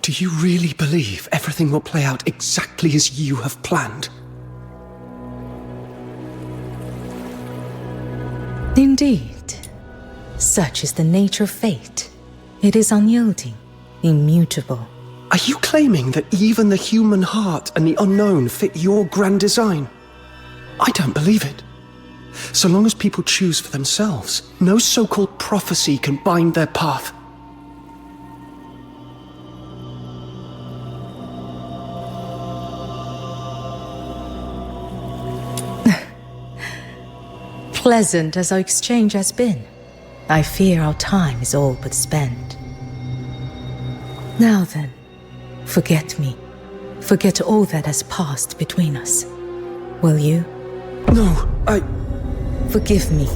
Do you really believe everything will play out exactly as you have planned? Indeed. Such is the nature of fate. It is unyielding, immutable. Are you claiming that even the human heart and the unknown fit your grand design? I don't believe it. So long as people choose for themselves, no so-called prophecy can bind their path. Pleasant as our exchange has been, I fear our time is all but spent. Now then, forget me. Forget all that has passed between us. Will you? No, Forgive me.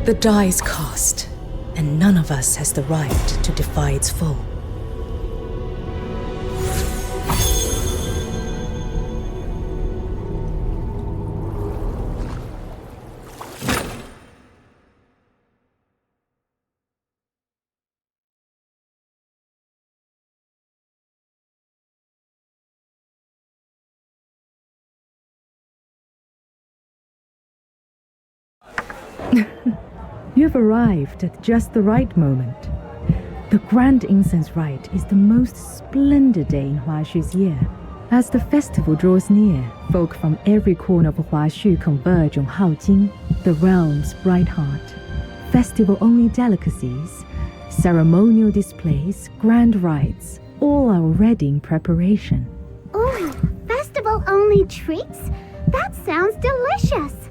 The die is cast, and none of us has the right to defy its fall. You've arrived at just the right moment. The Grand Incense Rite is the most splendid day in Huashu's year. As the festival draws near, folk from every corner of Huashu converge on Haojing, the realm's bright heart. Festival-only delicacies, ceremonial displays, grand rites, all are already in preparation. Oh, festival-only treats? That sounds delicious!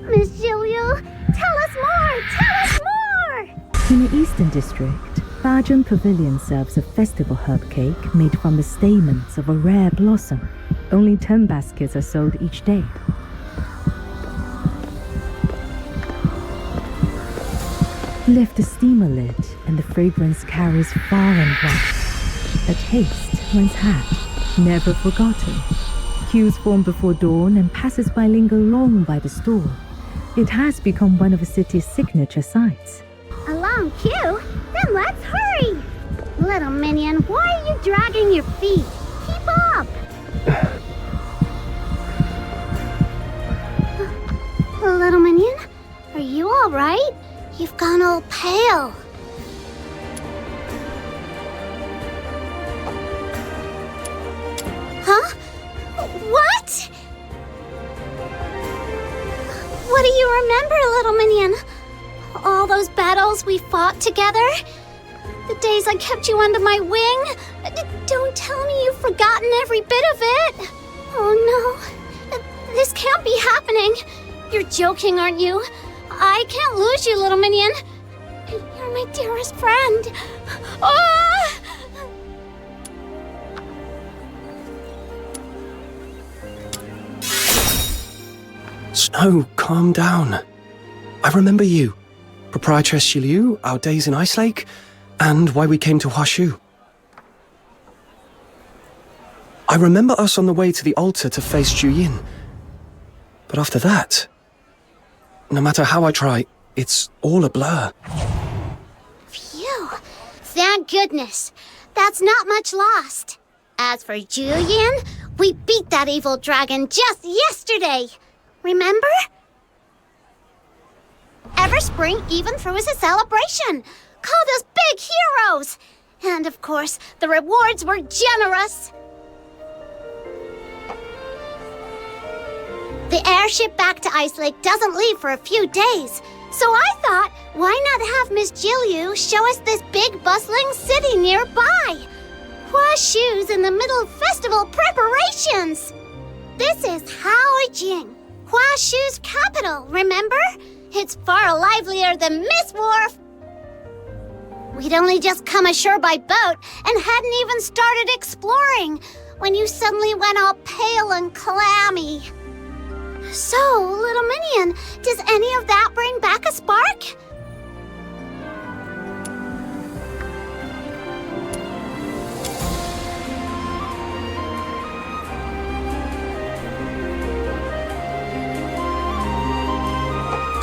Miss Zhiliu, tell us more! Tell us more! In the Eastern District, Bajun Pavilion serves a festival herb cake made from the stamens of a rare blossom. Only 10 baskets are sold each day. Lift the steamer lid and the fragrance carries far and wide. A taste once had, never forgotten. Queues form before dawn and passers-by linger long by the stall. It has become one of the city's signature sights. A long queue? Then let's hurry! Little minion, why are you dragging your feet? Keep up! Little minion, are you alright? You've gone all pale. Huh? What? What do you remember, little minion? All those battles we fought together? The days I kept you under my wing? Don't tell me you've forgotten every bit of it. Oh no, this can't be happening. You're joking, aren't you? I can't lose you, little minion. You're my dearest friend. Oh! Snow, calm down. I remember you. Proprietress Shiliu, our days in Ice Lake, and why we came to Huashu. I remember us on the way to the altar to face Juyin. But after that, no matter how I try, it's all a blur. Phew. Thank goodness. That's not much lost. As for Juyin, we beat that evil dragon just yesterday. Remember? Every spring even threw us a celebration. Called us big heroes. And of course, the rewards were generous. The airship back to Ice Lake doesn't leave for a few days. So I thought, why not have Miss Zhiliu show us this big bustling city nearby? Huashu's in the middle of festival preparations. This is Haojing, Huashu's capital, remember? It's far livelier than Miss Wharf. We'd only just come ashore by boat and hadn't even started exploring when you suddenly went all pale and clammy. So, little minion, does any of that bring back a spark?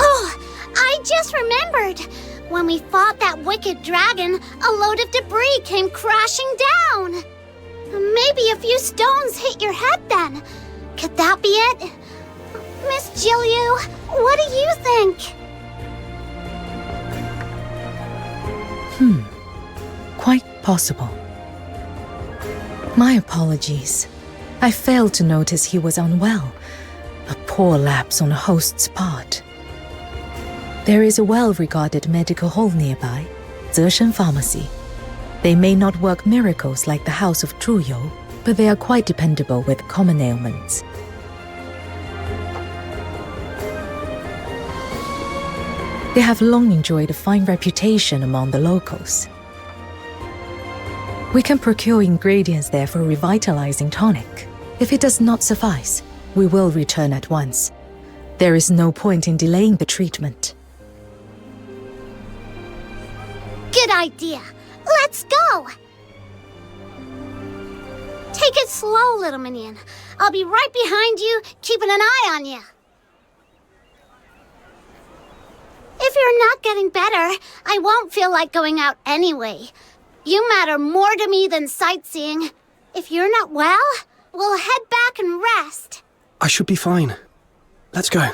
Oh, I just remembered. When we fought that wicked dragon, a load of debris came crashing down. Maybe a few stones hit your head then. Could that be it? Miss Zhiliu, what do you think? Quite possible. My apologies. I failed to notice he was unwell. A poor lapse on the host's part. There is a well-regarded medical hall nearby, Zheshen Pharmacy. They may not work miracles like the House of Zhiliu, but they are quite dependable with common ailments. They have long enjoyed a fine reputation among the locals. We can procure ingredients there for a revitalizing tonic. If it does not suffice, we will return at once. There is no point in delaying the treatment. Good idea. Let's go! Take it slow, little minion. I'll be right behind you, keeping an eye on you. If you're not getting better, I won't feel like going out anyway. You matter more to me than sightseeing. If you're not well, we'll head back and rest. I should be fine. Let's go.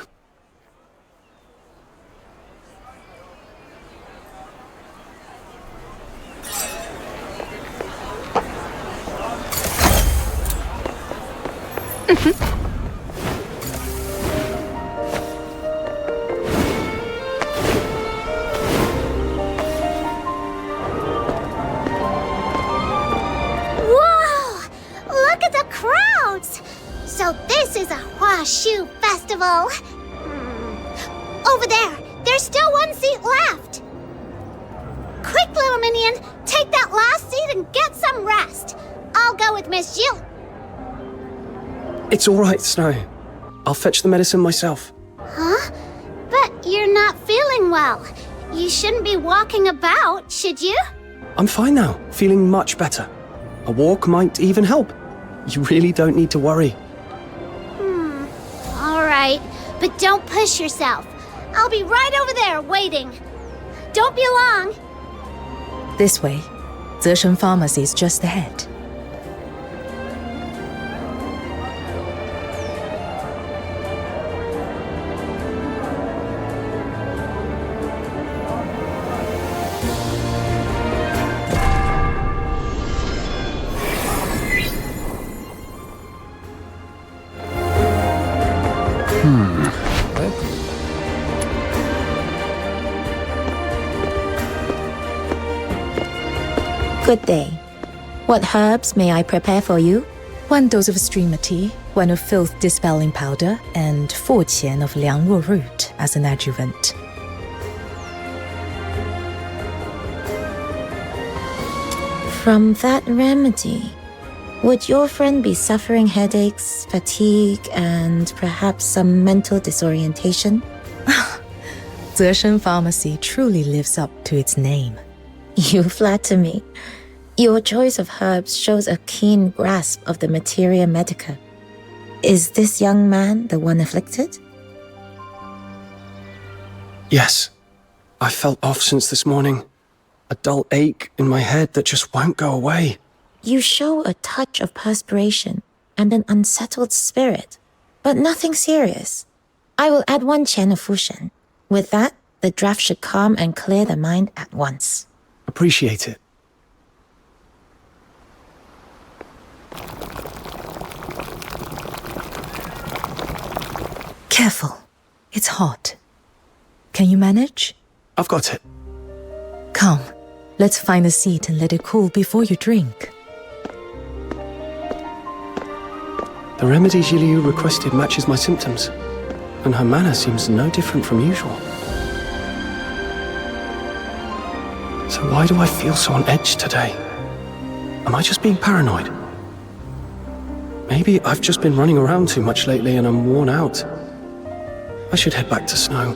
So this is a Huashu festival. Over there, there's still one seat left. Quick, little minion, take that last seat and get some rest. I'll go with Miss Zhiliu. It's all right, Snow. I'll fetch the medicine myself. Huh? But you're not feeling well. You shouldn't be walking about, should you? I'm fine now, feeling much better. A walk might even help. You really don't need to worry. All right, but don't push yourself. I'll be right over there waiting. Don't be long. This way. Zheshen Pharmacy is just ahead. Good day. What herbs may I prepare for you? 1 dose of streamer tea, 1 of filth dispelling powder, and 4 qian of liangluo root as an adjuvant. From that remedy, would your friend be suffering headaches, fatigue, and perhaps some mental disorientation? Zheshen Pharmacy truly lives up to its name. You flatter me. Your choice of herbs shows a keen grasp of the materia medica. Is this young man the one afflicted? Yes. I felt off since this morning. A dull ache in my head that just won't go away. You show a touch of perspiration and an unsettled spirit, but nothing serious. I will add 1 qian of fushen. With that, the draft should calm and clear the mind at once. Appreciate it. Careful. It's hot. Can you manage? I've got it. Come. Let's find a seat and let it cool before you drink. The remedy Zhiliu requested matches my symptoms, and her manner seems no different from usual. So why do I feel so on edge today? Am I just being paranoid? Maybe I've just been running around too much lately and I'm worn out. I should head back to Snow.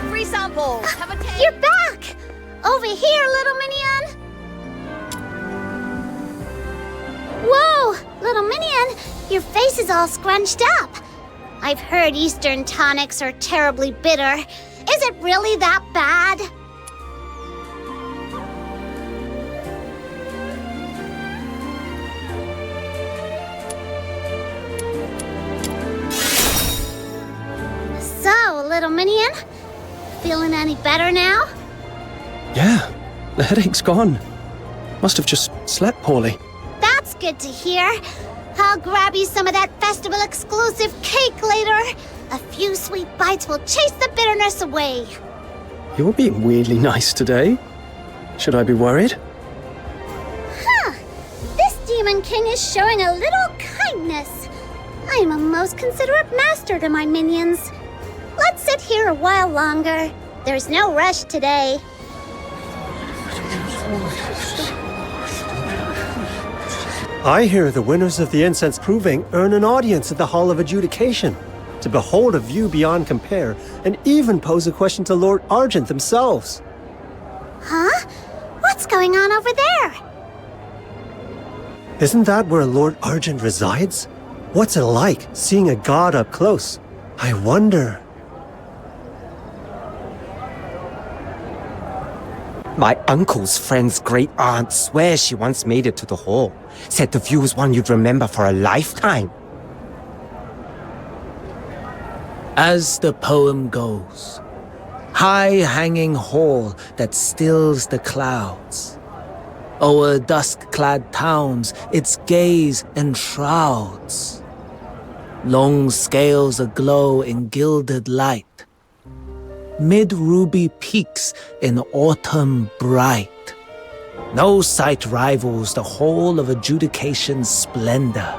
Free samples! Have a taste! You're back! Over here, little minion! Whoa, little minion! Your face is all scrunched up. I've heard Eastern tonics are terribly bitter. Is Is it really that bad? So, little minion, feeling any better now? Yeah, the headache's gone. Must have just slept poorly. That's good to hear. I'll grab you some of that festival exclusive cake later. A few sweet bites will chase the bitterness away. You're being weirdly nice today. Should I be worried? Huh. This Demon King is showing a little kindness. I am a most considerate master to my minions. Let's sit here a while longer. There's no rush today. I hear the winners of the incense proving earn an audience at the Hall of Adjudication to behold a view beyond compare and even pose a question to Lord Argent themselves. Huh? What's going on over there? Isn't that where Lord Argent resides? What's it like seeing a god up close? I wonder. My uncle's friend's great aunt swears she once made it to the hall. Said the view was one you'd remember for a lifetime. As the poem goes, high-hanging hall that stills the clouds. O'er dusk-clad towns, its gaze enshrouds. Long scales aglow in gilded light. Mid-ruby peaks in autumn bright. No sight rivals the whole of Adjudication's splendor.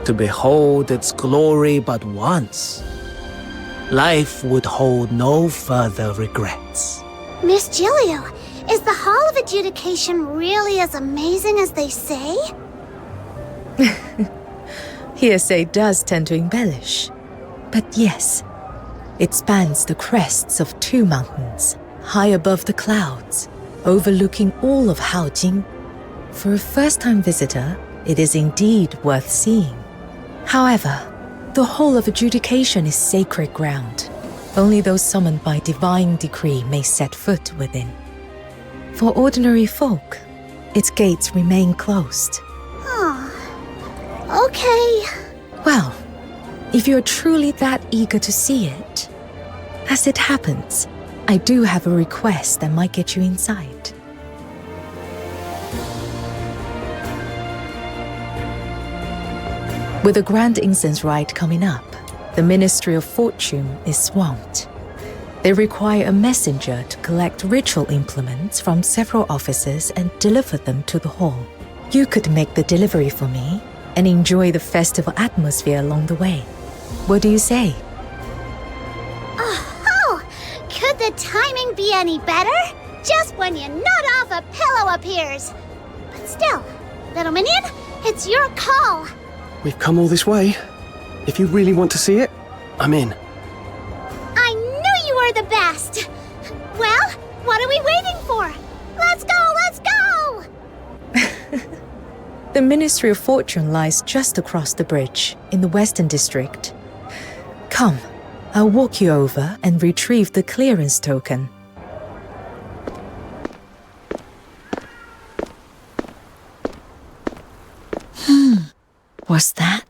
To behold its glory but once, life would hold no further regrets. Miss Zhiliu, is the Hall of Adjudication really as amazing as they say? Hearsay does tend to embellish. But yes, it spans the crests of 2 mountains, high above the clouds, overlooking all of Haojing. For a first-time visitor, it is indeed worth seeing. However, the Hall of Adjudication is sacred ground. Only those summoned by divine decree may set foot within. For ordinary folk, its gates remain closed. Okay. Well, if you're truly that eager to see it, as it happens, I do have a request that might get you inside. With the grand incense rite coming up, the Ministry of Fortune is swamped. They require a messenger to collect ritual implements from several offices and deliver them to the hall. You could make the delivery for me and enjoy the festival atmosphere along the way. What do you say? Oh, could the timing be any better? Just when you nod off, a pillow appears. But still, little minion, it's your call. We've come all this way. If you really want to see it, I'm in. I knew you were the best. Well, what are we waiting for? Let's go, let's go! The Ministry of Fortune lies just across the bridge in the Western District. Come, I'll walk you over and retrieve the clearance token. What's that?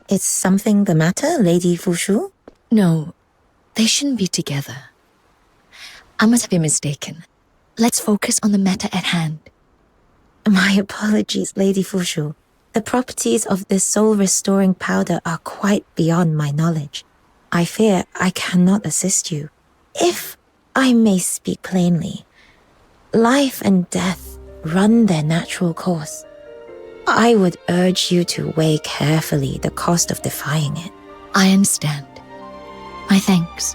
Is something the matter, Lady Fushu? No, they shouldn't be together. I must have been mistaken. Let's focus on the matter at hand. My apologies, Lady Fushu. The properties of this soul-restoring powder are quite beyond my knowledge. I fear I cannot assist you. If I may speak plainly, life and death run their natural course. I would urge you to weigh carefully the cost of defying it. I understand. My thanks.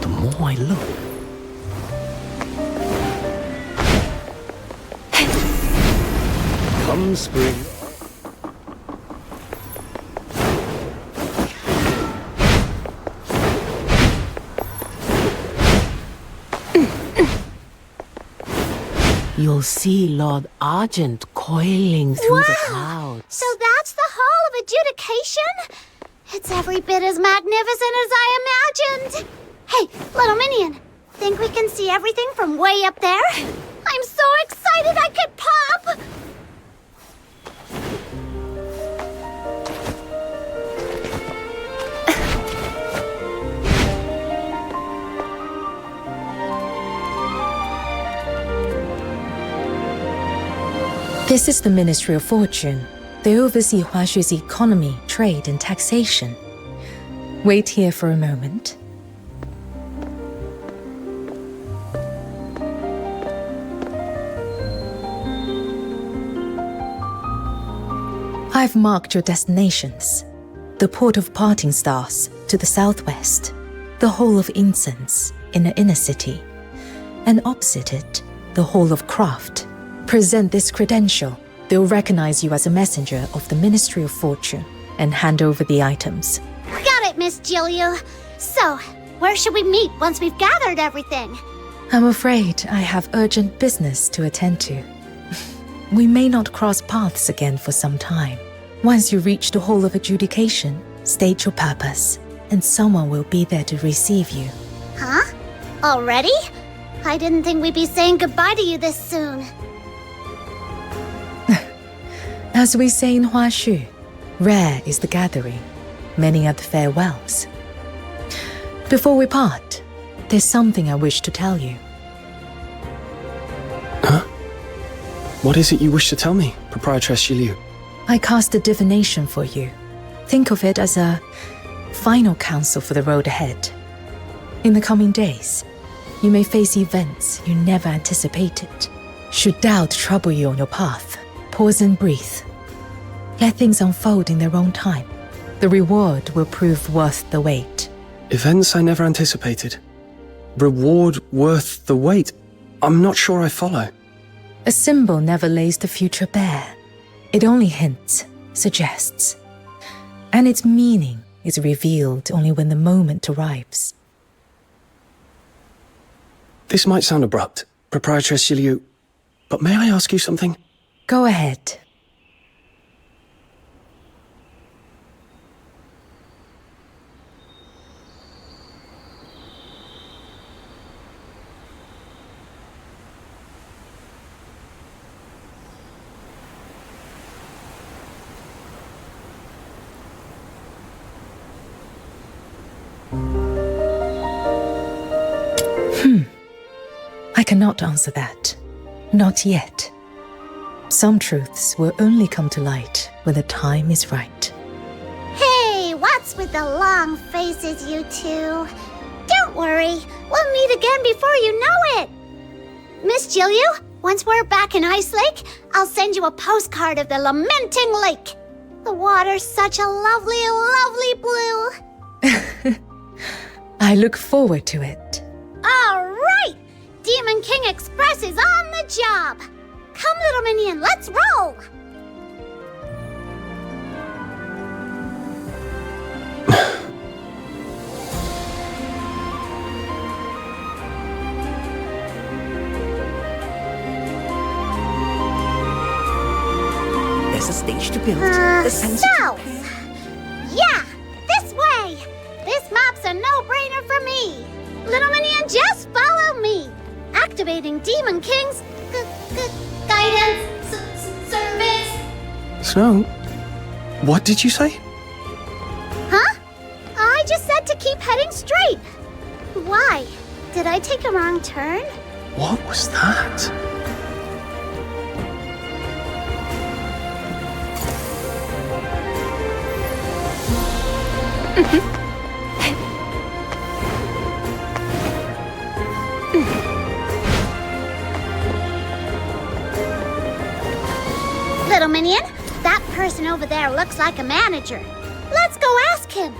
The more I look... Come spring. you'll see Lord Argent coiling through the clouds. So that's the Hall of Adjudication? It's every bit as magnificent as I imagined. Hey, little minion, think we can see everything from way up there? I'm so excited I could pop! This is the Ministry of Fortune. They oversee Huashu's economy, trade, and taxation. Wait here for a moment. I've marked your destinations. The Port of Parting Stars to the southwest, the Hall of Incense in the inner city, and opposite it, the Hall of Craft. Present this credential. They'll recognize you as a messenger of the Ministry of Fortune and hand over the items. Got it, Miss Zhiliu. So, where should we meet once we've gathered everything? I'm afraid I have urgent business to attend to. We may not cross paths again for some time. Once you reach the Hall of Adjudication, state your purpose, and someone will be there to receive you. Huh? Already? I didn't think we'd be saying goodbye to you this soon. As we say in Huashu, rare is the gathering, many are the farewells. Before we part, there's something I wish to tell you. Huh? What is it you wish to tell me, Proprietress Zhiliu? I cast a divination for you. Think of it as a final counsel for the road ahead. In the coming days, you may face events you never anticipated. Should doubt trouble you on your path, pause and breathe. Let things unfold in their own time. The reward will prove worth the wait. Events I never anticipated. Reward worth the wait? I'm not sure I follow. A symbol never lays the future bare. It only hints, suggests. And its meaning is revealed only when the moment arrives. This might sound abrupt, Proprietress Zhiliu, but may I ask you something? Go ahead. I cannot answer that. Not yet. Some truths will only come to light when the time is right. Hey, what's with the long faces, you two? Don't worry, we'll meet again before you know it. Miss Zhiliu, once we're back in Ice Lake, I'll send you a postcard of the Lamenting Lake. The water's such a lovely, lovely blue. I look forward to it. All right! Demon King Express is on the job! Come, little minion, let's roll! There's a stage to build. South! Yeah, this way! This map's a no-brainer for me! Little minion, just follow me! Activating Demon King's guidance service. Snow, what did you say? Huh? I just said to keep heading straight. Why? Did I take a wrong turn? What was that? Little minion, that person over there looks like a manager. Let's go ask him.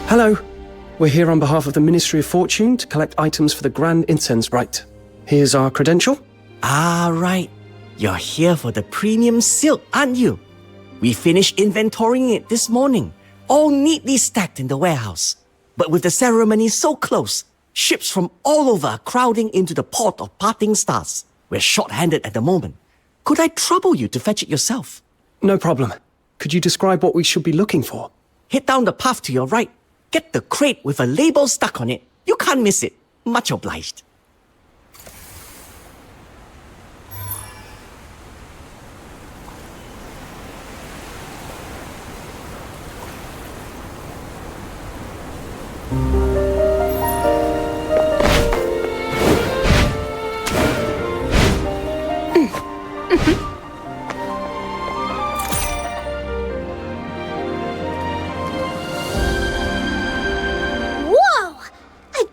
Hello. We're here on behalf of the Ministry of Fortune to collect items for the Grand Incense Rite. Here's our credential. Ah, right. You're here for the premium silk, aren't you? We finished inventorying it this morning, all neatly stacked in the warehouse. But with the ceremony so close, ships from all over are crowding into the port of parting stars. We're short-handed at the moment. Could I trouble you to fetch it yourself? No problem. Could you describe what we should be looking for? Head down the path to your right. Get the crate with a label stuck on it. You can't miss it. Much obliged.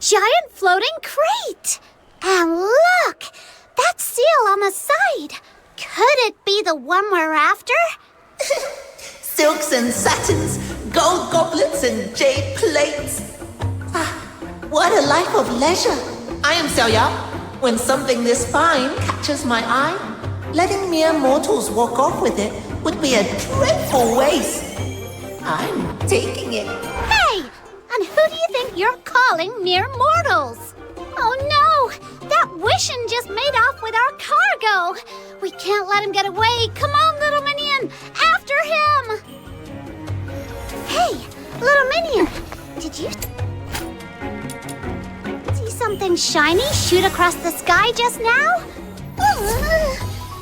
Giant floating crate! And look! That seal on the side! Could it be the one we're after? Silks and satins, gold goblets and jade plates. Ah, what a life of leisure. I am Xiaoyao. When something this fine catches my eye, letting mere mortals walk off with it would be a dreadful waste. I'm taking it. Hey! And who do you think you're calling mere mortals? Oh no! That Wishin just made off with our cargo! We can't let him get away! Come on, little minion! After him! Hey, little minion! Did you see something shiny shoot across the sky just now?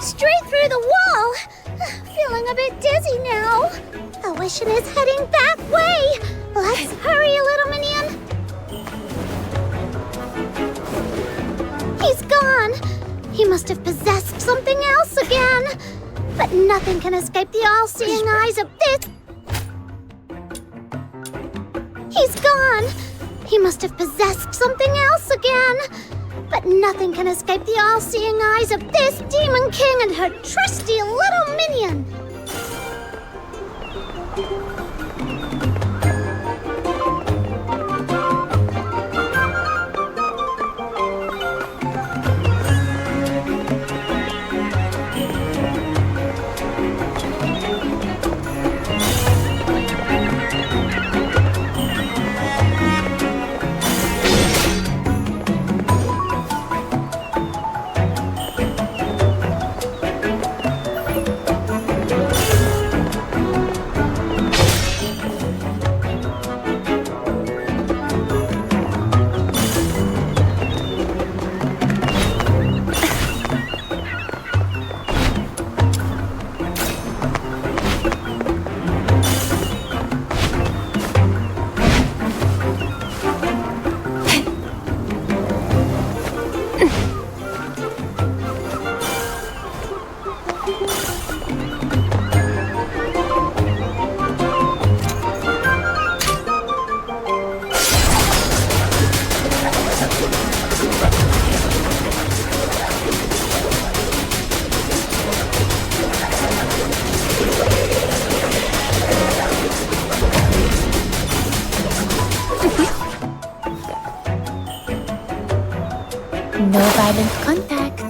Straight through the wall! Feeling a bit dizzy now. The Wishin is heading that way! Let's hurry, little minion! He's gone! He must have possessed something else again! But nothing can escape the all-seeing eyes of this... He's gone! He must have possessed something else again! But nothing can escape the all-seeing eyes of this Demon King and her trusty little minion! No violent contact.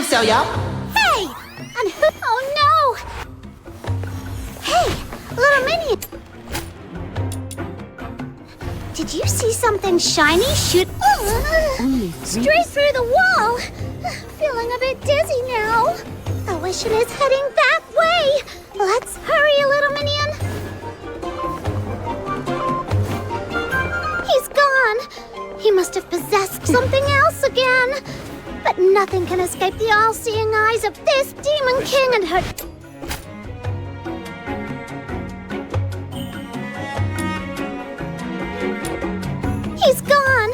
Xiaoyao? Hey! And who? Oh no! Hey, little minion! Did you see something shiny shoot straight through the wall? Feeling a bit dizzy now. The Wishin is heading that way. Let's hurry, little minion. He's gone. He must have possessed something else again. But nothing can escape the all-seeing eyes of this Demon King and her... He's gone!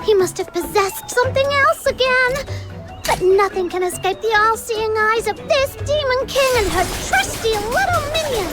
He must have possessed something else again! But nothing can escape the all-seeing eyes of this Demon King and her trusty little minion.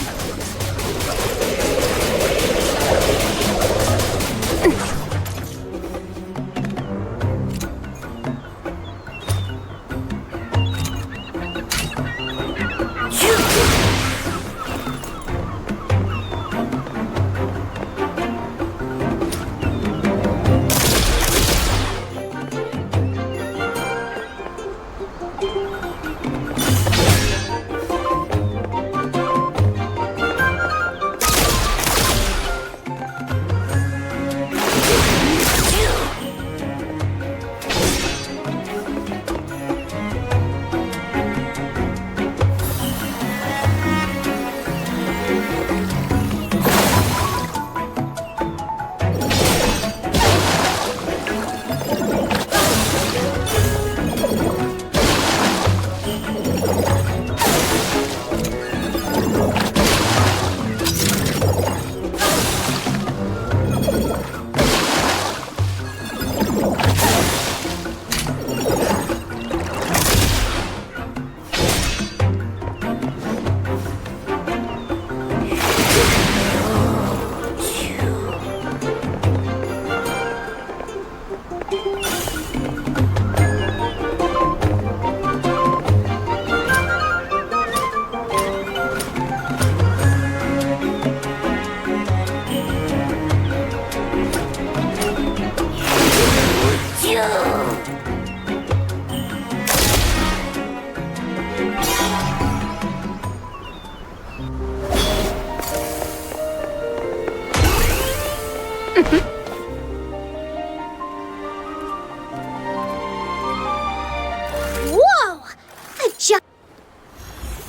Whoa!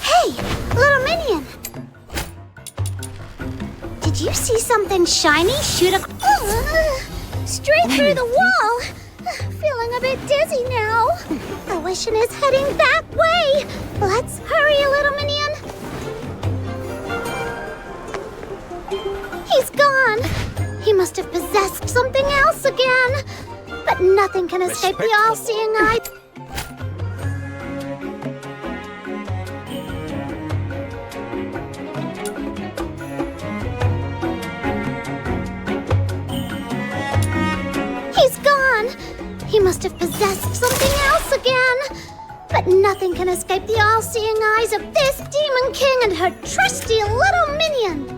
Hey, little minion! Did you see something shiny shoot straight through the wall? Feeling a bit dizzy now. The Wishin is heading that way. Let's hurry, little minion. He's gone. He must have possessed something else again. But nothing can escape the all-seeing eye. He's gone. He must have possessed something else again. But nothing can escape the all-seeing eyes of this Demon King and her trusty little minion.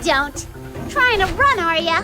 Don't. Trying to run, are ya?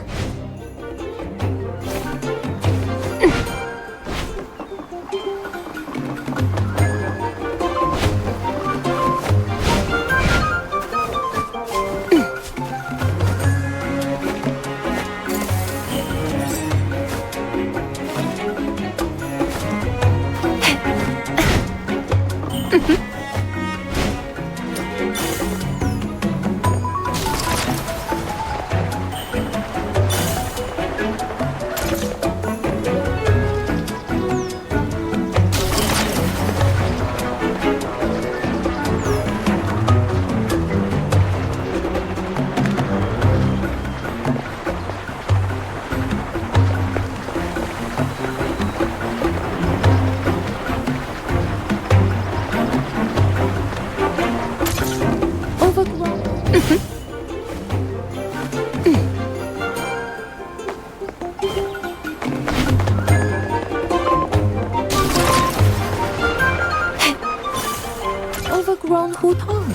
grown Hutong.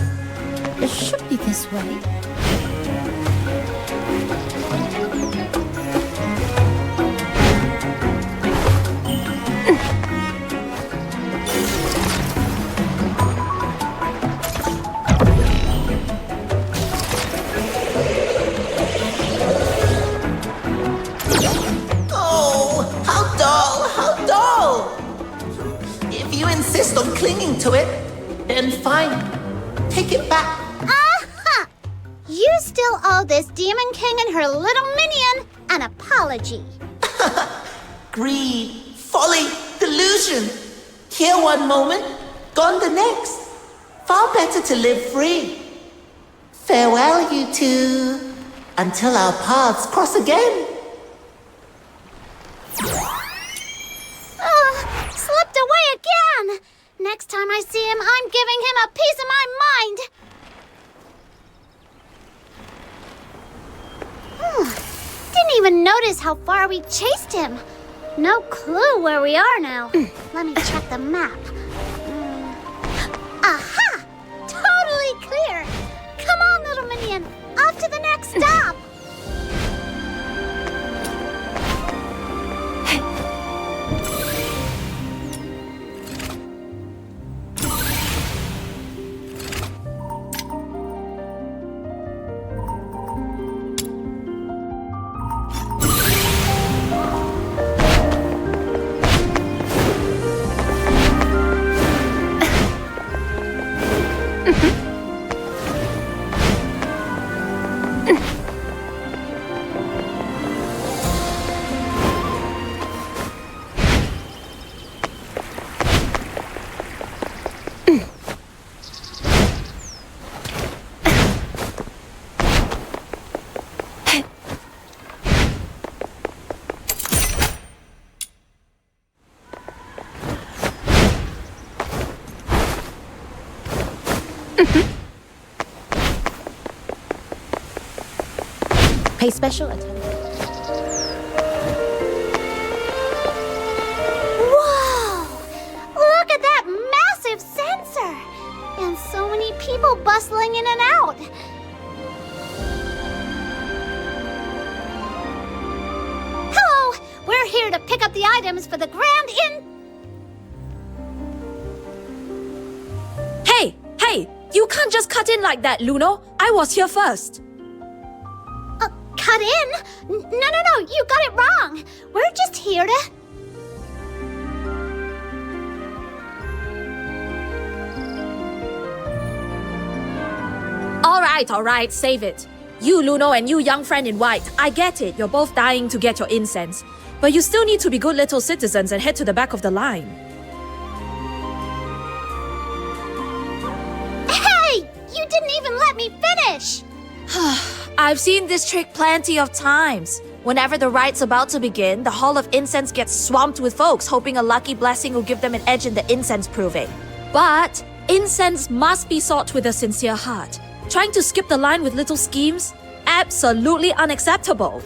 It should be this way. Oh, how dull, how dull! If you insist on clinging to it, then fine. Take it back. Aha! You still owe this Demon King and her little minion an apology. Greed, folly, delusion. Here one moment, gone the next. Far better to live free. Farewell, you two. Until our paths cross again. Slipped away again. Next time I see him, I'm giving him a piece of my mind. Didn't even notice how far we chased him. No clue where we are now. Let me check the map. Aha! Totally clear. Come on, little minion. Off to the next stop. Pay special attention. Whoa! Look at that massive sensor! And so many people bustling in and out. Hello! We're here to pick up the items for the Grand Inn. Hey! You can't just cut in like that, Luno. I was here first. Cut in? No, you got it wrong. We're just here to... All right, save it. You, Luno, and you, young friend in white, I get it. You're both dying to get your incense. But you still need to be good little citizens and head to the back of the line. Hey! You didn't even let me finish! I've seen this trick plenty of times. Whenever the rite's about to begin, the Hall of Incense gets swamped with folks hoping a lucky blessing will give them an edge in the incense proving. But incense must be sought with a sincere heart. Trying to skip the line with little schemes? Absolutely unacceptable.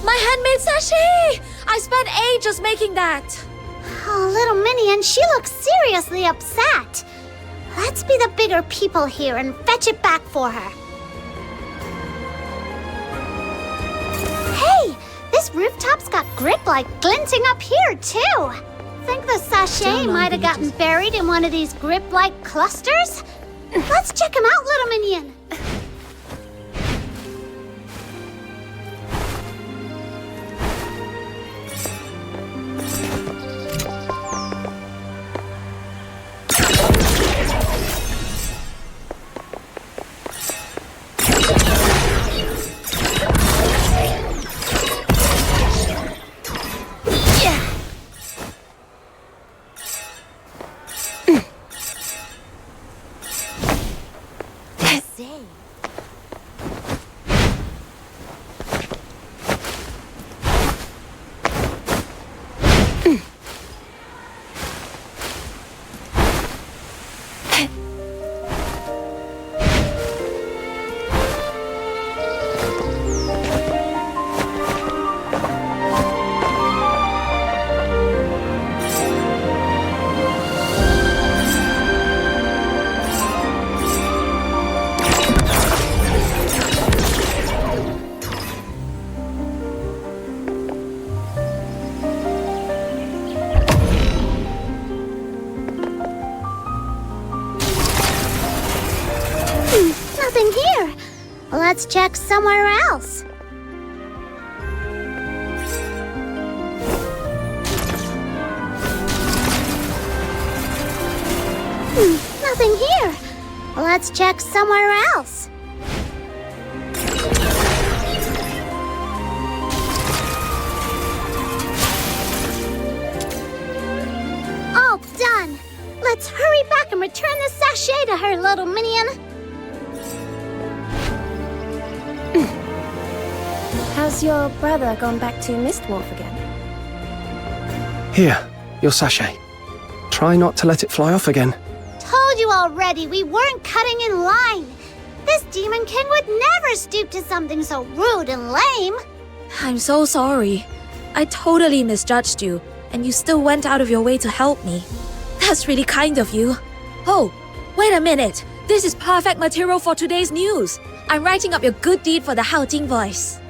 My handmade sachet! I spent ages making that. Oh, little Minion, she looks seriously upset. Let's be the bigger people here and fetch it back for her. Hey, this rooftop's got grip light glinting up here, too. Think the sachet might have gotten buried in one of these grip light clusters? Let's check them out, little Minion. Nothing here. Let's check somewhere else. Nothing here. Let's check somewhere else. All done. Let's hurry back and return the sachet to her, little minion. Has your brother gone back to Mistwolf again? Here, your sachet. Try not to let it fly off again. Told you already, we weren't cutting in line. This Demon King would never stoop to something so rude and lame. I'm so sorry. I totally misjudged you, and you still went out of your way to help me. That's really kind of you. Oh, wait a minute. This is perfect material for today's news. I'm writing up your good deed for the Haojing voice.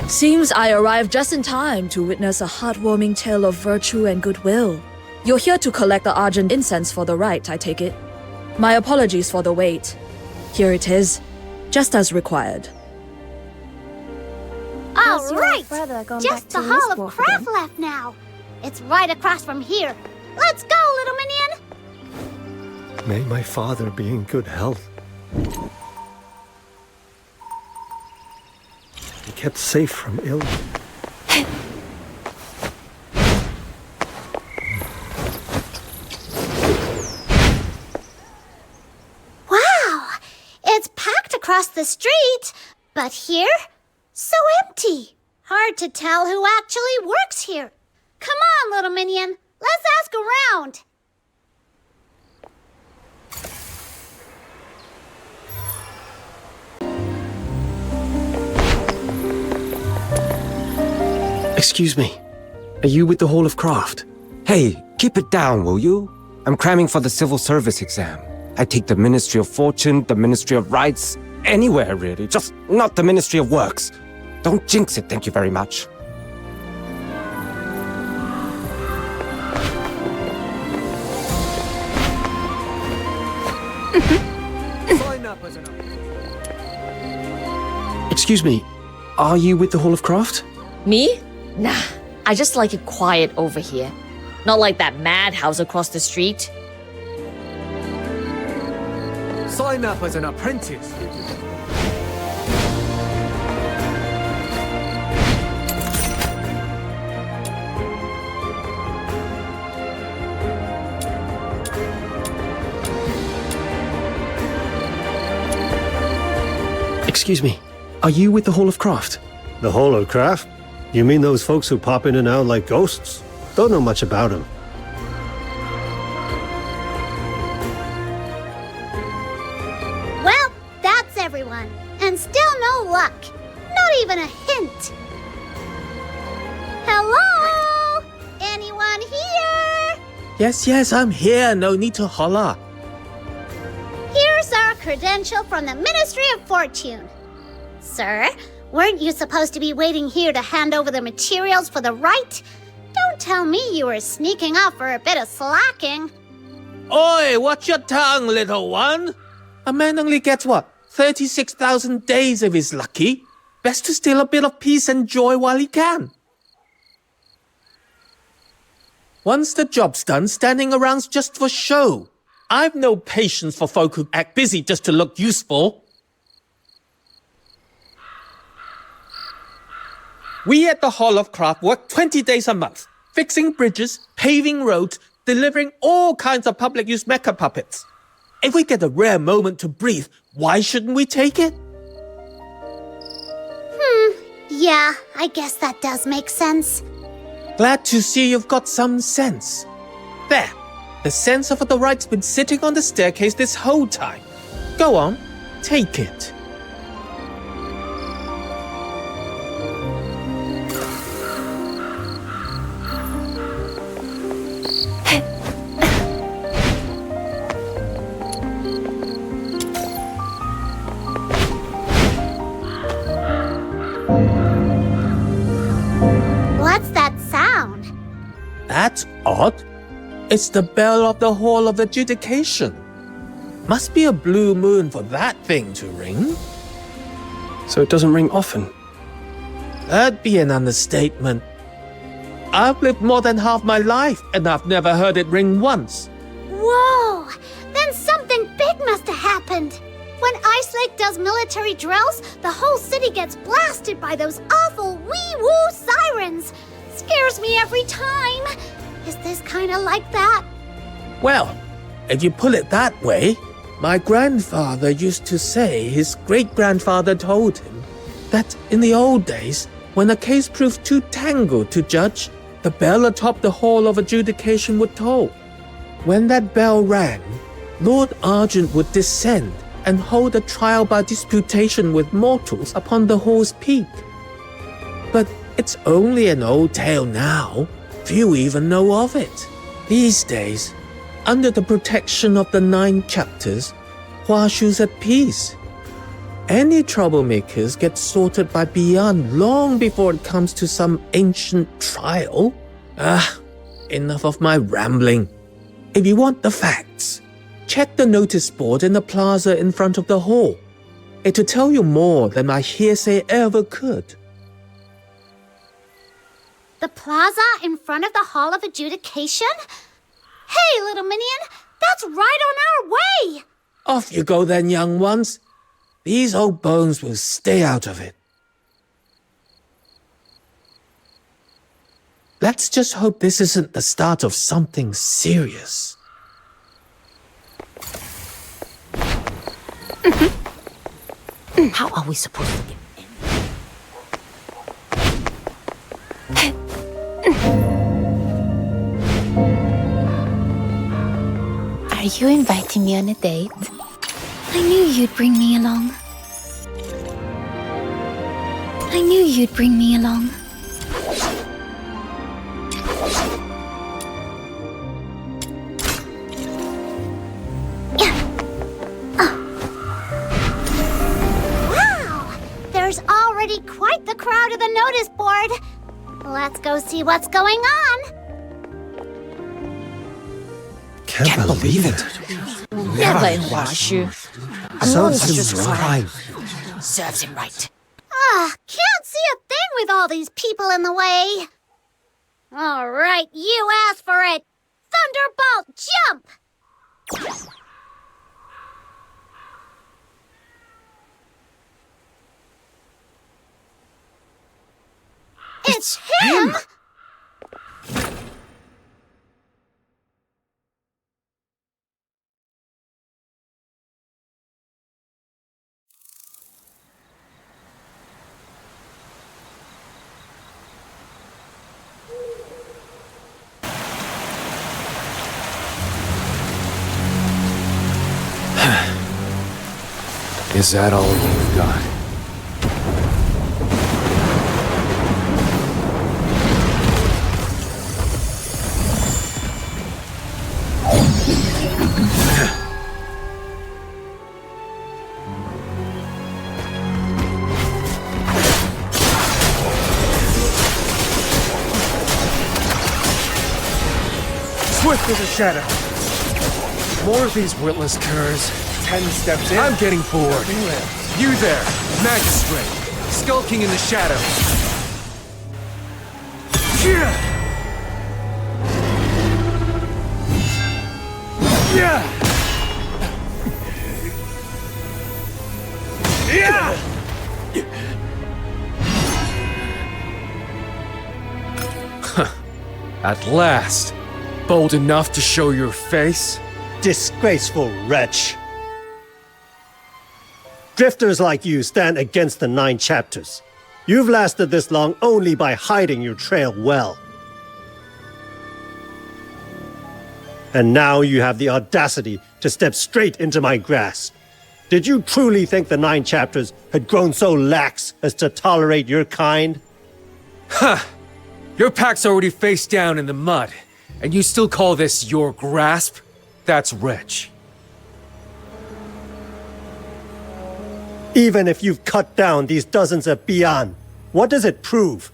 Seems I arrived just in time to witness a heartwarming tale of virtue and goodwill. You're here to collect the Argent incense for the rite, I take it. My apologies for the wait. Here it is, just as required. All right, Just the Hall of Craft left now. It's right across from here. Let's go, little minion. May my father be in good health. Be kept safe from ill. Wow, it's packed across the street, but here, so empty. Hard to tell who actually works here. Come on, little minion, let's ask around. Excuse me. Are you with the Hall of Craft? Hey, keep it down, will you? I'm cramming for the civil service exam. I take the Ministry of Fortune, the Ministry of Rights, anywhere really, just not the Ministry of Works. Don't jinx it, thank you very much. Excuse me. Are you with the Hall of Craft? Me? Nah, I just like it quiet over here. Not like that madhouse across the street. Sign up as an apprentice. Excuse me. Are you with the Hall of Craft? The Hall of Craft? You mean those folks who pop in and out like ghosts? Don't know much about them. Well, that's everyone. And still no luck. Not even a hint. Hello? Anyone here? Yes, I'm here. No need to holler. Here's our credential from the Ministry of Fortune. Sir, weren't you supposed to be waiting here to hand over the materials for the rite? Don't tell me you were sneaking off for a bit of slacking. Oi, watch your tongue, little one. A man only gets what? 36,000 days if he's lucky. Best to steal a bit of peace and joy while he can. Once the job's done, standing around's just for show. I've no patience for folk who act busy just to look useful. We at the Hall of Craft work 20 days a month, fixing bridges, paving roads, delivering all kinds of public use mecha puppets. If we get a rare moment to breathe, why shouldn't we take it? Yeah, I guess that does make sense. Glad to see you've got some sense. There, the censer for the rite's been sitting on the staircase this whole time. Go on, take it. What's that sound? That's odd. It's the bell of the Hall of Adjudication. Must be a blue moon for that thing to ring. So it doesn't ring often? That'd be an understatement. I've lived more than half my life, and I've never heard it ring once. Whoa! Then something big must have happened. When Ice Lake does military drills, the whole city gets blasted by those awful wee-woo sirens. Scares me every time. Is this kind of like that? Well, if you put it that way, my grandfather used to say his great-grandfather told him that in the old days, when a case proved too tangled to judge, the bell atop the Hall of Adjudication would toll. When that bell rang, Lord Argent would descend and hold a trial by disputation with mortals upon the hall's peak. But it's only an old tale now. Few even know of it. These days, under the protection of the 9 chapters, Huashu's at peace. Any troublemakers get sorted by Beyond long before it comes to some ancient trial. Enough of my rambling. If you want the facts, check the notice board in the plaza in front of the hall. It'll tell you more than my hearsay ever could. The plaza in front of the Hall of Adjudication? Hey, little minion, that's right on our way! Off you go then, young ones. These old bones will stay out of it. Let's just hope this isn't the start of something serious. How are we supposed to get in? Are you inviting me on a date? I knew you'd bring me along. I knew you'd bring me along. Wow! There's already quite the crowd at the notice board. Let's go see what's going on. Can't believe it. Never in Huashu. Serves him right. Serves him right. Can't see a thing with all these people in the way. All right, you asked for it. Thunderbolt, jump! It's him! Is that all you've got? Swift as a shadow. More of these witless curs. 10 steps in. I'm getting bored. You there, magistrate, skulking in the shadows. Yeah. Yeah. Yeah. At last, bold enough to show your face? Disgraceful wretch. Drifters like you stand against the 9 chapters. You've lasted this long only by hiding your trail well. And now you have the audacity to step straight into my grasp. Did you truly think the 9 chapters had grown so lax as to tolerate your kind? Huh! Your pack's already face down in the mud, and you still call this your grasp? That's rich. Even if you've cut down these dozens of Beyond, what does it prove?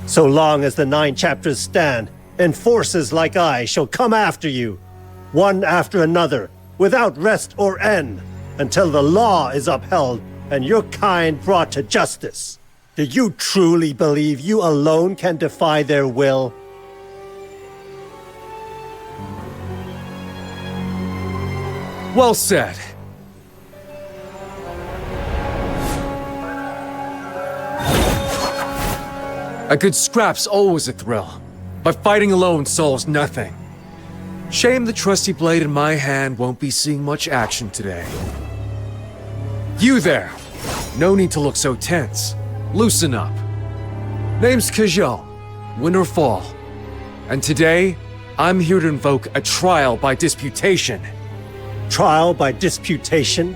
So long as the 9 chapters stand, enforcers like I shall come after you. one after another, without rest or end, until the law is upheld and your kind brought to justice. Do you truly believe you alone can defy their will? Well said. A good scrap's always a thrill, but fighting alone solves nothing. Shame the trusty blade in my hand won't be seeing much action today. You there! No need to look so tense. Loosen up. Name's Zhiliu, win or fall. And today, I'm here to invoke a trial by disputation. Trial by disputation?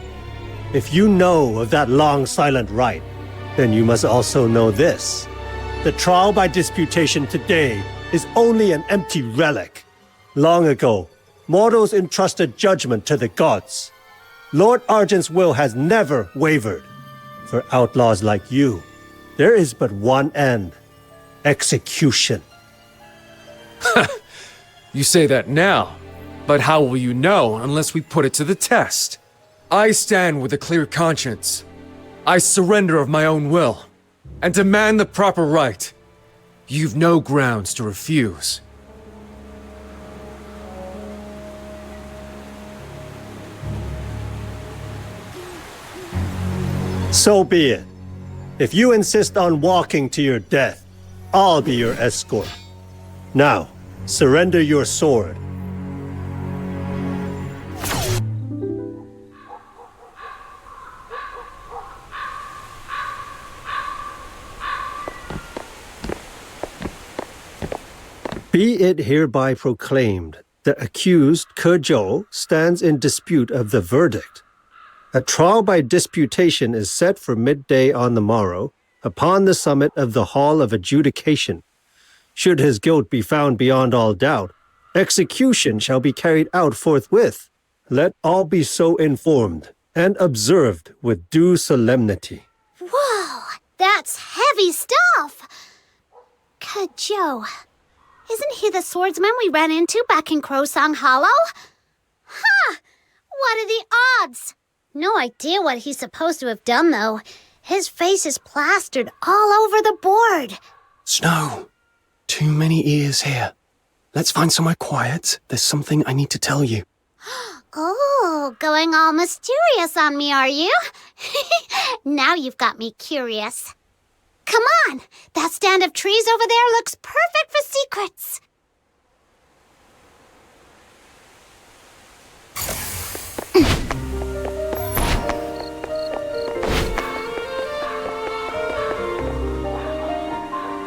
If you know of that long silent rite, then you must also know this. The trial by disputation today is only an empty relic. Long ago, mortals entrusted judgment to the gods. Lord Argent's will has never wavered. For outlaws like you, there is but one end: execution. You say that now, but how will you know unless we put it to the test? I stand with a clear conscience. I surrender of my own will, and demand the proper right. You've no grounds to refuse. So be it. If you insist on walking to your death, I'll be your escort. Now, surrender your sword. Be it hereby proclaimed, the accused, Zhiliu, stands in dispute of the verdict. A trial by disputation is set for midday on the morrow, upon the summit of the Hall of Adjudication. Should his guilt be found beyond all doubt, execution shall be carried out forthwith. Let all be so informed and observed with due solemnity. Whoa, that's heavy stuff! Zhiliu, isn't he the swordsman we ran into back in Crosong Hollow? Huh! What are the odds? No idea what he's supposed to have done, though. His face is plastered all over the board. Snow, too many ears here. Let's find somewhere quiet. There's something I need to tell you. Oh, going all mysterious on me, are you? Now you've got me curious. Come on! That stand of trees over there looks perfect for secrets.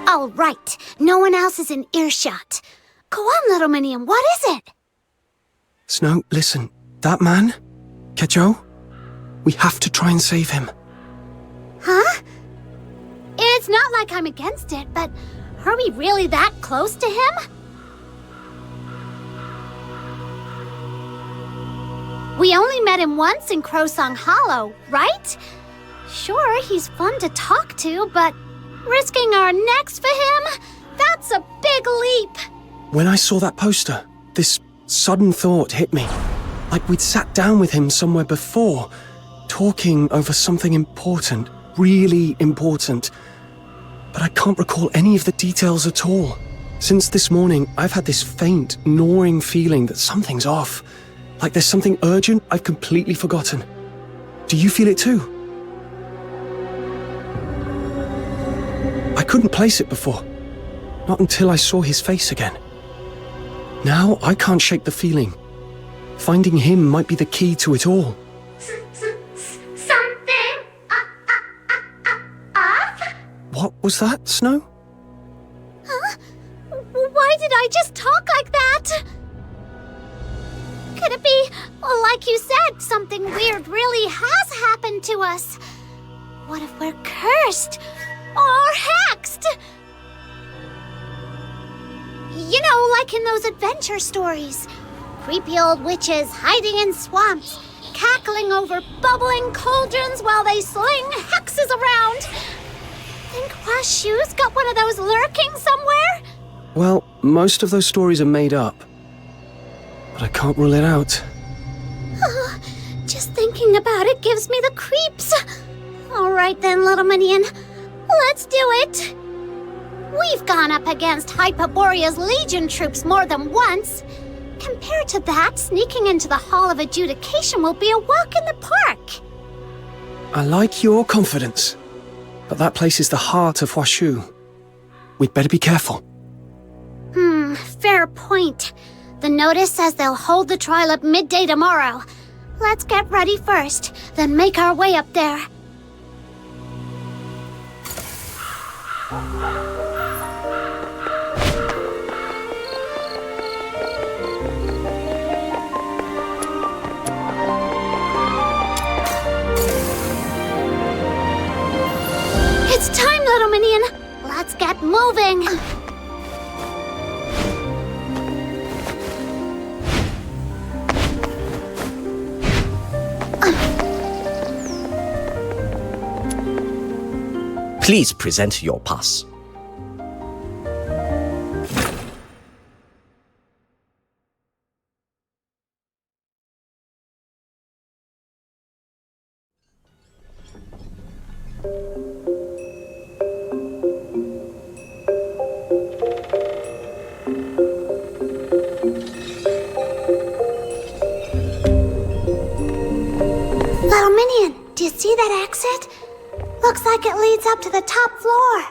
All right, no one else is in earshot. Go on, little Minion, what is it? Snow, listen. That man, Zhiliu, we have to try and save him. Huh? It's not like I'm against it, but are we really that close to him? We only met him once in Crosong Hollow, right? Sure, he's fun to talk to, but risking our necks for him? That's a big leap! When I saw that poster, this sudden thought hit me. Like we'd sat down with him somewhere before, talking over something important, really important. But I can't recall any of the details at all. Since this morning, I've had this faint, gnawing feeling that something's off. Like there's something urgent I've completely forgotten. Do you feel it too? I couldn't place it before. Not until I saw his face again. Now I can't shake the feeling. Finding him might be the key to it all. Something off? What was that, Snow? Huh? Why did I just talk like that? Could it be, well, like you said, something weird really has happened to us? What if we're cursed? Or hexed? You know, like in those adventure stories. Creepy old witches hiding in swamps, cackling over bubbling cauldrons while they sling hexes around. Think Huashu's got one of those lurking somewhere? Well, most of those stories are made up. but I can't rule it out. Just thinking about it gives me the creeps. All right then, little minion. Let's do it. We've gone up against Hyperborea's Legion troops more than once. Compared to that, sneaking into the Hall of Adjudication will be a walk in the park. I like your confidence, but that place is the heart of Huashu. We'd better be careful. Fair point. The notice says they'll hold the trial at midday tomorrow. Let's get ready first, then make our way up there. It's time, little minion. Let's get moving. Please present your pass. Little minion, do you see that exit? Looks like it leads up to the top floor.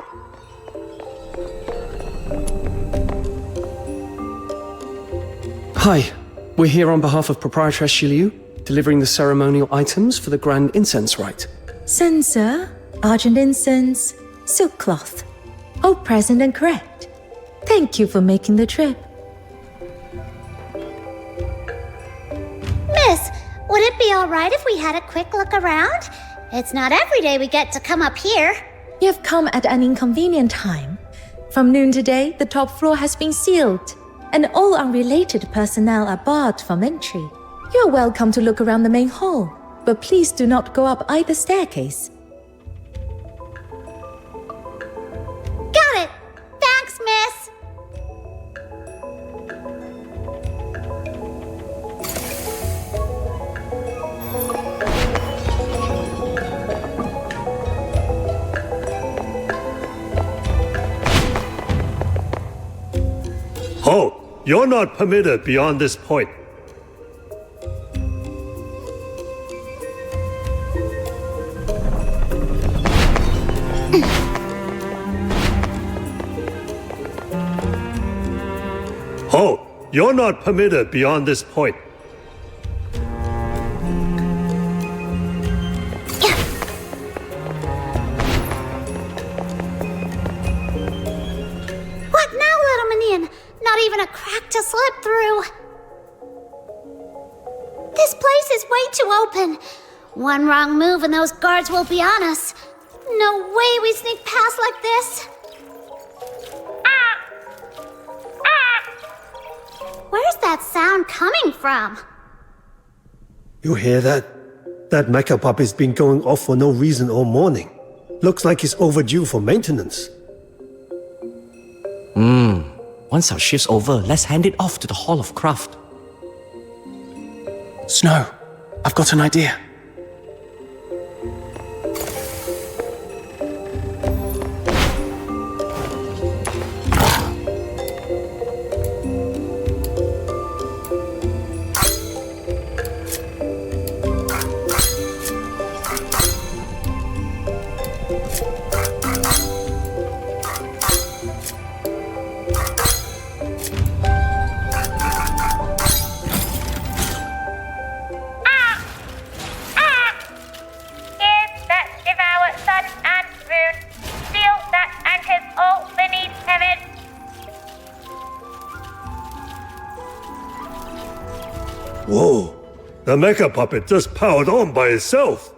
Hi, we're here on behalf of Proprietress Zhiliu, delivering the ceremonial items for the Grand Incense Rite. Censer, argent incense, silk cloth. All present and correct. Thank you for making the trip. Miss, would it be all right if we had a quick look around? It's not every day we get to come up here. You have come at an inconvenient time. From noon today, the top floor has been sealed, and all unrelated personnel are barred from entry. You're welcome to look around the main hall, but please do not go up either staircase. Got it. Thanks, miss. Halt! You're not permitted beyond this point. Halt! You're not permitted beyond this point. What now, little minion? Not even a crack to slip through. This place is way too open. One wrong move and those guards will be on us. No way we sneak past like this. Where's that sound coming from? You hear that? That mecha puppet's been going off for no reason all morning. Looks like it's overdue for maintenance. Once our shift's over, let's hand it off to the Hall of Craft. Snow, I've got an idea. Whoa! The mecha puppet just powered on by itself!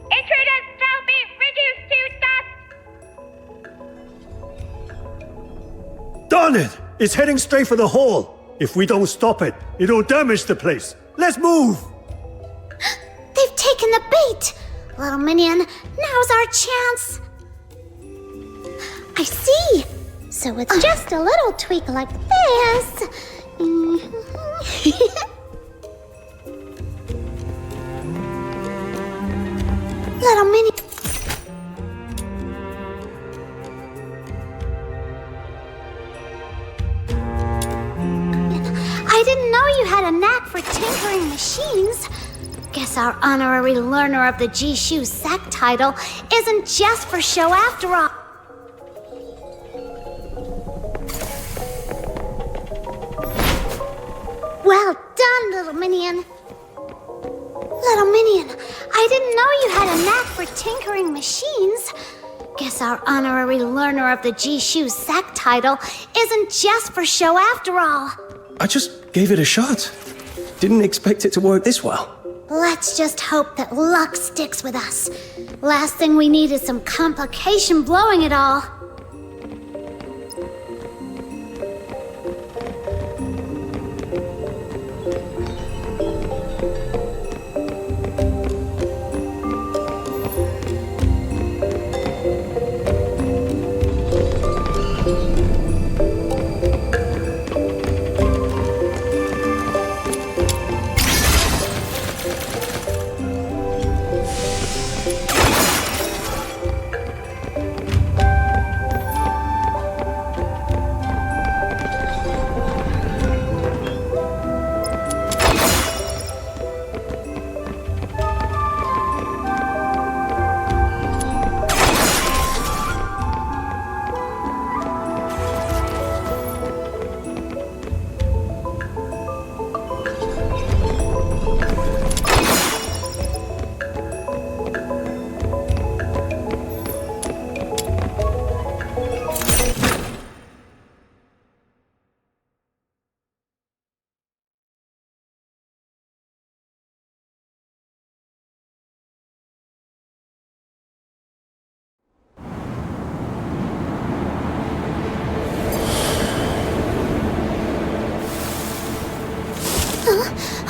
Intruders shall be reduced to dust! Darn it! It's heading straight for the hall! If we don't stop it, it'll damage the place! Let's move! They've taken the bait! Little minion, now's our chance! I see! So it's just a little tweak like this. Little Minnie. I didn't know you had a knack for tinkering machines. Guess our honorary learner of the Jishu sect title isn't just for show after all. Well done, little Minion. Little Minion, I didn't know you had a knack for tinkering machines. Guess our honorary learner of the Jishu sect title isn't just for show after all. I just gave it a shot. Didn't expect it to work this well. Let's just hope that luck sticks with us. Last thing we need is some complication blowing it all.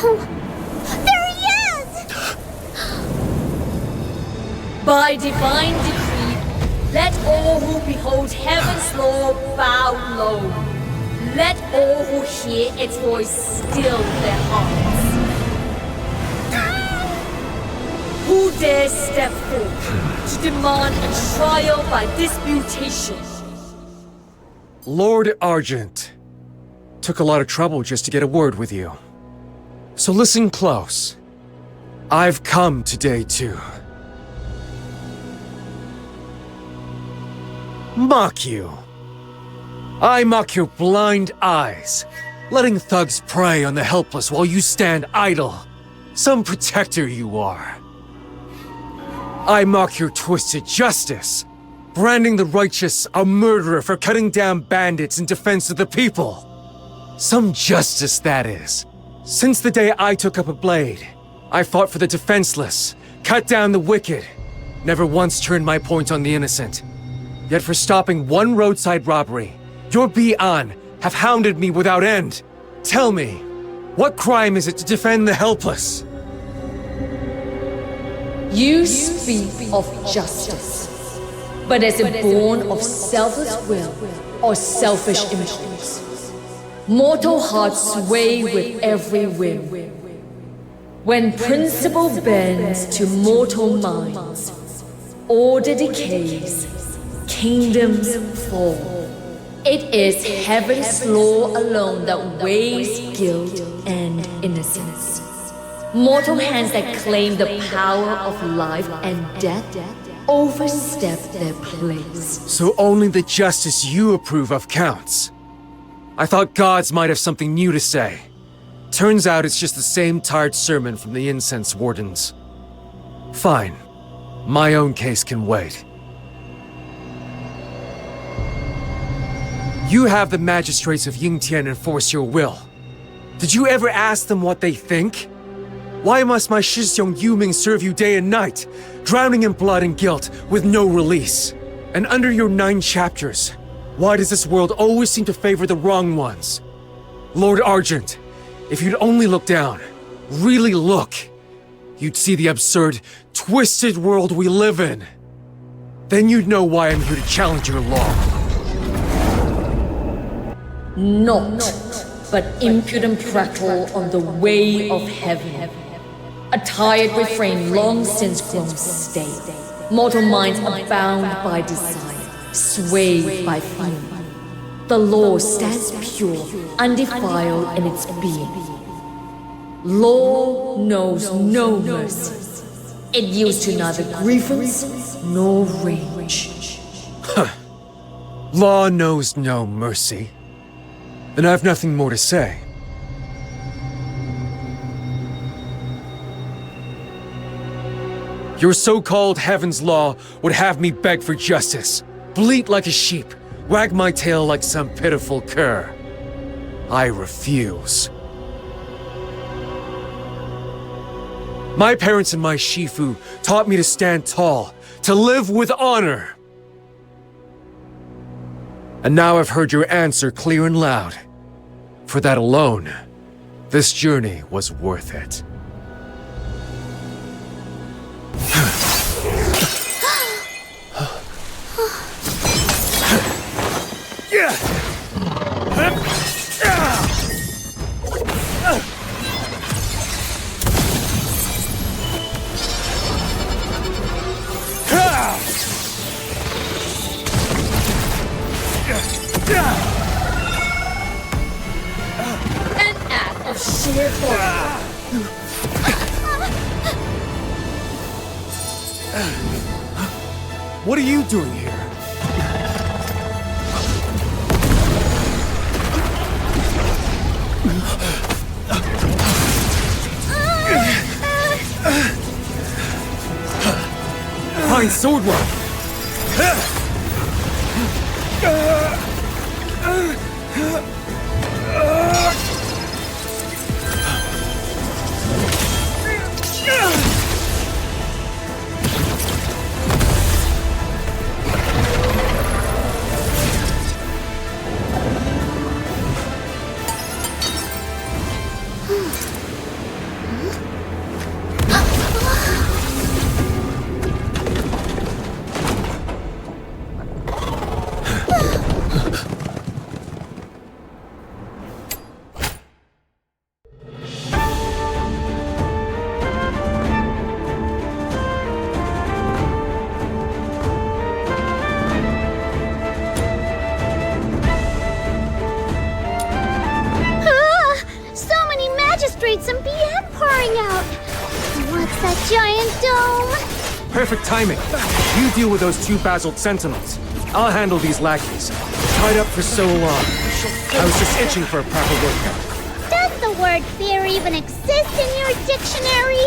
There he is! By divine decree, let all who behold heaven's law bow low. Let all who hear its voice still their hearts. Who dares step forth to demand a trial by disputation? Lord Argent. Took a lot of trouble just to get a word with you. So listen close. I've come today to mock you. I mock your blind eyes, letting thugs prey on the helpless while you stand idle. Some protector you are. I mock your twisted justice, branding the righteous a murderer for cutting down bandits in defense of the people. Some justice, that is. Since the day I took up a blade, I fought for the defenseless, cut down the wicked, never once turned my point on the innocent. Yet for stopping one roadside robbery, your Bi-An have hounded me without end. Tell me, what crime is it to defend the helpless? You speak of justice, but is it born of selfless will or selfish impulse? Mortal hearts sway with every whim. When principle bends to mortal minds, order decays, kingdoms fall. It is heaven's law alone that weighs guilt and innocence. Mortal hands that claim the power of life and death overstep their place. So only the justice you approve of counts. I thought gods might have something new to say. Turns out it's just the same tired sermon from the incense wardens. Fine. My own case can wait. You have the magistrates of Yingtian enforce your will. Did you ever ask them what they think? Why must my Shixiong Yuming serve you day and night, drowning in blood and guilt with no release? And under your 9 chapters, why does this world always seem to favor the wrong ones? Lord Argent, if you'd only look down, really look, you'd see the absurd, twisted world we live in. Then you'd know why I'm here to challenge your law. Not but impudent prattle on the way of heaven. A tired refrain long since grown stale. Mortal minds are bound by desire, swayed by feeling. The law stands pure, undefiled in its being. Law knows no mercy. It yields to neither grievance nor rage. Law knows no mercy. Then I've nothing more to say. Your so-called heaven's law would have me beg for justice, bleat like a sheep, wag my tail like some pitiful cur. I refuse. My parents and my Shifu taught me to stand tall, to live with honor. And now I've heard your answer clear and loud. For that alone, this journey was worth it. An act of sheer horror. What are you doing here? Fine sword one. Some BM pouring out. What's that giant dome? Perfect timing. You deal with those two basalt sentinels. I'll handle these lackeys. Tied up for so long. I was just itching for a proper workout. Does the word fear even exist in your dictionary?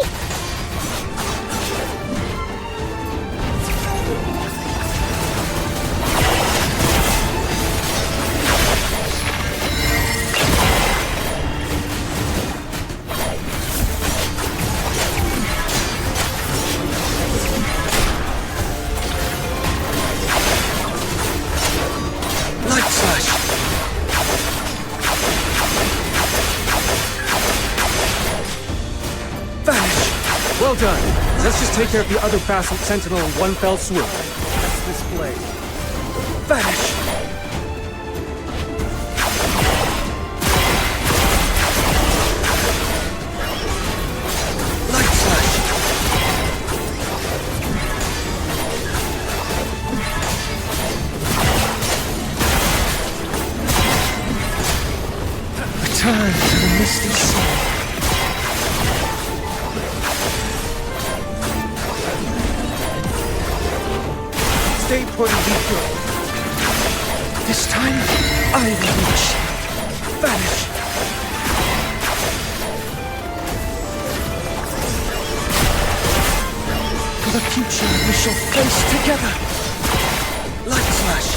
Well done. Let's just take care of the other basalt sentinel in one fell swoop. That's this blade. Vanish! Light slash! Return to the misty sea. Stay put and be good. This time, I will be the shield. Vanish. For the future, we shall face together. Light slash.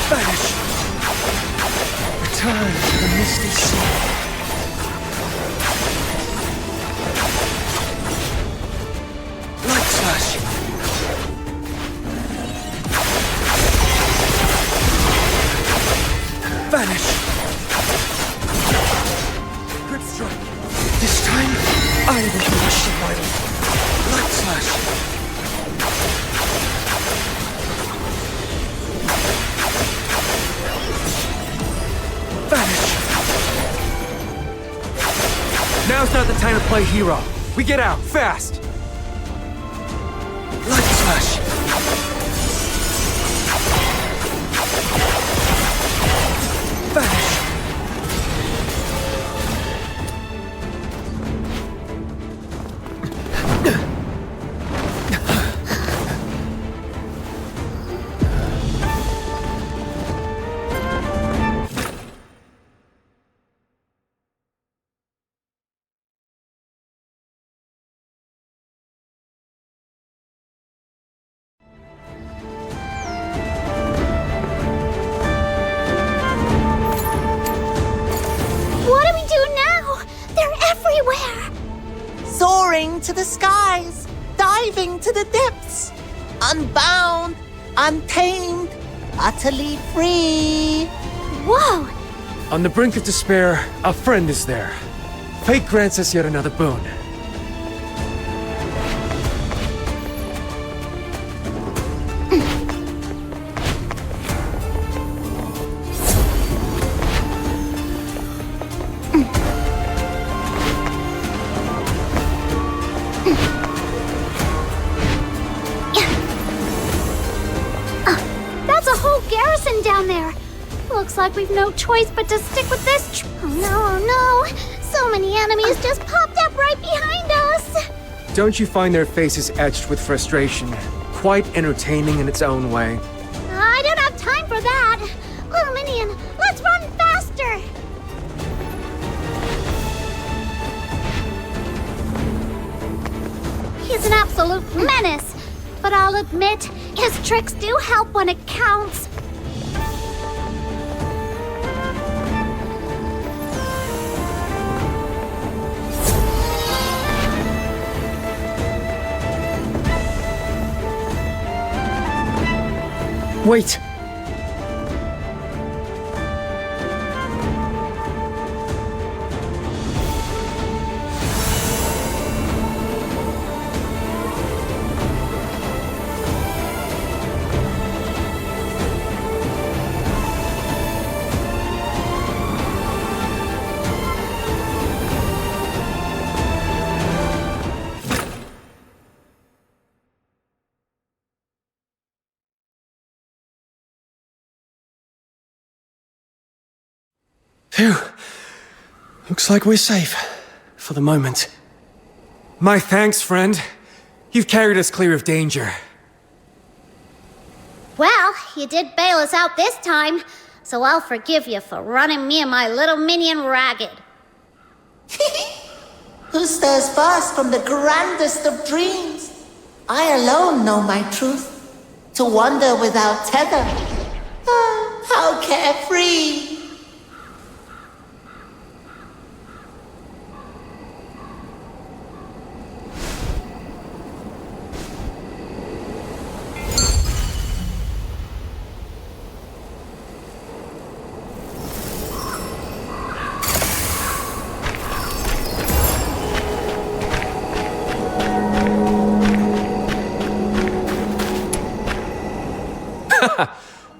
Vanish. Return to the misty sea. Light slash. Vanish. Grip strike. This time, I will finish the vital. Light slash. time to play hero. We get out, fast! Light flash! Vanish! What do we do now? They're everywhere! Soaring to the skies, diving to the depths, unbound, untamed, utterly free. Whoa! On the brink of despair, a friend is there. Fate grants us yet another boon. That's a whole garrison down there. Looks like we've no choice but to stick with this. Oh no! So many enemies just popped up right behind us. Don't you find their faces etched with frustration quite entertaining in its own way? I don't have time for that. Little minion, let's run faster. He's an absolute menace, but I'll admit, his tricks do help when it counts. Wait! Phew. Looks like we're safe. For the moment. My thanks, friend. You've carried us clear of danger. Well, you did bail us out this time, so I'll forgive you for running me and my little minion ragged. Who stirs first from the grandest of dreams? I alone know my truth. To wander without tether. Ah, how carefree!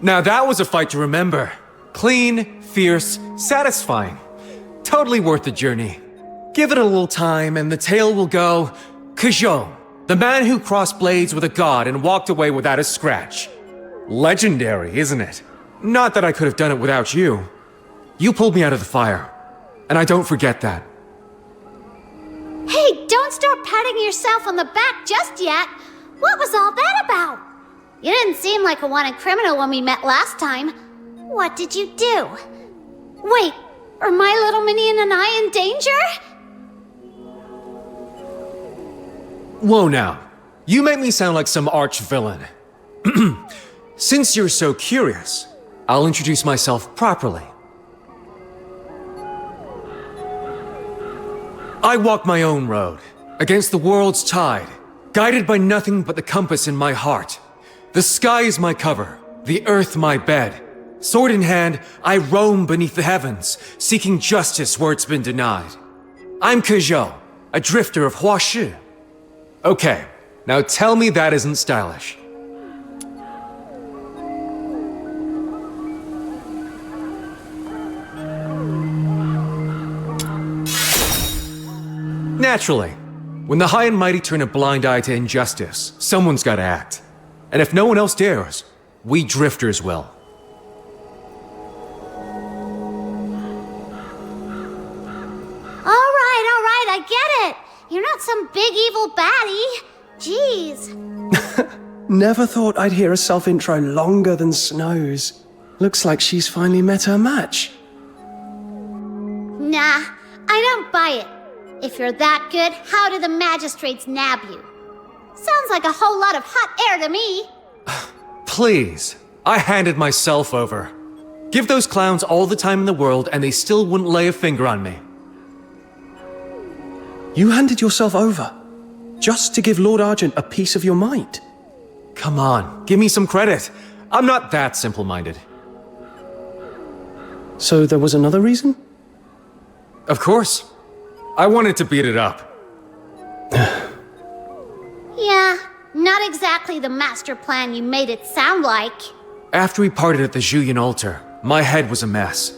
Now that was a fight to remember. Clean, fierce, satisfying. Totally worth the journey. Give it a little time and the tale will go, Kazhou, the man who crossed blades with a god and walked away without a scratch. Legendary, isn't it? Not that I could have done it without you. You pulled me out of the fire, and I don't forget that. Hey, don't start patting yourself on the back just yet. What was all that about? You didn't seem like a wanted criminal when we met last time. What did you do? Wait, are my little minion and I in danger? Whoa now. You make me sound like some arch-villain. Since you're so curious, I'll introduce myself properly. I walk my own road, against the world's tide, guided by nothing but the compass in my heart. The sky is my cover, the earth my bed. Sword in hand, I roam beneath the heavens, seeking justice where it's been denied. I'm Kazhou, a drifter of Huashi. Okay, now tell me that isn't stylish. Naturally. When the high and mighty turn a blind eye to injustice, someone's gotta act. And if no one else dares, we drifters will. All right, I get it. You're not some big evil baddie. Jeez. Never thought I'd hear a self-intro longer than Snow's. Looks like she's finally met her match. Nah, I don't buy it. If you're that good, how do the magistrates nab you? Sounds like a whole lot of hot air to me. Please. I handed myself over. Give those clowns all the time in the world and they still wouldn't lay a finger on me. You handed yourself over? Just to give Lord Argent a piece of your mind? Come on, give me some credit. I'm not that simple-minded. So there was another reason? Of course. I wanted to beat it up. Yeah, not exactly the master plan you made it sound like. After we parted at the Zhiliu altar, my head was a mess.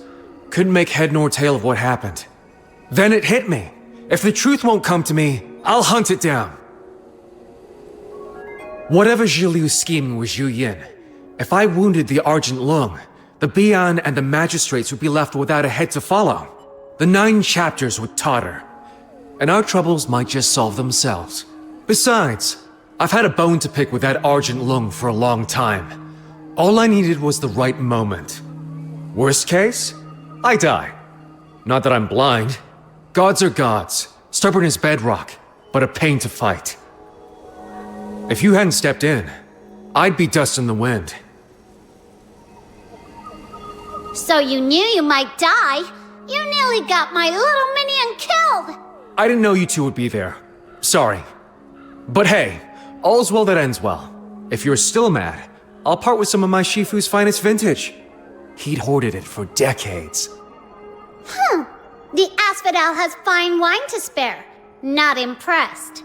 Couldn't make head nor tail of what happened. Then it hit me. If the truth won't come to me, I'll hunt it down. Whatever Zhiliu's scheming was Zhu Yin. If I wounded the Argent Lung, the Bian and the magistrates would be left without a head to follow. The 9 chapters would totter. And our troubles might just solve themselves. Besides, I've had a bone to pick with that Argent Lung for a long time. All I needed was the right moment. Worst case, I die. Not that I'm blind. Gods are gods, stubborn as bedrock, but a pain to fight. If you hadn't stepped in, I'd be dust in the wind. So you knew you might die? You nearly got my little minion killed! I didn't know you two would be there. Sorry. But hey, all's well that ends well. If you're still mad, I'll part with some of my Shifu's finest vintage. He'd hoarded it for decades. The Asphodel has fine wine to spare. Not impressed.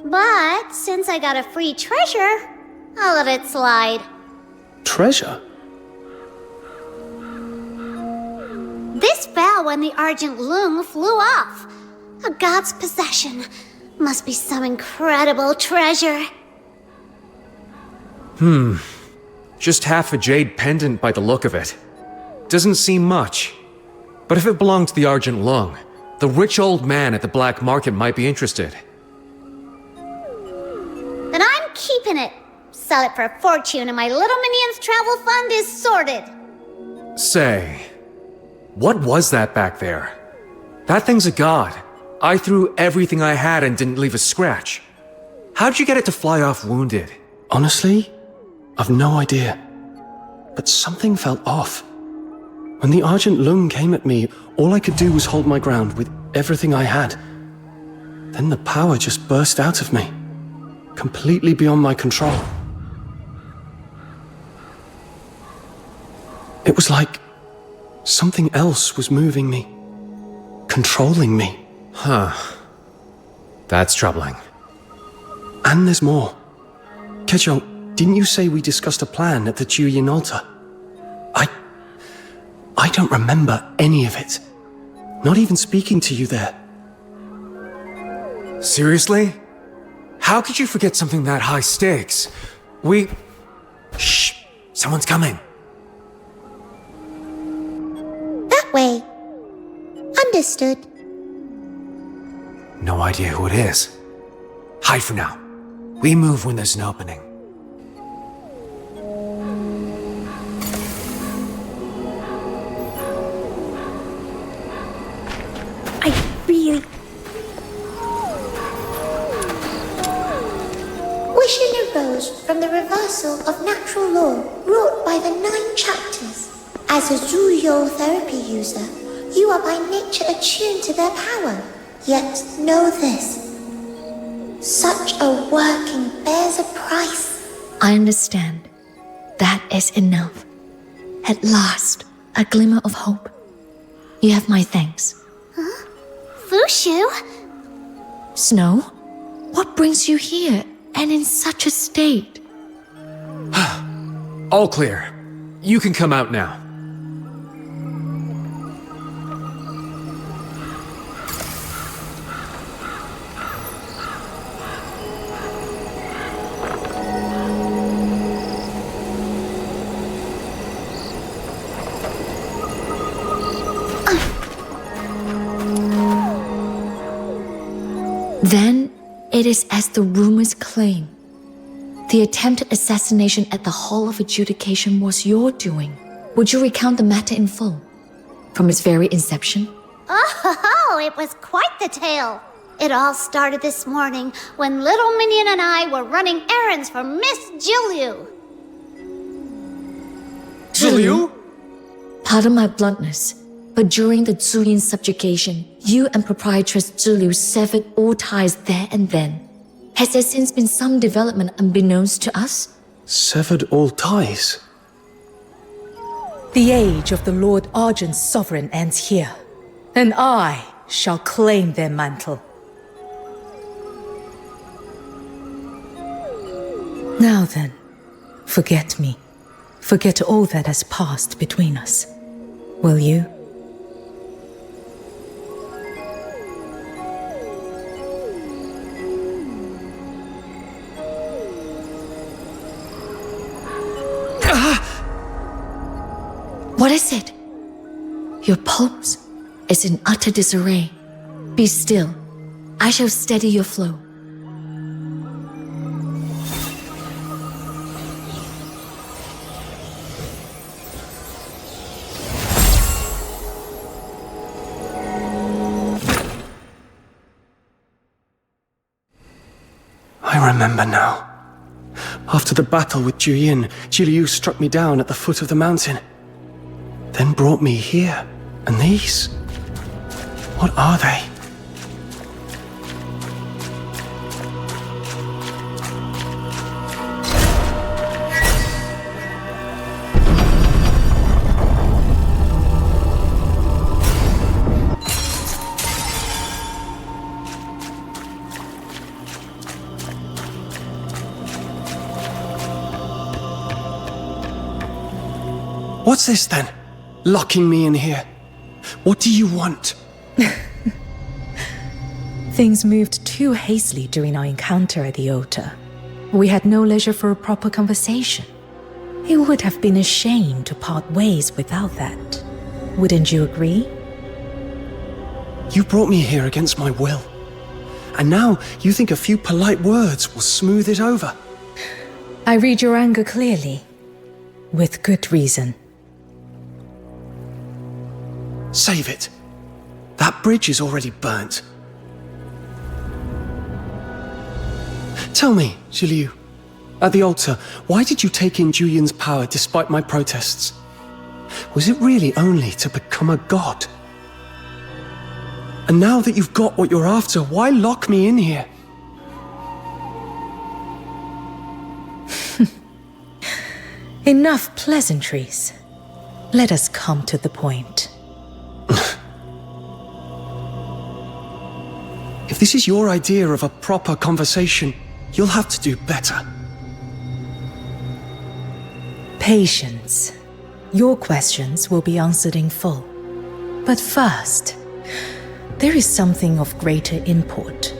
But since I got a free treasure, I'll let it slide. Treasure? This fell when the Argent Lung flew off. A god's possession. Must be some incredible treasure. Just half a jade pendant by the look of it. Doesn't seem much. But if it belonged to the Argent Lung, the rich old man at the black market might be interested. Then I'm keeping it. Sell it for a fortune and my little minion's travel fund is sorted. Say, what was that back there? That thing's a god. I threw everything I had and didn't leave a scratch. How'd you get it to fly off wounded? Honestly, I've no idea. But something felt off. When the Argent Lung came at me, all I could do was hold my ground with everything I had. Then the power just burst out of me, completely beyond my control. It was like something else was moving me, controlling me. That's troubling. And there's more. Kejo, didn't you say we discussed a plan at the Zhiliu altar? I don't remember any of it. Not even speaking to you there. Seriously? How could you forget something that high stakes? Shh! Someone's coming. That way. Understood. No idea who it is. Hide for now. We move when there's an opening. Wishing arose from the reversal of natural law wrought by the 9 chapters. As a Zhiliu therapy user, you are by nature attuned to their power. Yet know this. Such a working bears a price. I understand. That is enough. At last, a glimmer of hope. You have my thanks. Huh? Fushu? Snow? What brings you here, and in such a state? All clear. You can come out now. Then it is as the rumors claim. The attempted assassination at the Hall of Adjudication was your doing. Would you recount the matter in full? From its very inception? Oh, it was quite the tale. It all started this morning when little Minion and I were running errands for Miss Zhiliu. Zhiliu? Pardon my bluntness, but during the Zuyin subjugation, you and proprietress Zhiliu severed all ties there and then. Has there since been some development unbeknownst to us? Severed all ties? The age of the Lord Argent's sovereign ends here, and I shall claim their mantle. Now then, forget me. Forget all that has passed between us. Will you? What is it? Your pulse is in utter disarray. Be still. I shall steady your flow. I remember now. After the battle with Juyin, Zhiliu struck me down at the foot of the mountain. Then brought me here. And these? What are they? What's this then? Locking me in here. What do you want? Things moved too hastily during our encounter at the altar. We had no leisure for a proper conversation. It would have been a shame to part ways without that. Wouldn't you agree? You brought me here against my will. And now you think a few polite words will smooth it over. I read your anger clearly. With good reason. Save it. That bridge is already burnt. Tell me, Zhiliu, at the altar, why did you take in Juyin's power despite my protests? Was it really only to become a god? And now that you've got what you're after, why lock me in here? Enough pleasantries. Let us come to the point. If this is your idea of a proper conversation, you'll have to do better. Patience. Your questions will be answered in full. But first, there is something of greater import.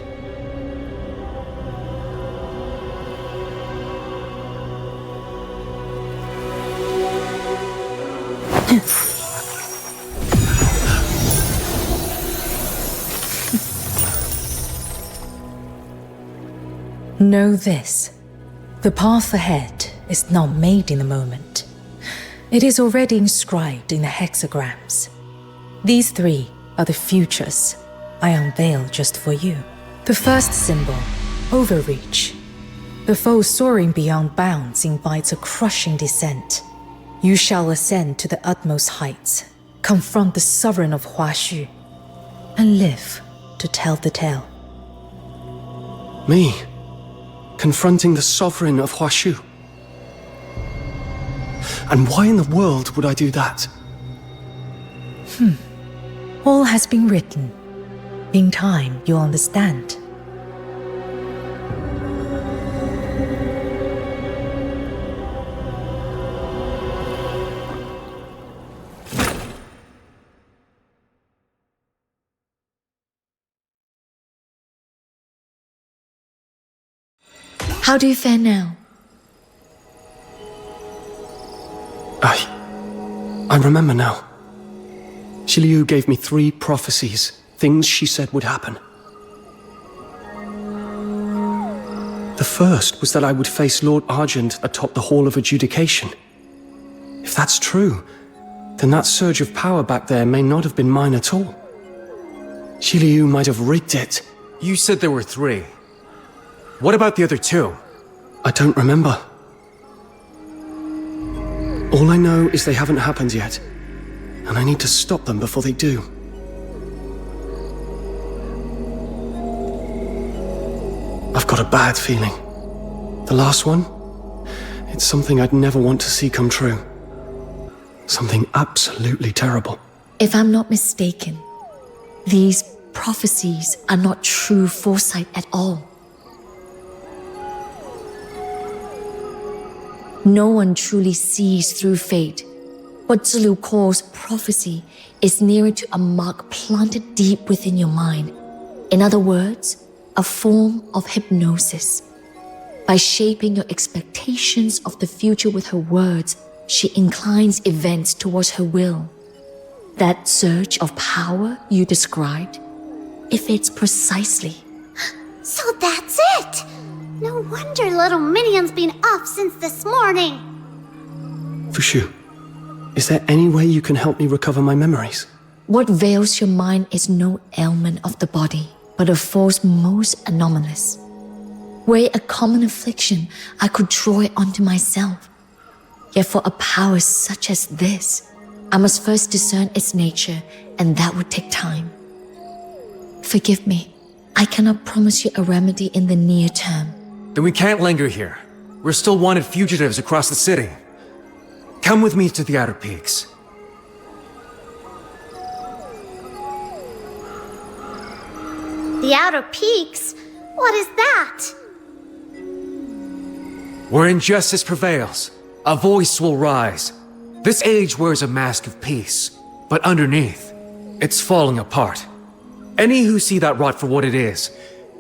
Know this. The path ahead is not made in a moment. It is already inscribed in the hexagrams. These three are the futures I unveil just for you. The first symbol, overreach. The foe soaring beyond bounds invites a crushing descent. You shall ascend to the utmost heights, confront the sovereign of Huaxu, and live to tell the tale. Me? Confronting the sovereign of Huaxu? And why in the world would I do that? All has been written. In time, you'll understand. How do you fare now? I remember now. Zhiliu gave me 3 prophecies, things she said would happen. The first was that I would face Lord Argent atop the Hall of Adjudication. If that's true, then that surge of power back there may not have been mine at all. Zhiliu might have rigged it. You said there were 3. What about the other 2? I don't remember. All I know is they haven't happened yet, and I need to stop them before they do. I've got a bad feeling. The last one? It's something I'd never want to see come true. Something absolutely terrible. If I'm not mistaken, these prophecies are not true foresight at all. No one truly sees through fate. What Zhiliu calls prophecy is nearer to a mark planted deep within your mind. In other words, a form of hypnosis. By shaping your expectations of the future with her words, she inclines events towards her will. That surge of power you described, it fits precisely. So that's it! No wonder little Minion's been off since this morning. Fushu, is there any way you can help me recover my memories? What veils your mind is no ailment of the body, but a force most anomalous. Were it a common affliction, I could draw it onto myself. Yet for a power such as this, I must first discern its nature, and that would take time. Forgive me, I cannot promise you a remedy in the near term. Then we can't linger here. We're still wanted fugitives across the city. Come with me to the Outer Peaks. The Outer Peaks? What is that? Where injustice prevails, a voice will rise. This age wears a mask of peace, but underneath, it's falling apart. Any who see that rot for what it is,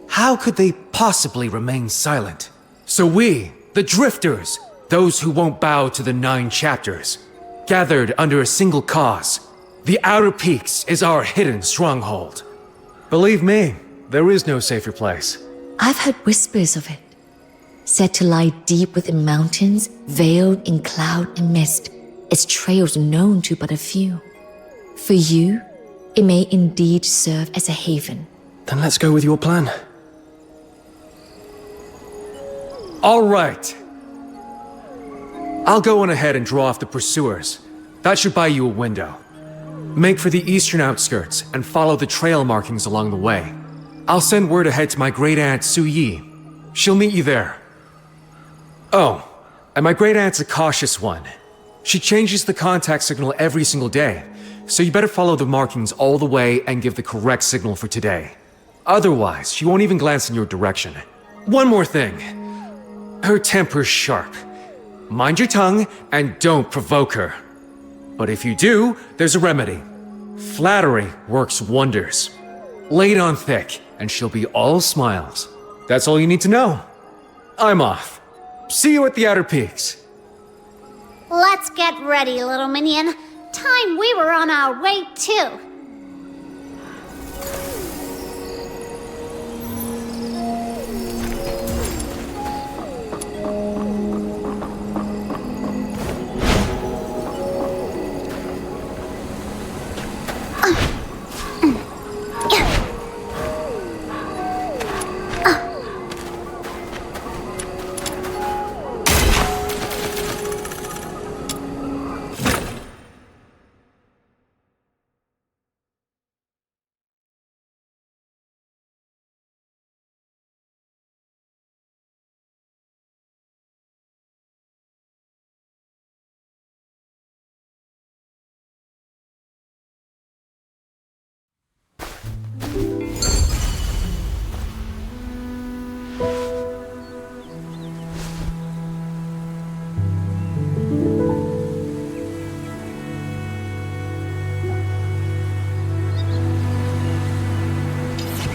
how could they possibly remain silent? So we, the Drifters, those who won't bow to the 9 chapters, gathered under a single cause. The Outer Peaks is our hidden stronghold. Believe me, there is no safer place. I've heard whispers of it. Said to lie deep within mountains, veiled in cloud and mist, its trails known to but a few. For you, it may indeed serve as a haven. Then let's go with your plan. All right. I'll go on ahead and draw off the pursuers. That should buy you a window. Make for the eastern outskirts and follow the trail markings along the way. I'll send word ahead to my great-aunt Su Yi. She'll meet you there. Oh, and my great-aunt's a cautious one. She changes the contact signal every single day, so you better follow the markings all the way and give the correct signal for today. Otherwise, she won't even glance in your direction. One more thing. Her temper's sharp. Mind your tongue and don't provoke her. But if you do, there's a remedy. Flattery works wonders. Lay it on thick, and she'll be all smiles. That's all you need to know. I'm off. See you at the Outer Peaks. Let's get ready, little Minion. Time we were on our way too.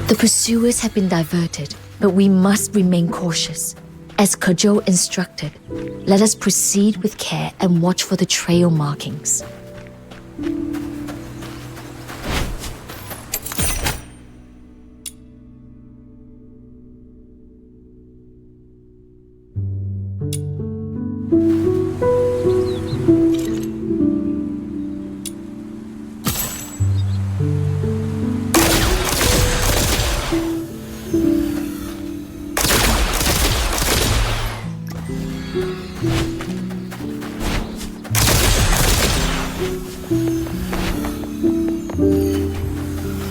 The pursuers have been diverted, but we must remain cautious. As Kejou instructed, let us proceed with care and watch for the trail markings.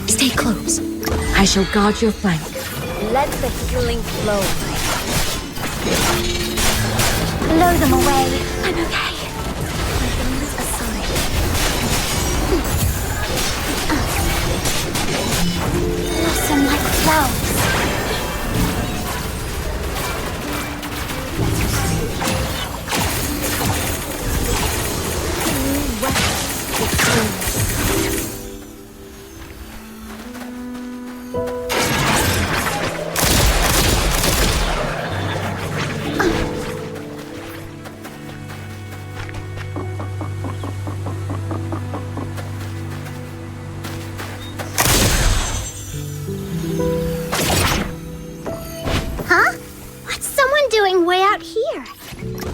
Stay close. I shall guard your flank. Let the healing flow. Blow them away. I'm okay. My things aside. Blossom like flowers. Huh? What's someone doing way out here?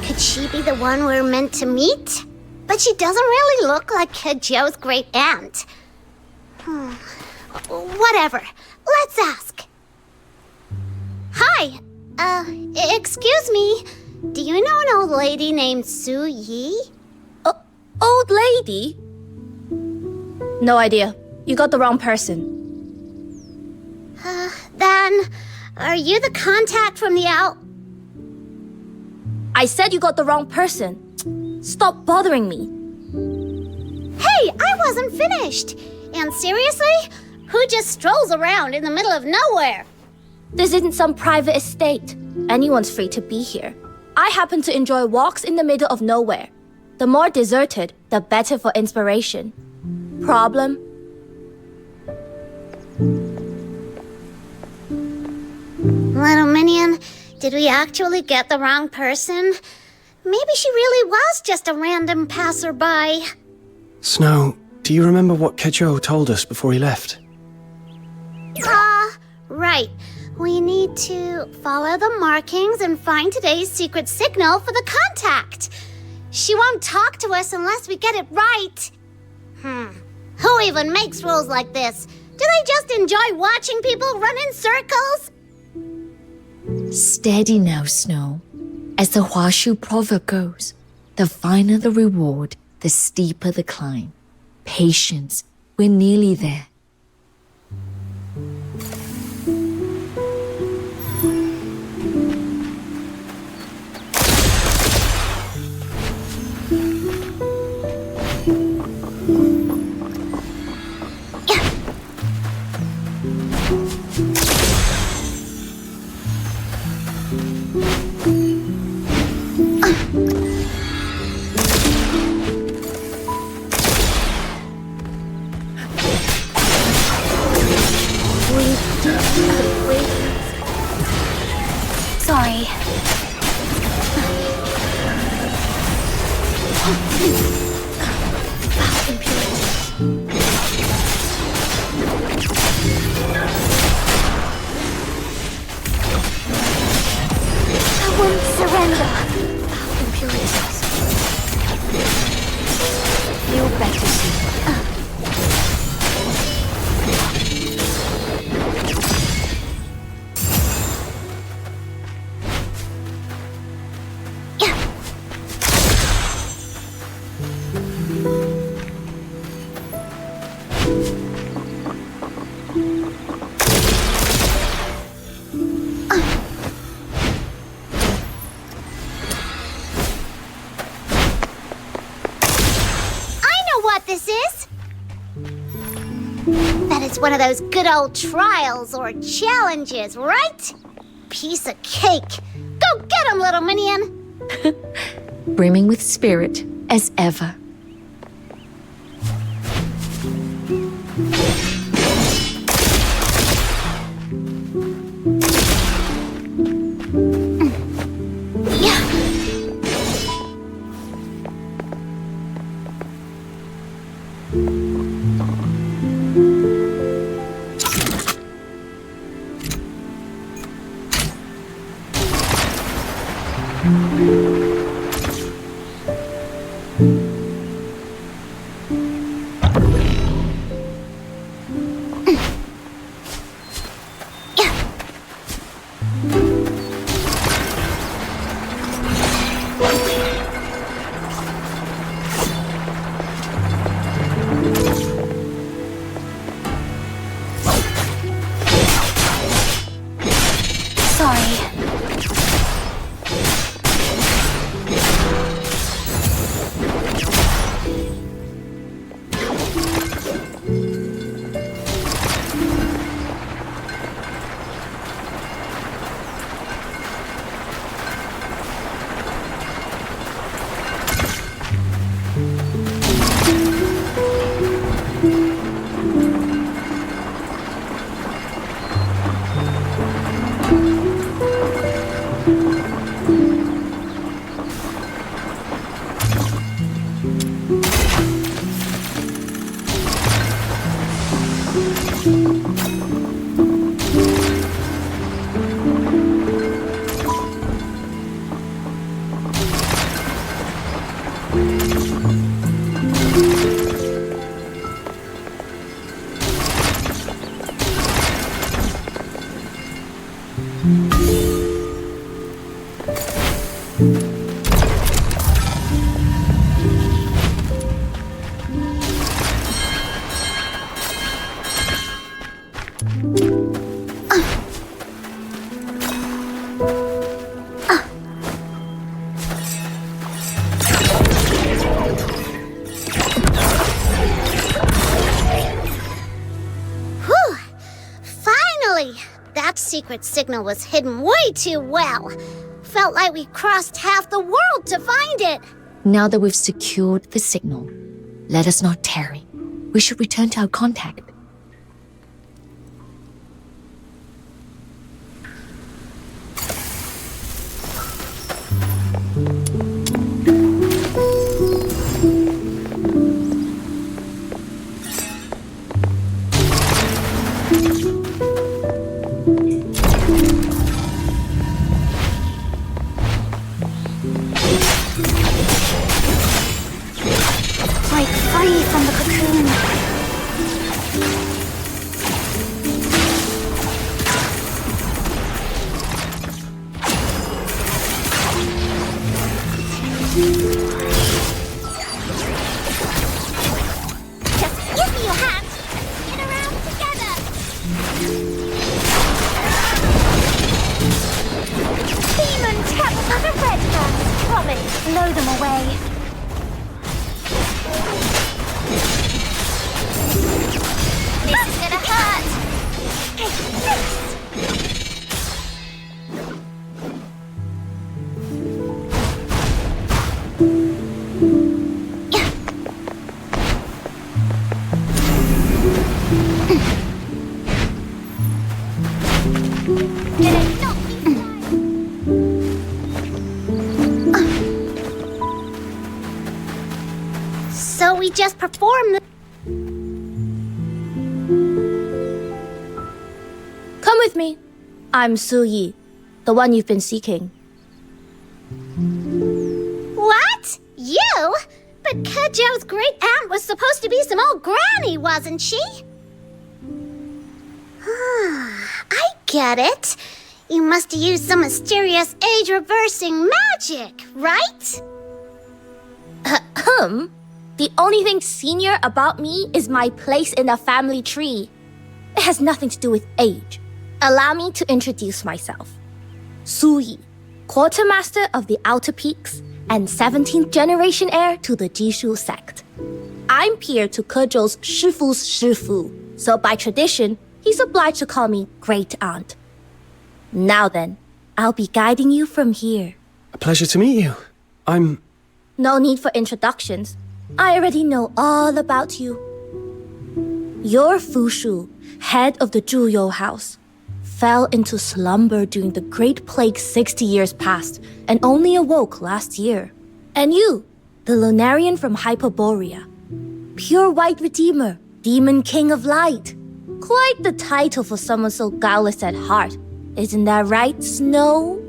Could she be the one we're meant to meet? But she doesn't really look like Kejou's great aunt. Whatever. Let's ask. Hi. Excuse me. Do you know an old lady named Su Yi? Old lady? No idea. You got the wrong person. Then, are you the contact from the out? I said you got the wrong person. Stop bothering me. Hey, I wasn't finished. And seriously? Who just strolls around in the middle of nowhere? This isn't some private estate. Anyone's free to be here. I happen to enjoy walks in the middle of nowhere. The more deserted, the better for inspiration. Problem? Little minion, did we actually get the wrong person? Maybe she really was just a random passerby. Snow, do you remember what Kejou told us before he left? Right. We need to follow the markings and find today's secret signal for the contact. She won't talk to us unless we get it right. Who even makes rules like this? Do they just enjoy watching people run in circles? Steady now, Snow. As the Huashu proverb goes, the finer the reward, the steeper the climb. Patience, we're nearly there. Sorry. I won't surrender. Impurities. Feel better soon. This is? That is one of those good old trials or challenges, right? Piece of cake. Go get 'em, little minion. Brimming with spirit, as ever. Secret signal was hidden way too well. Felt like we crossed half the world to find it. Now that we've secured the signal, let us not tarry. We should return to our contact. So we just performed the... Come with me. I'm Su-Yi, the one you've been seeking. What? You? But Kejou's great aunt was supposed to be some old granny, wasn't she? I get it. You must have used some mysterious age-reversing magic, right? The only thing senior about me is my place in the family tree. It has nothing to do with age. Allow me to introduce myself. Su-Yi, quartermaster of the Outer Peaks and 17th generation heir to the Jishu sect. I'm peer to Kejou's Shifu's Shifu, so by tradition, he's obliged to call me great aunt. Now then, I'll be guiding you from here. A pleasure to meet you. No need for introductions. I already know all about you. You're Fushu, head of the Zhiliu house. Fell into slumber during the Great Plague 60 years past and only awoke last year. And you, the Lunarian from Hyperborea. Pure White Redeemer, Demon King of Light. Quite the title for someone so guileless at heart. Isn't that right, Snow?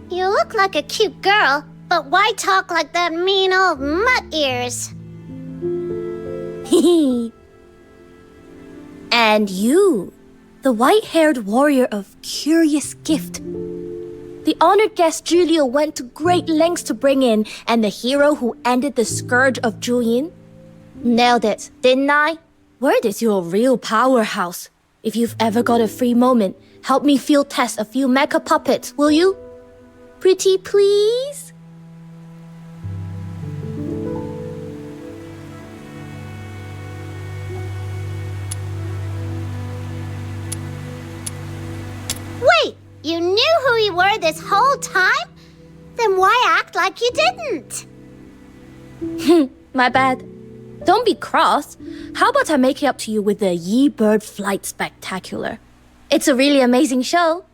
You look like a cute girl, but why talk like that mean old mutt ears? And you, the white-haired warrior of curious gift. The honored guest Zhiliu went to great lengths to bring in, and the hero who ended the scourge of Juyin. Nailed it, didn't I? Word is you're a real powerhouse. If you've ever got a free moment, help me field test a few mecha puppets, will you? Pretty please? Wait, you knew who you were this whole time? Then why act like you didn't? My bad. Don't be cross. How about I make it up to you with the Yi Bird Flight Spectacular? It's a really amazing show.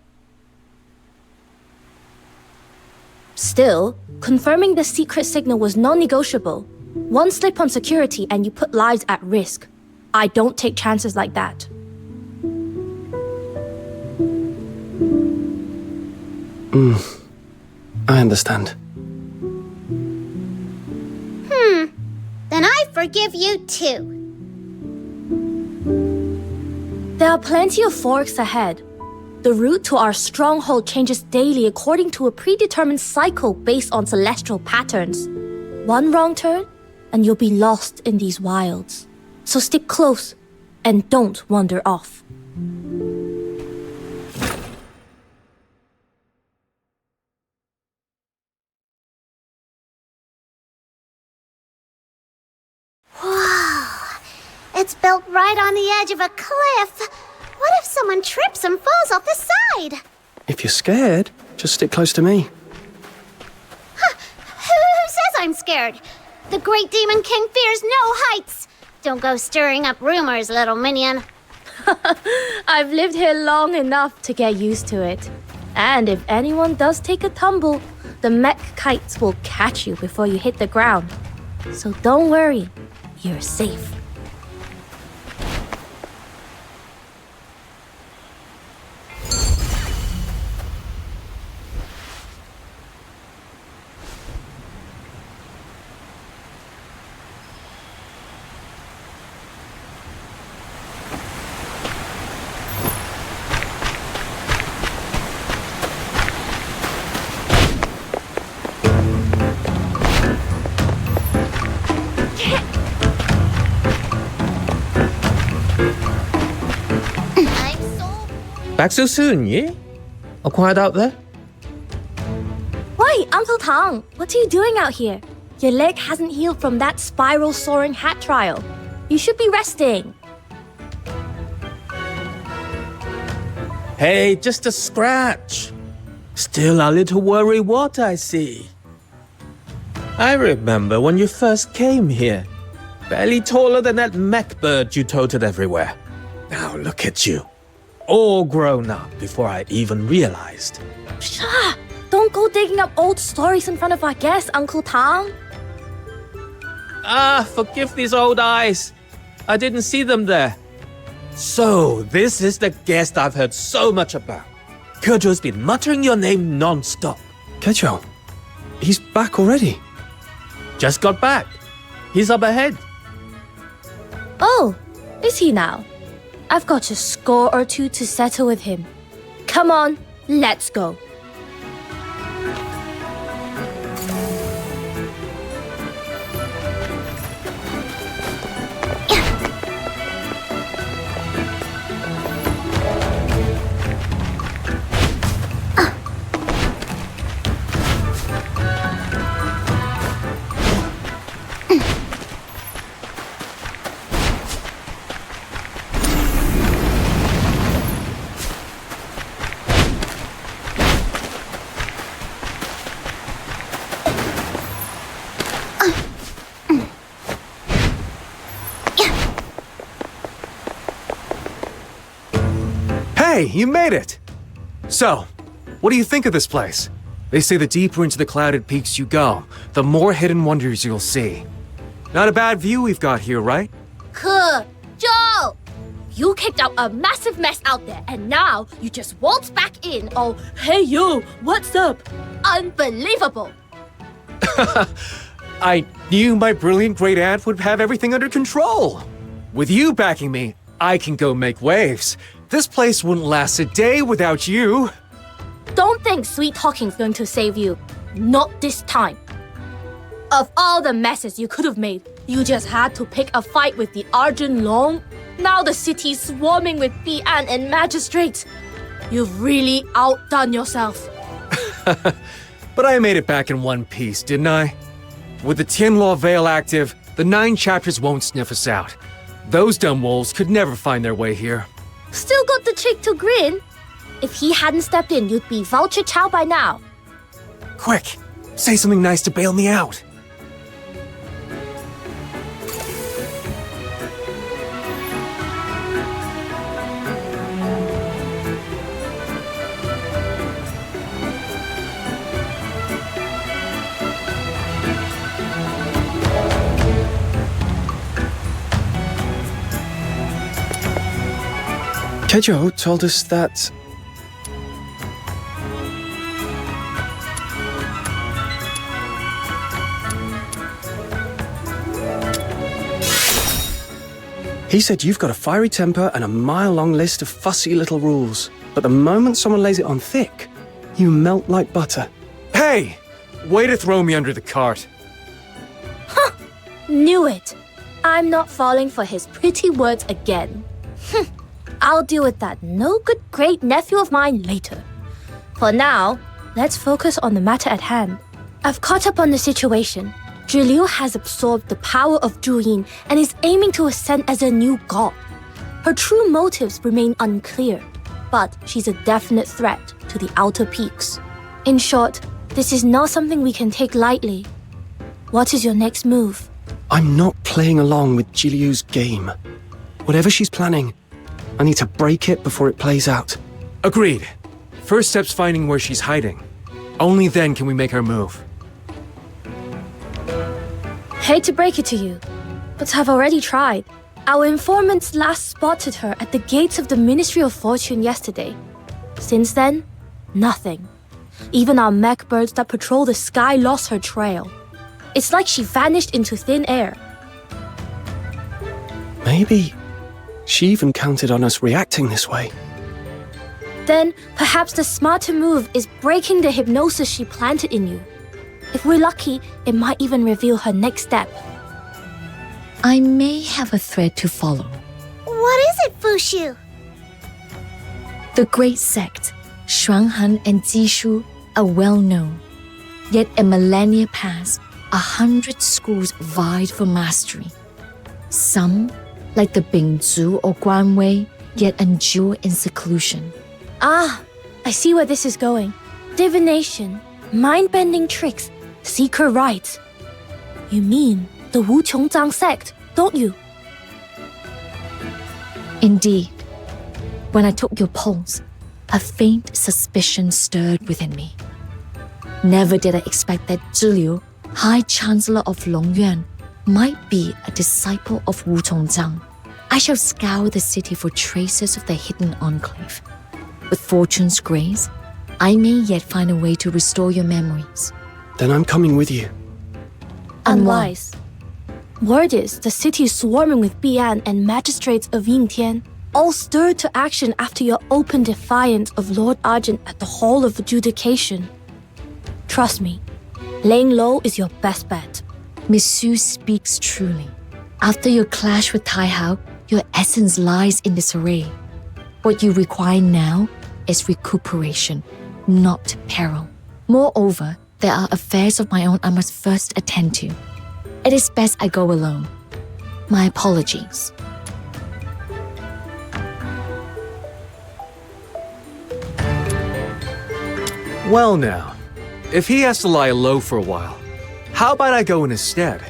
Still, confirming the secret signal was non-negotiable. One slip on security and you put lives at risk. I don't take chances like that. I understand. Then I forgive you too. There are plenty of forks ahead. The route to our stronghold changes daily according to a predetermined cycle based on celestial patterns. One wrong turn, and you'll be lost in these wilds. So stick close, and don't wander off. It's built right on the edge of a cliff. What if someone trips and falls off the side? If you're scared, just stick close to me. Who says I'm scared? The great demon king fears no heights. Don't go stirring up rumors, little minion. I've lived here long enough to get used to it. And if anyone does take a tumble, the mech kites will catch you before you hit the ground. So don't worry, you're safe. Back so soon, yeah? All quiet out there? Wait, Uncle Tang, what are you doing out here? Your leg hasn't healed from that spiral soaring hat trial. You should be resting. Hey, just a scratch. Still a little worry what I see. I remember when you first came here. Barely taller than that mech bird you toted everywhere. Now look at you. All grown up before I even realized. Shah! Don't go digging up old stories in front of our guests, Uncle Tang. Forgive these old eyes. I didn't see them there. So, this is the guest I've heard so much about. Kejou's been muttering your name non-stop. Kejou? He's back already? Just got back. He's up ahead. Oh, is he now? I've got a score or two to settle with him. Come on, let's go. Hey, you made it! So, what do you think of this place? They say the deeper into the clouded peaks you go, the more hidden wonders you'll see. Not a bad view we've got here, right? Kejou! You kicked out a massive mess out there, and now you just waltz back in. Oh, hey yo, what's up? Unbelievable. I knew my brilliant great aunt would have everything under control. With you backing me, I can go make waves. This place wouldn't last a day without you. Don't think sweet talking's going to save you. Not this time. Of all the messes you could have made, you just had to pick a fight with the Arjun Long. Now the city's swarming with Bi'an and magistrates. You've really outdone yourself. But I made it back in one piece, didn't I? With the Tianluo Veil active, the 9 chapters won't sniff us out. Those dumb wolves could never find their way here. Still got the cheek to grin. If he hadn't stepped in, you'd be vulture chow by now. Quick, say something nice to bail me out. Keijo told us that... He said you've got a fiery temper and a mile-long list of fussy little rules. But the moment someone lays it on thick, you melt like butter. Hey! Way to throw me under the cart. Huh! Knew it. I'm not falling for his pretty words again. I'll deal with that no-good great-nephew of mine later. For now, let's focus on the matter at hand. I've caught up on the situation. Zhiliu has absorbed the power of Zhuyin and is aiming to ascend as a new god. Her true motives remain unclear, but she's a definite threat to the outer peaks. In short, this is not something we can take lightly. What is your next move? I'm not playing along with Zhiliu's game. Whatever she's planning, I need to break it before it plays out. Agreed. First step's finding where she's hiding. Only then can we make our move. Hate to break it to you, but I've already tried. Our informants last spotted her at the gates of the Ministry of Fortune yesterday. Since then, nothing. Even our mech birds that patrol the sky lost her trail. It's like she vanished into thin air. Maybe she even counted on us reacting this way. Then, perhaps the smarter move is breaking the hypnosis she planted in you. If we're lucky, it might even reveal her next step. I may have a thread to follow. What is it, Fushu? The great sect, Shuanghan and Jishu, are well known. Yet a millennia passed, 100 schools vied for mastery. Some, like the Bingzu or Guanwei, yet endure in seclusion. Ah, I see where this is going. Divination, mind-bending tricks, secret rites. You mean the Wu Qiongzang sect, don't you? Indeed. When I took your pulse, a faint suspicion stirred within me. Never did I expect that Zhiliu, High Chancellor of Longyuan, might be a disciple of Wu Qiongzang. I shall scour the city for traces of the hidden enclave. With fortune's grace, I may yet find a way to restore your memories. Then I'm coming with you. Unwise. Word is the city is swarming with Bi'an and magistrates of Yingtian, all stirred to action after your open defiance of Lord Argent at the Hall of Adjudication. Trust me, laying low is your best bet. Monsieur speaks truly. After your clash with Tai Hao, your essence lies in disarray. What you require now is recuperation, not peril. Moreover, there are affairs of my own I must first attend to. It is best I go alone. My apologies. Well now, if he has to lie low for a while, how about I go in his stead?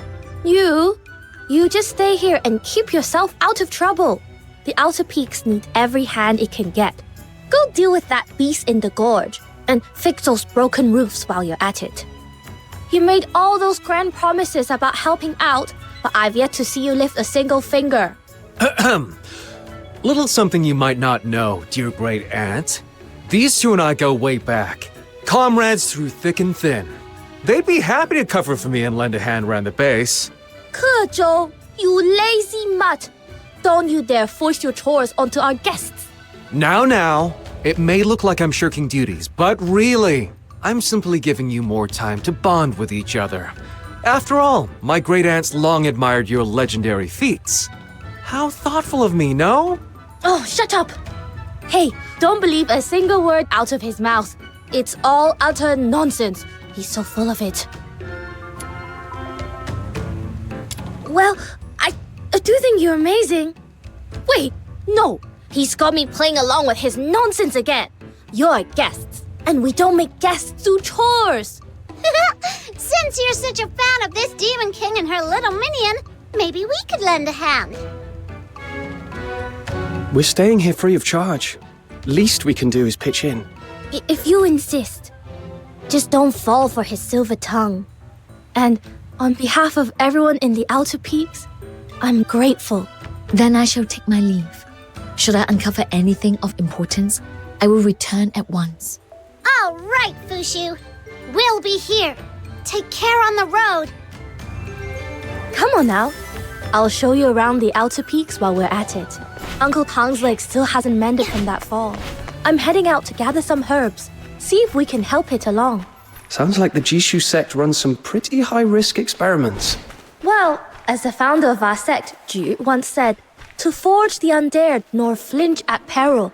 You just stay here and keep yourself out of trouble. The outer peaks need every hand it can get. Go deal with that beast in the gorge and fix those broken roofs while you're at it. You made all those grand promises about helping out, but I've yet to see you lift a single finger. Little something you might not know, dear great aunt. These two and I go way back. Comrades through thick and thin. They'd be happy to cover for me and lend a hand around the base. Kezhou, you lazy mutt! Don't you dare force your chores onto our guests! Now, it may look like I'm shirking duties, but really, I'm simply giving you more time to bond with each other. After all, my great aunts long admired your legendary feats. How thoughtful of me, no? Oh, shut up! Hey, don't believe a single word out of his mouth. It's all utter nonsense. He's so full of it. Well, I do think you're amazing. Wait, no. He's got me playing along with his nonsense again. You're guests, and we don't make guests do chores. Since you're such a fan of this Demon King and her little minion, maybe we could lend a hand. We're staying here free of charge. Least we can do is pitch in. If you insist, just don't fall for his silver tongue. And on behalf of everyone in the Outer Peaks, I'm grateful. Then I shall take my leave. Should I uncover anything of importance, I will return at once. All right, Fushu. We'll be here. Take care on the road. Come on now. I'll show you around the Outer Peaks while we're at it. Uncle Tang's leg still hasn't mended from that fall. I'm heading out to gather some herbs. See if we can help it along. Sounds like the Jishu sect runs some pretty high-risk experiments. Well, as the founder of our sect, Ju, once said, to forge the undared nor flinch at peril.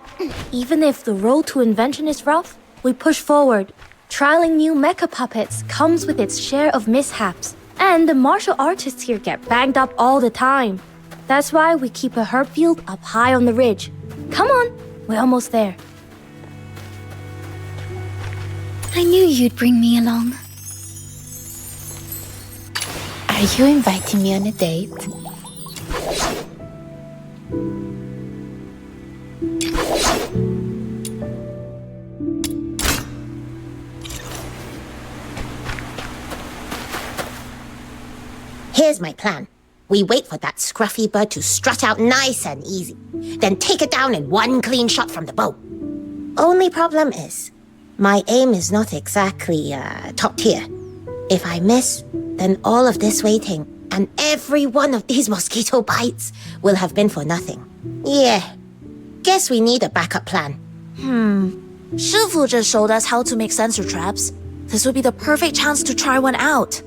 Even if the road to invention is rough, we push forward. Trialing new mecha puppets comes with its share of mishaps. And the martial artists here get banged up all the time. That's why we keep a herb field up high on the ridge. Come on, we're almost there. I knew you'd bring me along. Are you inviting me on a date? Here's my plan. We wait for that scruffy bird to strut out nice and easy, then take it down in one clean shot from the bow. Only problem is, my aim is not exactly top tier. If I miss, then all of this waiting and every one of these mosquito bites will have been for nothing. Yeah, guess we need a backup plan. Shifu just showed us how to make sensor traps. This would be the perfect chance to try one out.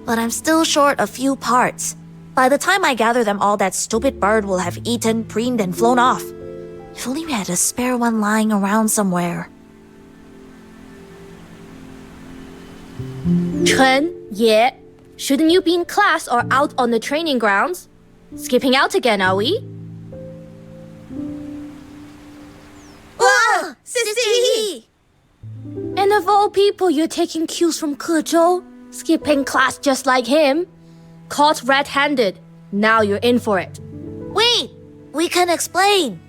But I'm still short a few parts. By the time I gather them all, that stupid bird will have eaten, preened, and flown off. If only we had a spare one lying around somewhere. Chen, yeah. Shouldn't you be in class or out on the training grounds? Skipping out again, are we? Wow! Sister Yi! And of all people, you're taking cues from Kezhou? Skipping class just like him? Caught red-handed. Now you're in for it. Wait! We can explain.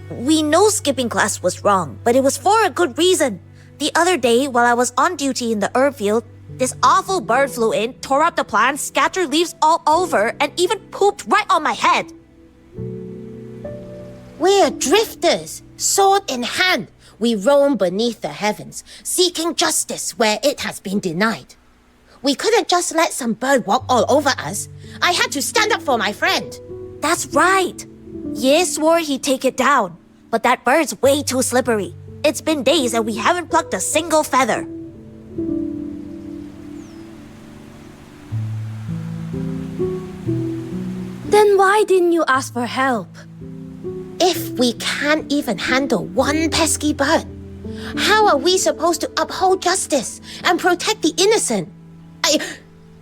We know skipping class was wrong, but it was for a good reason. The other day, while I was on duty in the herb field, this awful bird flew in, tore up the plants, scattered leaves all over, and even pooped right on my head. We're drifters, sword in hand. We roam beneath the heavens, seeking justice where it has been denied. We couldn't just let some bird walk all over us. I had to stand up for my friend. That's right. Ye swore he'd take it down, but that bird's way too slippery. It's been days and we haven't plucked a single feather. Then why didn't you ask for help? If we can't even handle one pesky bird, how are we supposed to uphold justice and protect the innocent?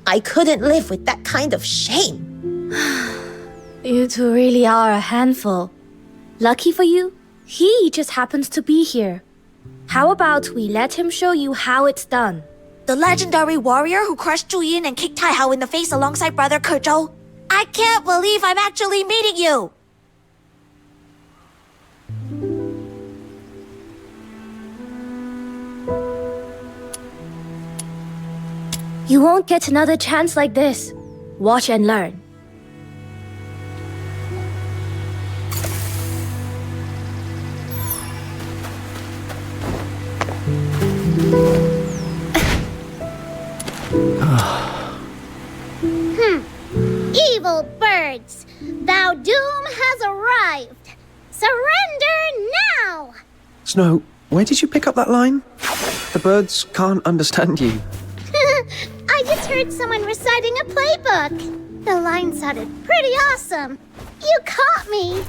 I couldn't live with that kind of shame. You two really are a handful. Lucky for you, he just happens to be here. How about we let him show you how it's done? The legendary warrior who crushed Zhu Yin and kicked Tai Hao in the face alongside brother Kezhou. I can't believe I'm actually meeting you! You won't get another chance like this. Watch and learn. Evil birds, thou doom has arrived. Surrender now! Snow, where did you pick up that line? The birds can't understand you. I just heard someone reciting a playbook. The line sounded pretty awesome. You caught me.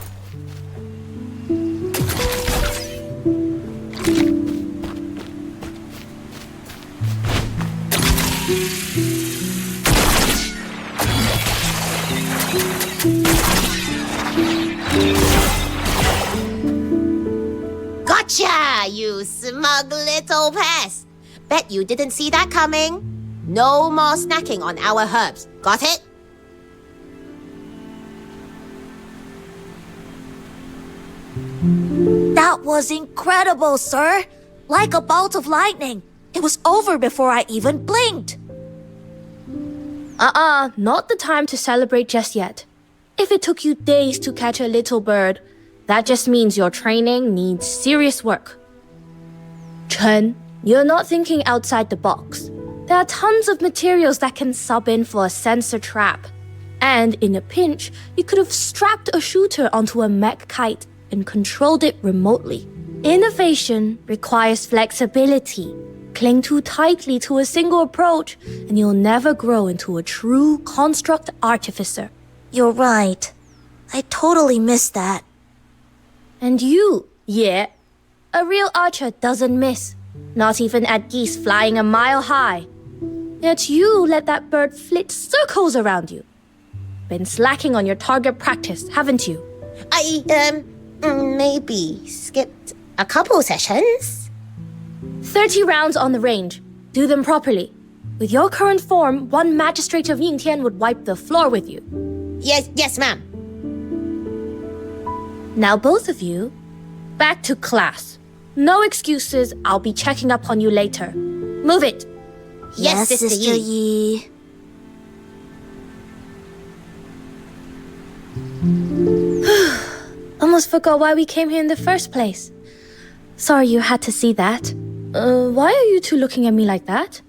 Gotcha, you smug little pest. Bet you didn't see that coming. No more snacking on our herbs. Got it? That was incredible, sir. Like a bolt of lightning. It was over before I even blinked. Not the time to celebrate just yet. If it took you days to catch a little bird, that just means your training needs serious work. Chen, you're not thinking outside the box. There are tons of materials that can sub in for a sensor trap. And in a pinch, you could have strapped a shooter onto a mech kite and controlled it remotely. Innovation requires flexibility. Cling too tightly to a single approach, and you'll never grow into a true construct artificer. You're right. I totally missed that. And you, yeah. A real archer doesn't miss. Not even at geese flying a mile high. Yet you let that bird flit circles around you. Been slacking on your target practice, haven't you? I, maybe skipped a couple sessions. 30 rounds on the range. Do them properly. With your current form, one magistrate of Yingtian would wipe the floor with you. Yes, ma'am. Now both of you, back to class. No excuses, I'll be checking up on you later. Move it. Yes, Sister Yi. Almost forgot why we came here in the first place. Sorry you had to see that. Why are you two looking at me like that?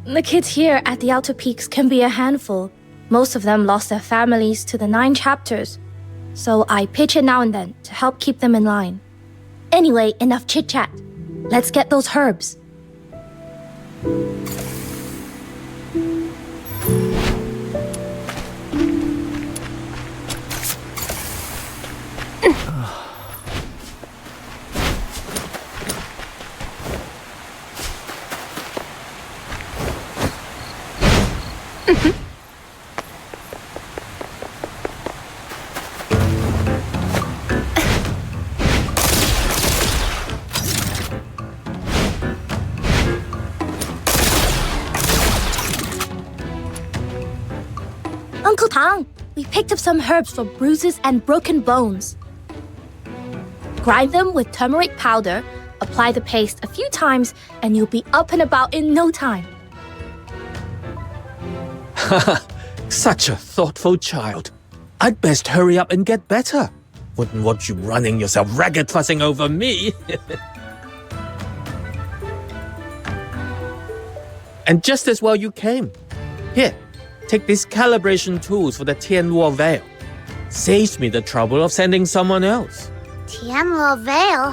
The kids here at the Outer Peaks can be a handful. Most of them lost their families to the 9 chapters. So I pitch in now and then to help keep them in line. Anyway, enough chit-chat. Let's get those herbs. Uncle Tang, we picked up some herbs for bruises and broken bones. Grind them with turmeric powder, apply the paste a few times, and you'll be up and about in no time. Such a thoughtful child. I'd best hurry up and get better. Wouldn't want you running yourself ragged fussing over me. And just as well you came. Here, take these calibration tools for the Tianluo Veil. Saves me the trouble of sending someone else. Tianluo Veil?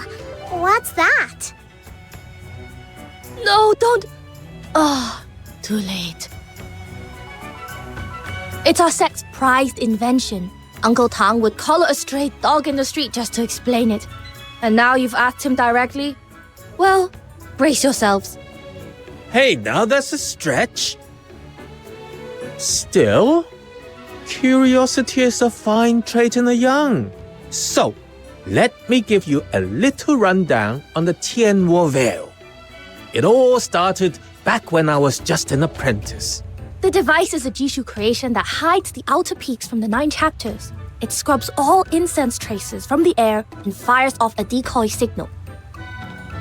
What's that? No, don't... Oh, too late. It's our sect's prized invention. Uncle Tang would collar a stray dog in the street just to explain it. And now you've asked him directly? Well, brace yourselves. Hey, now that's a stretch. Still, curiosity is a fine trait in the young. So, let me give you a little rundown on the Tianluo Veil. It all started back when I was just an apprentice. The device is a Jishu creation that hides the outer peaks from the 9 chapters. It scrubs all incense traces from the air and fires off a decoy signal.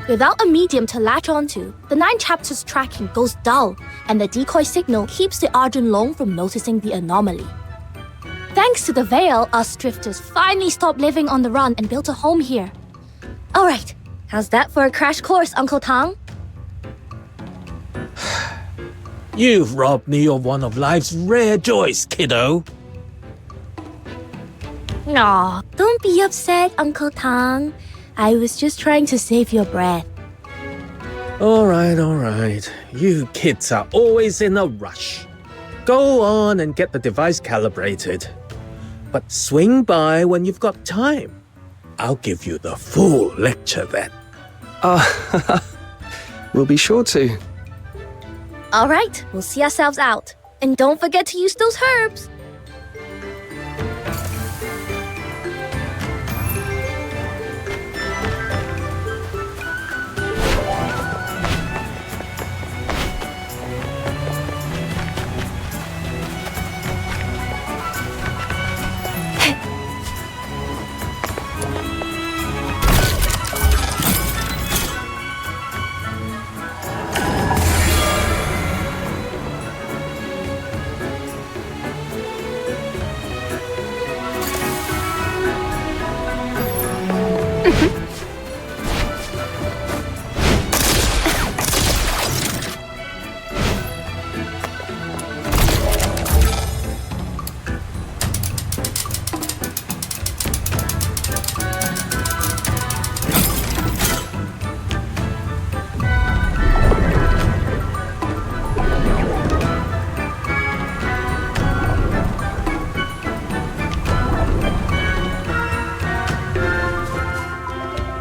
Without a medium to latch onto, the 9 chapters tracking goes dull, and the decoy signal keeps the Arjun Long from noticing the anomaly. Thanks to the Veil, us drifters finally stopped living on the run and built a home here. Alright, how's that for a crash course, Uncle Tang? You've robbed me of one of life's rare joys, kiddo. Aw, don't be upset, Uncle Tang. I was just trying to save your breath. Alright. You kids are always in a rush. Go on and get the device calibrated. But swing by when you've got time. I'll give you the full lecture then. We'll be sure to. Alright, we'll see ourselves out. And don't forget to use those herbs.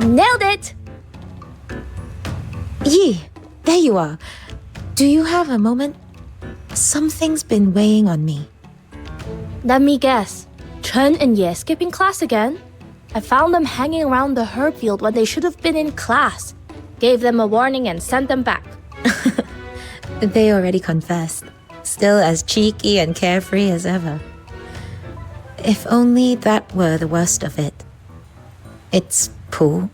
Nailed it! Yi, there you are. Do you have a moment? Something's been weighing on me. Let me guess. Chen and Ye skipping class again? I found them hanging around the herb field when they should have been in class. Gave them a warning and sent them back. They already confessed. Still as cheeky and carefree as ever. If only that were the worst of it. It's Pooh.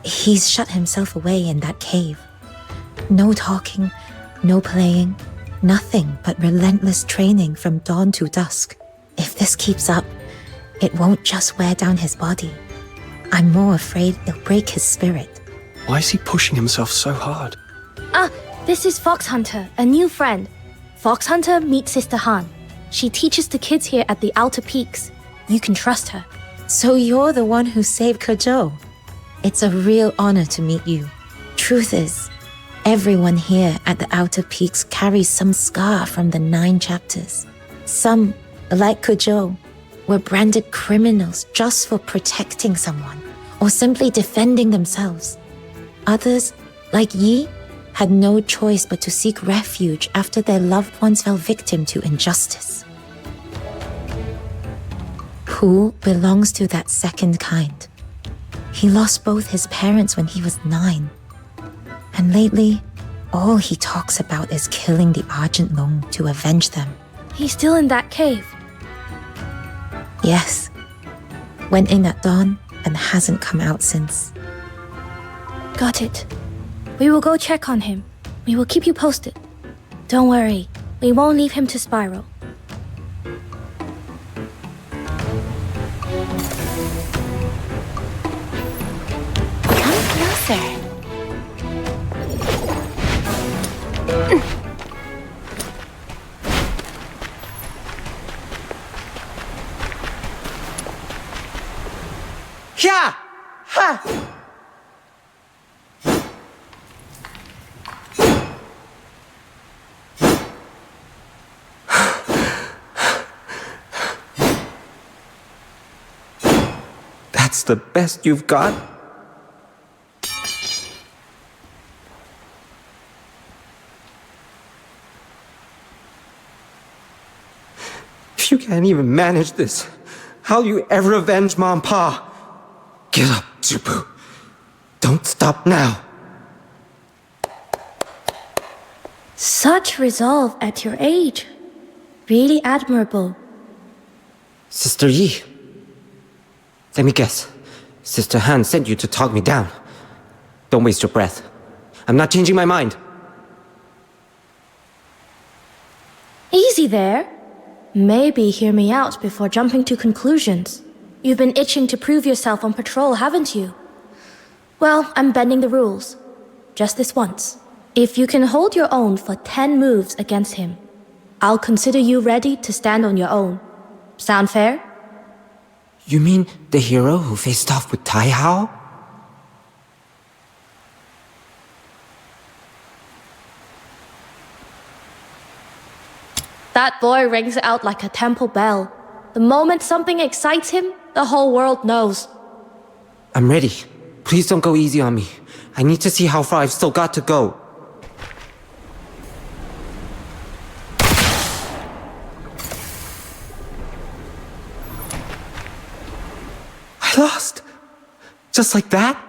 He's shut himself away in that cave. No talking, no playing, nothing but relentless training from dawn to dusk. If this keeps up, it won't just wear down his body. I'm more afraid it'll break his spirit. Why is he pushing himself so hard? This is Phoxhunter, a new friend. Phoxhunter meets Sister Han. She teaches the kids here at the Outer Peaks. You can trust her. So you're the one who saved Kejou. It's a real honor to meet you. Truth is, everyone here at the Outer Peaks carries some scar from the 9 chapters. Some, like Kejou, were branded criminals just for protecting someone or simply defending themselves. Others, like Yi, had no choice but to seek refuge after their loved ones fell victim to injustice. Pooh belongs to that second kind. He lost both his parents when he was 9. And lately, all he talks about is killing the Argent Long to avenge them. He's still in that cave. Yes. Went in at dawn and hasn't come out since. Got it. We will go check on him. We will keep you posted. Don't worry, we won't leave him to spiral. Come closer. Yeah! Ha! That's the best you've got? If you can't even manage this, how'll you ever avenge Mom and Pa? Get up, Zubu. Don't stop now. Such resolve at your age. Really admirable. Sister Yi. Let me guess. Sister Han sent you to talk me down. Don't waste your breath. I'm not changing my mind. Easy there. maybe hear me out before jumping to conclusions. You've been itching to prove yourself on patrol, haven't you? Well, I'm bending the rules. Just this once. If you can hold your own for 10 moves against him, I'll consider you ready to stand on your own. Sound fair? You mean the hero who faced off with Tai Hao? That boy rings out like a temple bell. The moment something excites him, the whole world knows. I'm ready. Please don't go easy on me. I need to see how far I've still got to go. I lost. Just like that?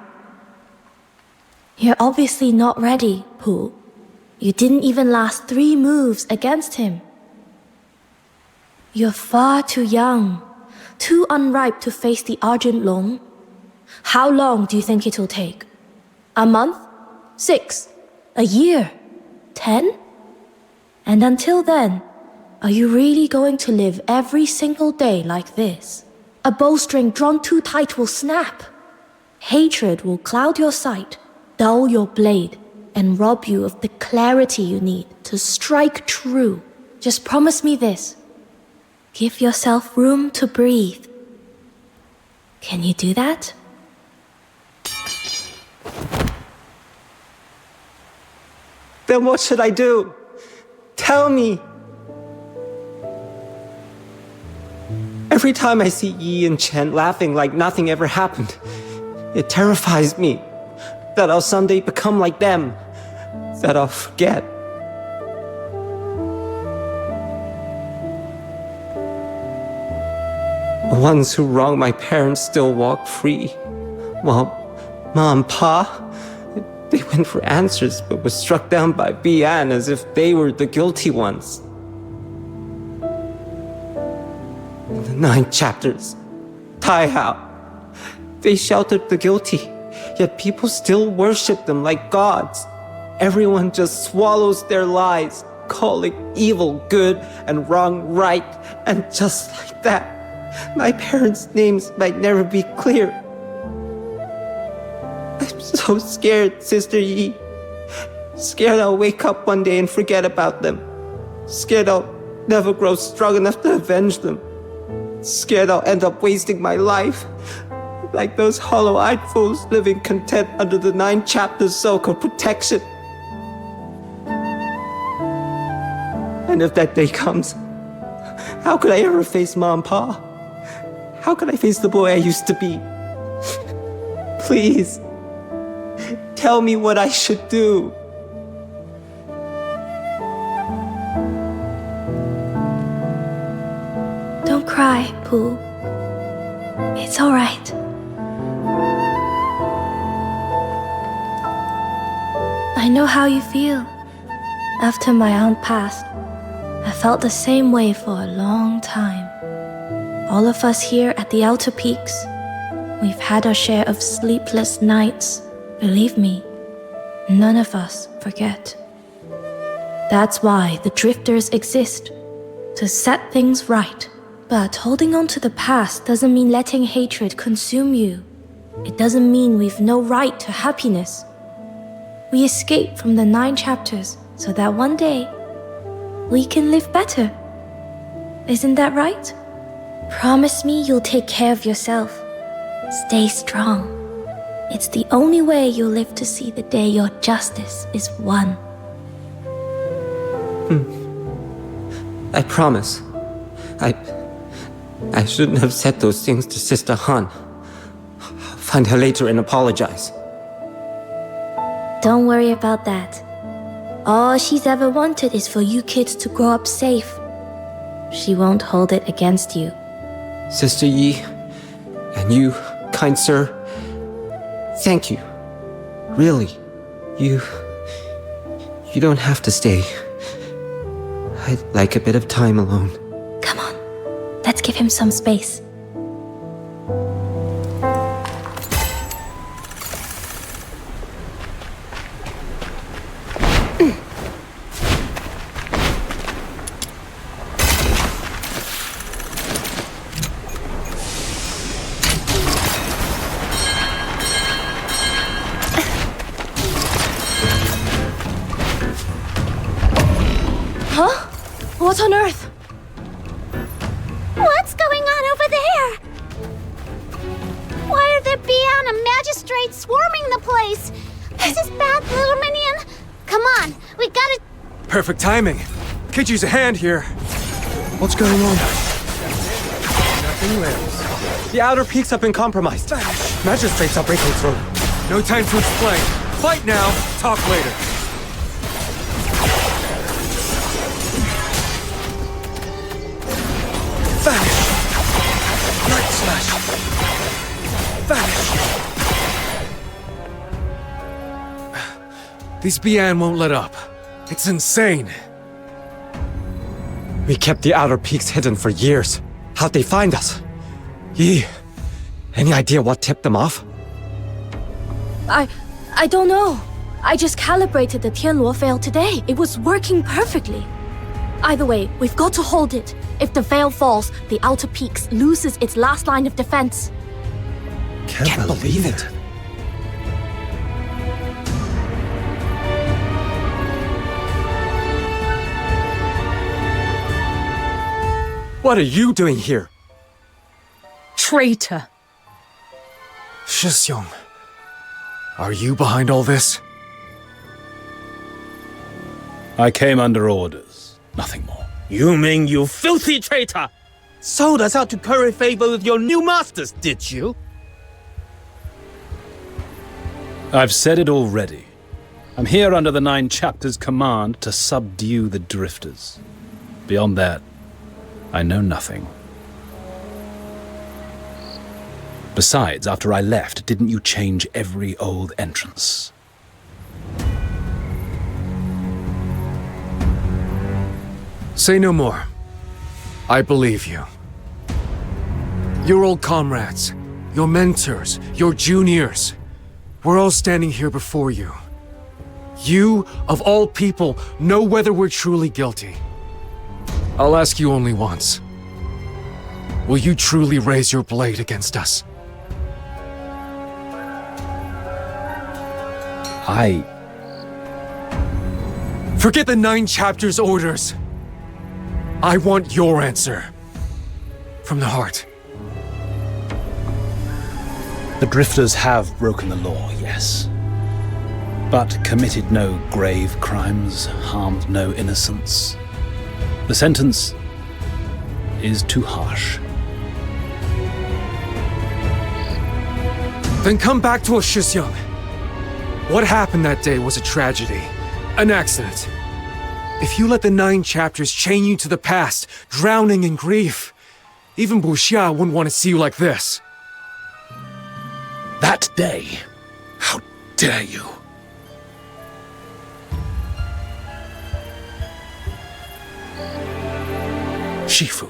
You're obviously not ready, Pooh. You didn't even last 3 moves against him. You're far too young, too unripe to face the Argent Long. How long do you think it'll take? A month? 6? A year? 10? And until then, are you really going to live every single day like this? A bowstring drawn too tight will snap. Hatred will cloud your sight, dull your blade, and rob you of the clarity you need to strike true. Just promise me this. Give yourself room to breathe. Can you do that? Then what should I do? Tell me! Every time I see Yi and Chen laughing like nothing ever happened, it terrifies me that I'll someday become like them, that I'll forget. The ones who wronged my parents still walk free, while Ma and Pa, they went for answers but were struck down by Bian as if they were the guilty ones. In the 9 chapters, Tai Hao, they sheltered the guilty, yet people still worship them like gods. Everyone just swallows their lies, calling evil good and wrong right, and just like that, my parents' names might never be clear. I'm so scared, Sister Yi. Scared I'll wake up one day and forget about them. Scared I'll never grow strong enough to avenge them. Scared I'll end up wasting my life, like those hollow-eyed fools living content under the 9 chapters so-called protection. And if that day comes, how could I ever face Ma and Pa? How could I face the boy I used to be? Please, tell me what I should do. Don't cry, Pooh. It's all right. I know how you feel. After my aunt passed, I felt the same way for a long time. All of us here at the Outer Peaks, we've had our share of sleepless nights. Believe me, none of us forget. That's why the drifters exist, to set things right. But holding on to the past doesn't mean letting hatred consume you. It doesn't mean we've no right to happiness. We escape from the 9 chapters so that one day we can live better. Isn't that right? Promise me you'll take care of yourself. Stay strong. It's the only way you'll live to see the day your justice is won. I promise. I shouldn't have said those things to Sister Han. I'll find her later and apologize. Don't worry about that. All she's ever wanted is for you kids to grow up safe. She won't hold it against you. Sister Yi, and you, kind sir, thank you. Really, you don't have to stay. I'd like a bit of time alone. Come on, let's give him some space. What on earth? What's going on over there? Why are there Bian and magistrates swarming the place? This is bad, little minion. Come on, we gotta... Perfect timing. Could use a hand here. What's going on? Nothing lives. The outer peaks have been compromised. Magistrates are breaking through. No time to explain. Fight now, talk later. Vanish! Light slash! Vanish! These Bian won't let up. It's insane. We kept the outer peaks hidden for years. How'd they find us? Yi, any idea what tipped them off? I don't know. I just calibrated the Tianluo veil today. It was working perfectly. Either way, we've got to hold it. If the veil falls, the outer peaks loses its last line of defense. Can't believe it. What are you doing here? Traitor. Shoutout, are you behind all this? I came under orders. Nothing more. You mean you filthy traitor? Sold us out to curry favor with your new masters, did you? I've said it already. I'm here under the 9 chapters' command to subdue the drifters. Beyond that, I know nothing. Besides, after I left, didn't you change every old entrance? Say no more. I believe you. Your old comrades, your mentors, your juniors, we're all standing here before you. You, of all people, know whether we're truly guilty. I'll ask you only once. Will you truly raise your blade against us? Forget the 9 chapters' orders. I want your answer. From the heart. The drifters have broken the law, yes. But committed no grave crimes, harmed no innocents. The sentence is too harsh. Then come back to us, Shoutout. What happened that day was a tragedy. An accident. If you let the 9 chapters chain you to the past, drowning in grief, even Buxia wouldn't want to see you like this. That day? How dare you? Shifu,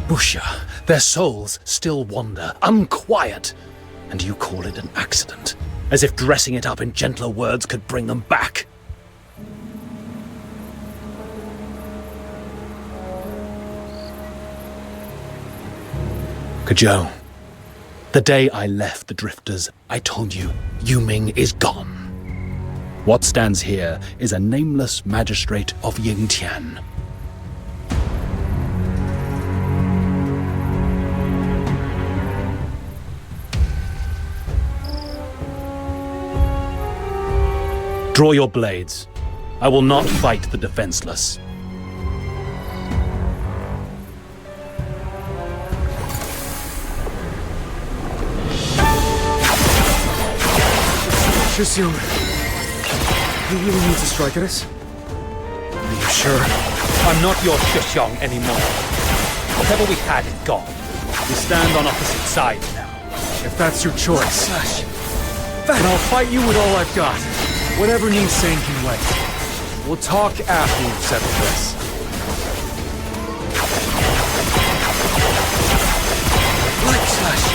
Buxia, their souls still wander, unquiet, and you call it an accident, as if dressing it up in gentler words could bring them back. Kujou, the day I left the drifters, I told you, Yuming is gone. What stands here is a nameless magistrate of Yingtian. Draw your blades. I will not fight the defenseless. Shoutout, you really need to strike at us? Are you sure? I'm not your Shoutout anymore. Whatever we had is gone. We stand on opposite sides now. If that's your choice, then I'll fight you with all I've got. Whatever needs saying can wait. We'll talk after we've settled this. Light slash!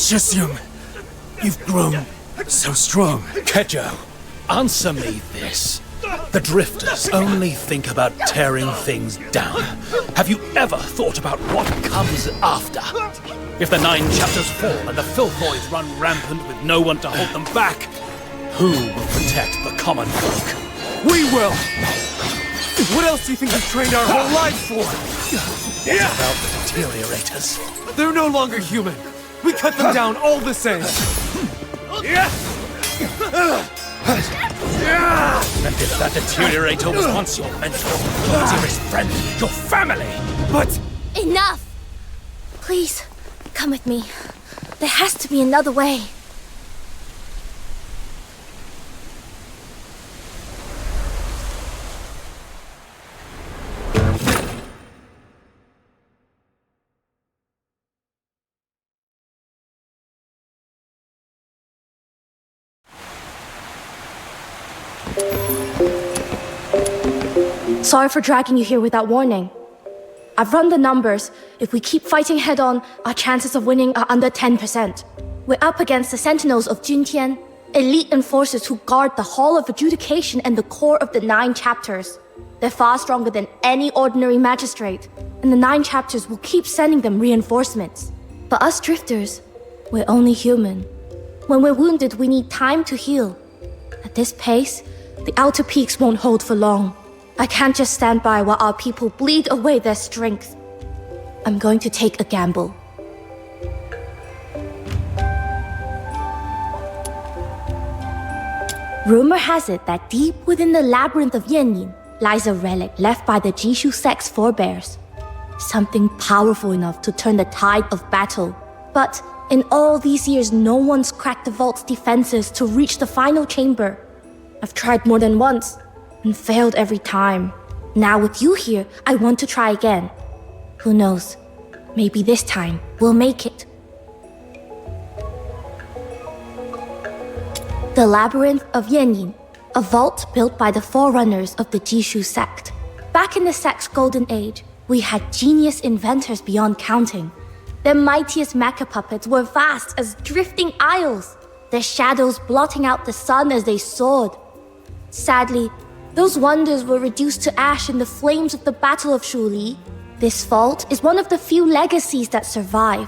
Shesung, you've grown so strong. Kejo, answer me this. The Drifters only think about tearing things down. Have you ever thought about what comes after? If the 9 chapters fall and the Filthoids run rampant with no one to hold them back, who will protect the common folk? We will! What else do you think we've trained our whole lives for? What about the deteriorators? They're no longer human. We cut them down all the same. And if that deteriorator was once your mentor, your dearest friend, your family! But... Enough! Please, come with me. There has to be another way. Sorry for dragging you here without warning. I've run the numbers. If we keep fighting head-on, our chances of winning are under 10%. We're up against the Sentinels of Juntian, elite enforcers who guard the Hall of Adjudication and the core of the 9 chapters. They're far stronger than any ordinary magistrate, and the 9 chapters will keep sending them reinforcements. But us Drifters, we're only human. When we're wounded, we need time to heal. At this pace, the outer peaks won't hold for long. I can't just stand by while our people bleed away their strength. I'm going to take a gamble. Rumor has it that deep within the labyrinth of Yanyin lies a relic left by the Jishu sect's forebears. Something powerful enough to turn the tide of battle. But in all these years, no one's cracked the vault's defenses to reach the final chamber. I've tried more than once, and failed every time. Now with you here, I want to try again. Who knows? Maybe this time, we'll make it. The Labyrinth of Yanyin, a vault built by the forerunners of the Jishu sect. Back in the sect's golden age, we had genius inventors beyond counting. Their mightiest mecha puppets were vast as drifting isles, their shadows blotting out the sun as they soared. Sadly, those wonders were reduced to ash in the flames of the Battle of Shuli. This vault is one of the few legacies that survive.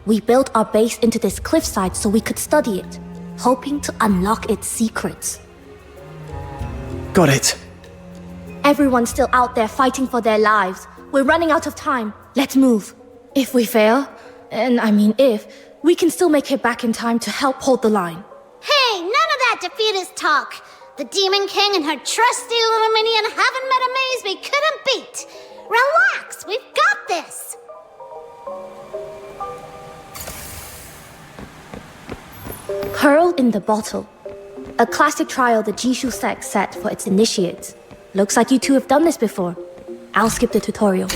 We built our base into this cliffside so we could study it, hoping to unlock its secrets. Got it. Everyone's still out there fighting for their lives. We're running out of time. Let's move. If we fail, and I mean if, we can still make it back in time to help hold the line. Hey, none of that defeatist talk. The Demon King and her trusty little minion haven't met a maze we couldn't beat. Relax, we've got this. Pearl in the Bottle. A classic trial the Jishu sect set for its initiates. Looks like you two have done this before. I'll skip the tutorial.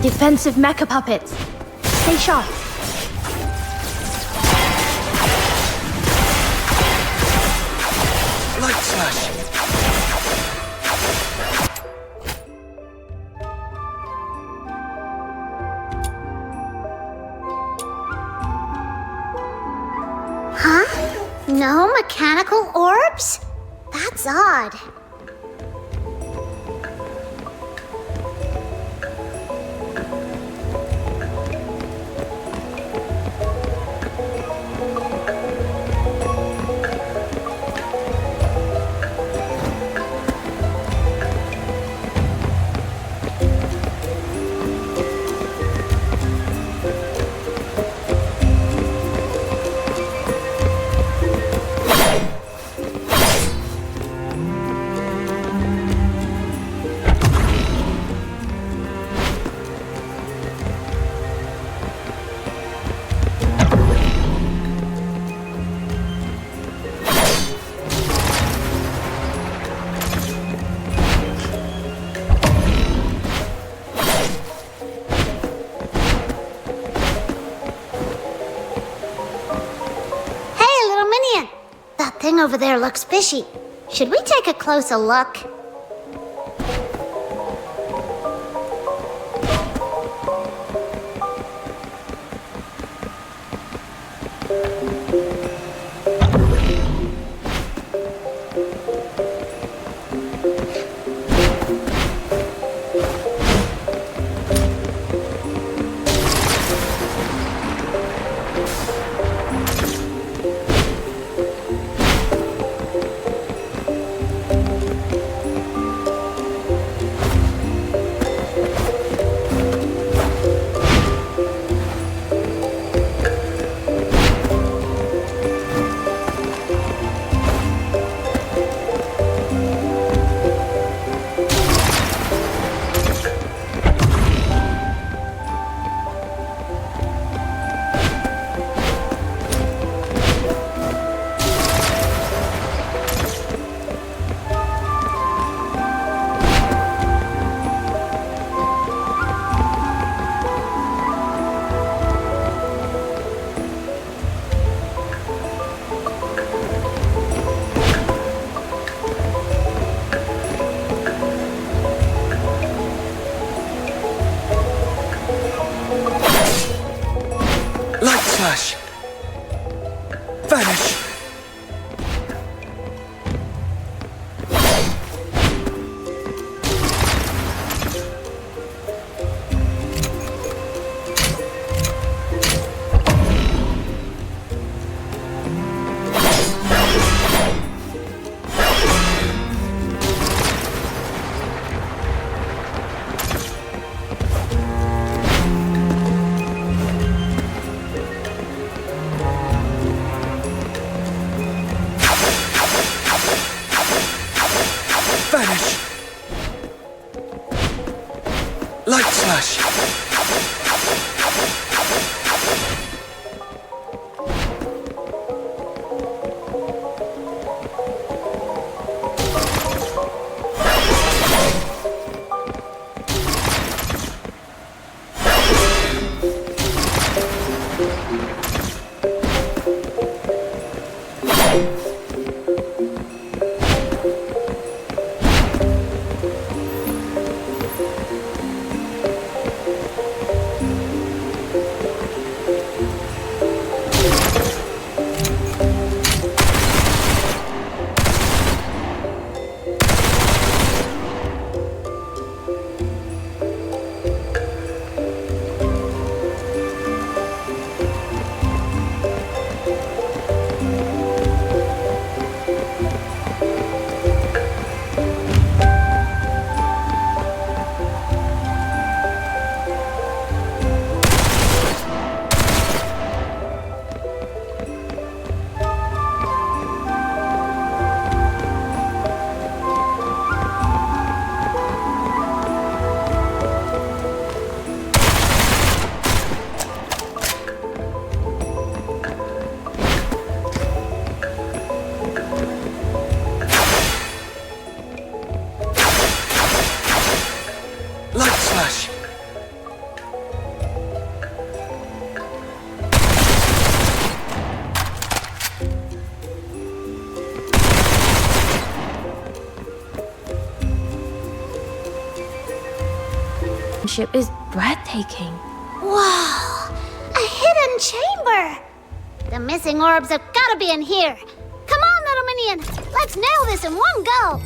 Defensive mecha puppets. Stay sharp. Light slash. Huh? No mechanical orbs? That's odd. over there looks fishy. Should we take a closer look? Flash! Vanish! Vanish! Light slash! Is breathtaking. Wow! A hidden chamber! The missing orbs have gotta be in here. Come on, little minion! Let's nail this in one go!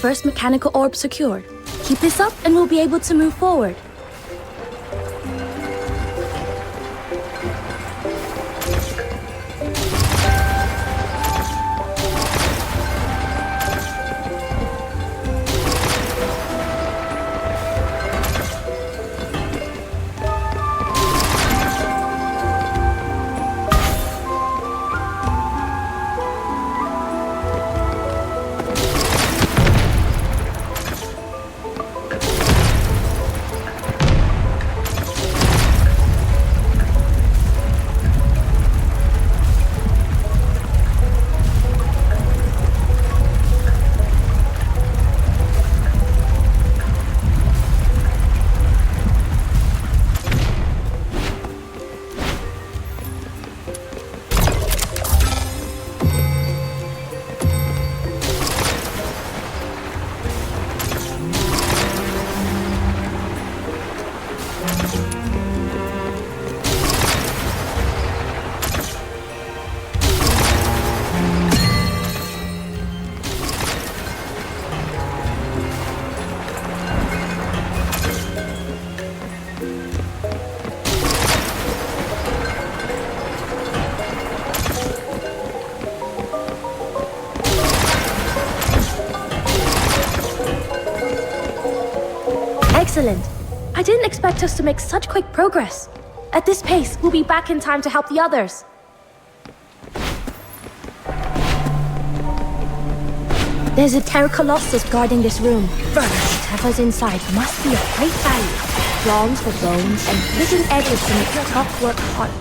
first mechanical orb secured. Keep this up and we'll be able to move forward. Excellent. I didn't expect us to make such quick progress. At this pace, we'll be back in time to help the others. There's a Terra Colossus guarding this room. Whatever's inside must be of great value. Bronze for bones and hidden edges to make the tough work hard.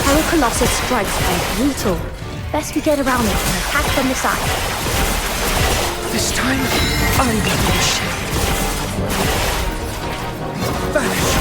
Terra Colossus strikes are brutal. Best we get around it and attack from the side. This time, I'm gonna be shit. Vanish!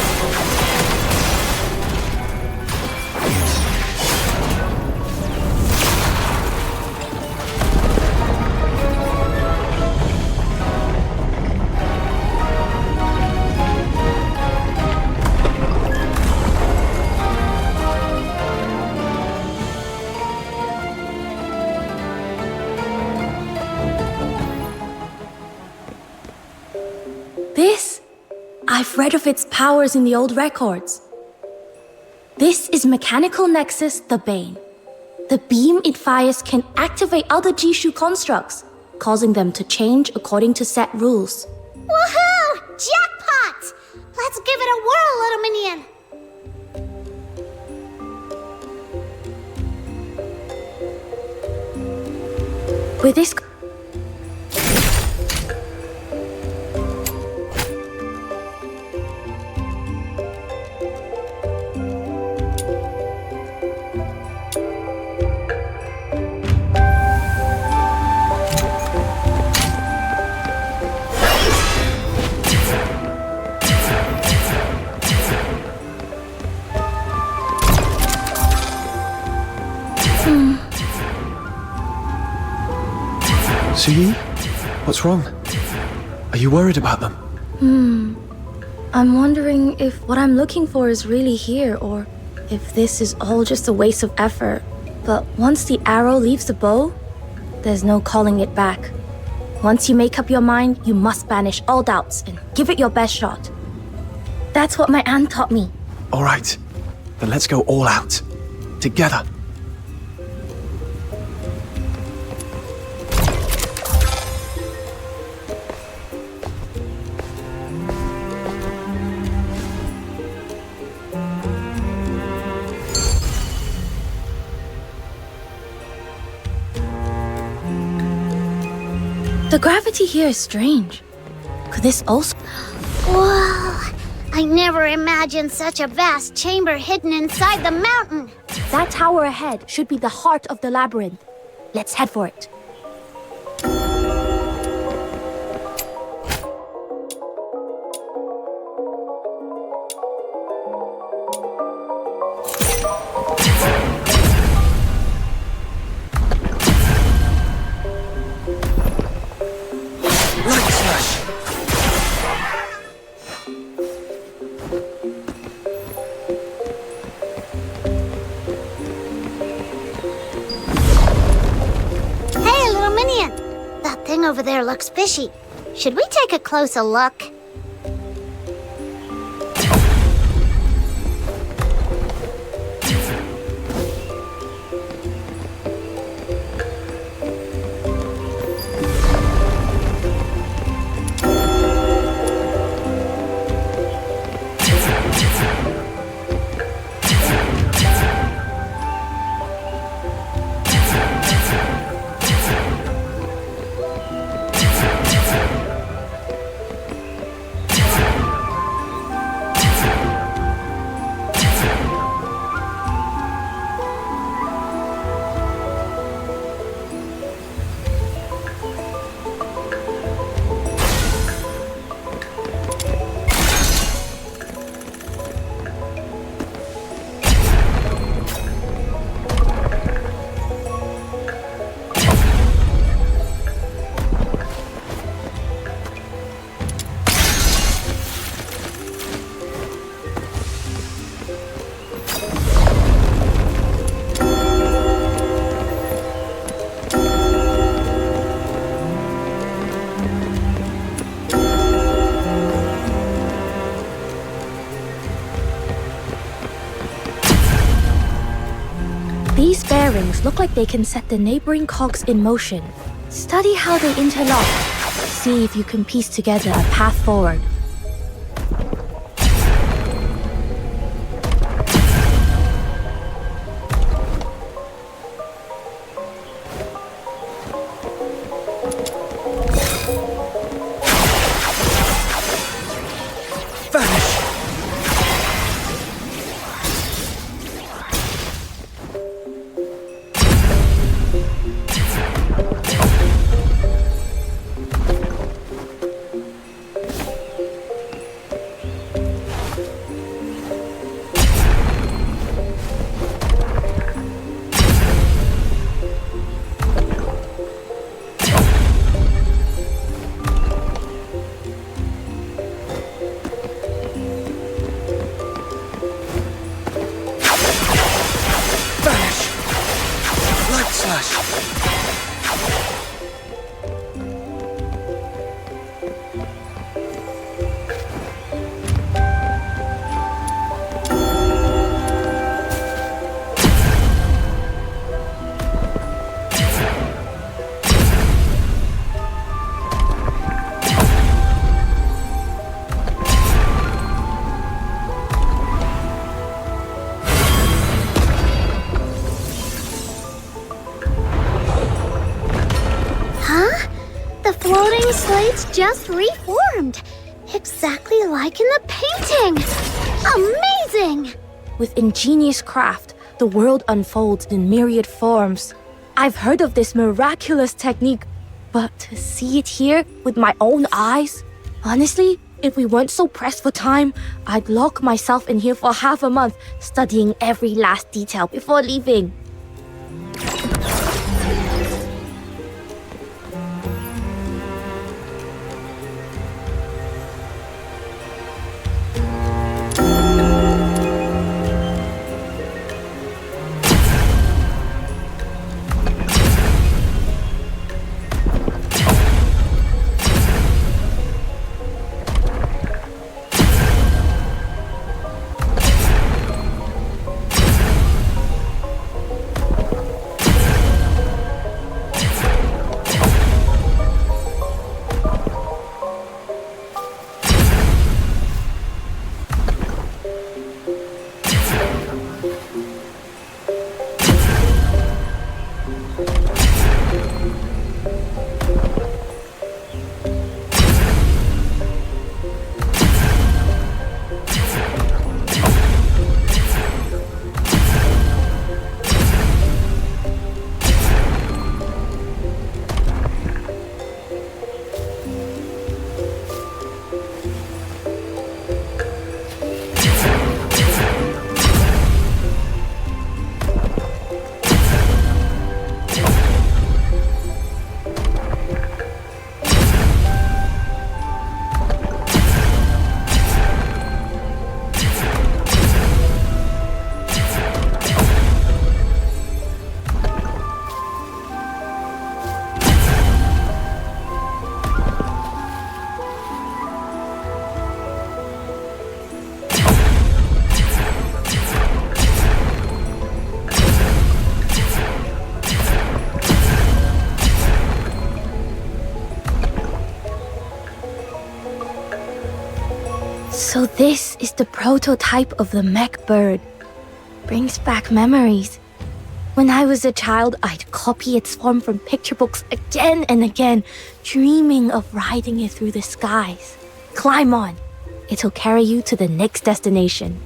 I've read of its powers in the old records. This is Mechanical Nexus, the Bane. The beam it fires can activate other Jishu constructs, causing them to change according to set rules. Woohoo! Jackpot! Let's give it a whirl, little minion! With this... Zhiliu? What's wrong? Are you worried about them? I'm wondering if what I'm looking for is really here, or if this is all just a waste of effort. But once the arrow leaves the bow, there's no calling it back. Once you make up your mind, you must banish all doubts and give it your best shot. That's what my aunt taught me. All right, then let's go all out. Together. The gravity here is strange. Could this also... Whoa! I never imagined such a vast chamber hidden inside the mountain! That tower ahead should be the heart of the labyrinth. Let's head for it. Hey thing over there looks fishy. Should we take a closer look? These bearings look like they can set the neighboring cogs in motion. Study how they interlock. See if you can piece together a path forward. Slates just reformed, exactly like in the painting. Amazing! With ingenious craft, the world unfolds in myriad forms. I've heard of this miraculous technique, but to see it here with my own eyes? Honestly, if we weren't so pressed for time, I'd lock myself in here for half a month, studying every last detail before leaving. So this is the prototype of the mech bird. Brings back memories. When I was a child, I'd copy its form from picture books again and again, dreaming of riding it through the skies. Climb on. It'll carry you to the next destination.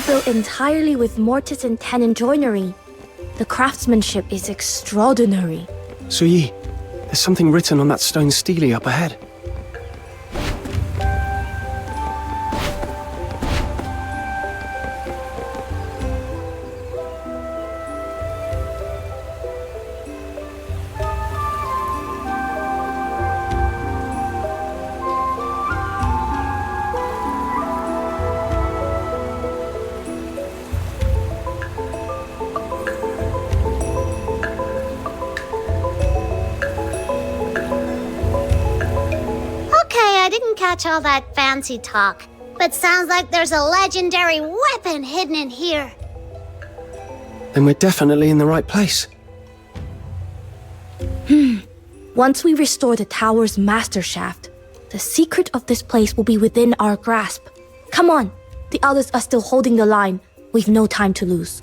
Built entirely with mortise and tenon joinery. The craftsmanship is extraordinary. Suyi, there's something written on that stone stele up ahead. Catch all that fancy talk, but sounds like there's a legendary weapon hidden in here. Then we're definitely in the right place. Once we restore the tower's master shaft, the secret of this place will be within our grasp. Come on, the others are still holding the line. We've no time to lose.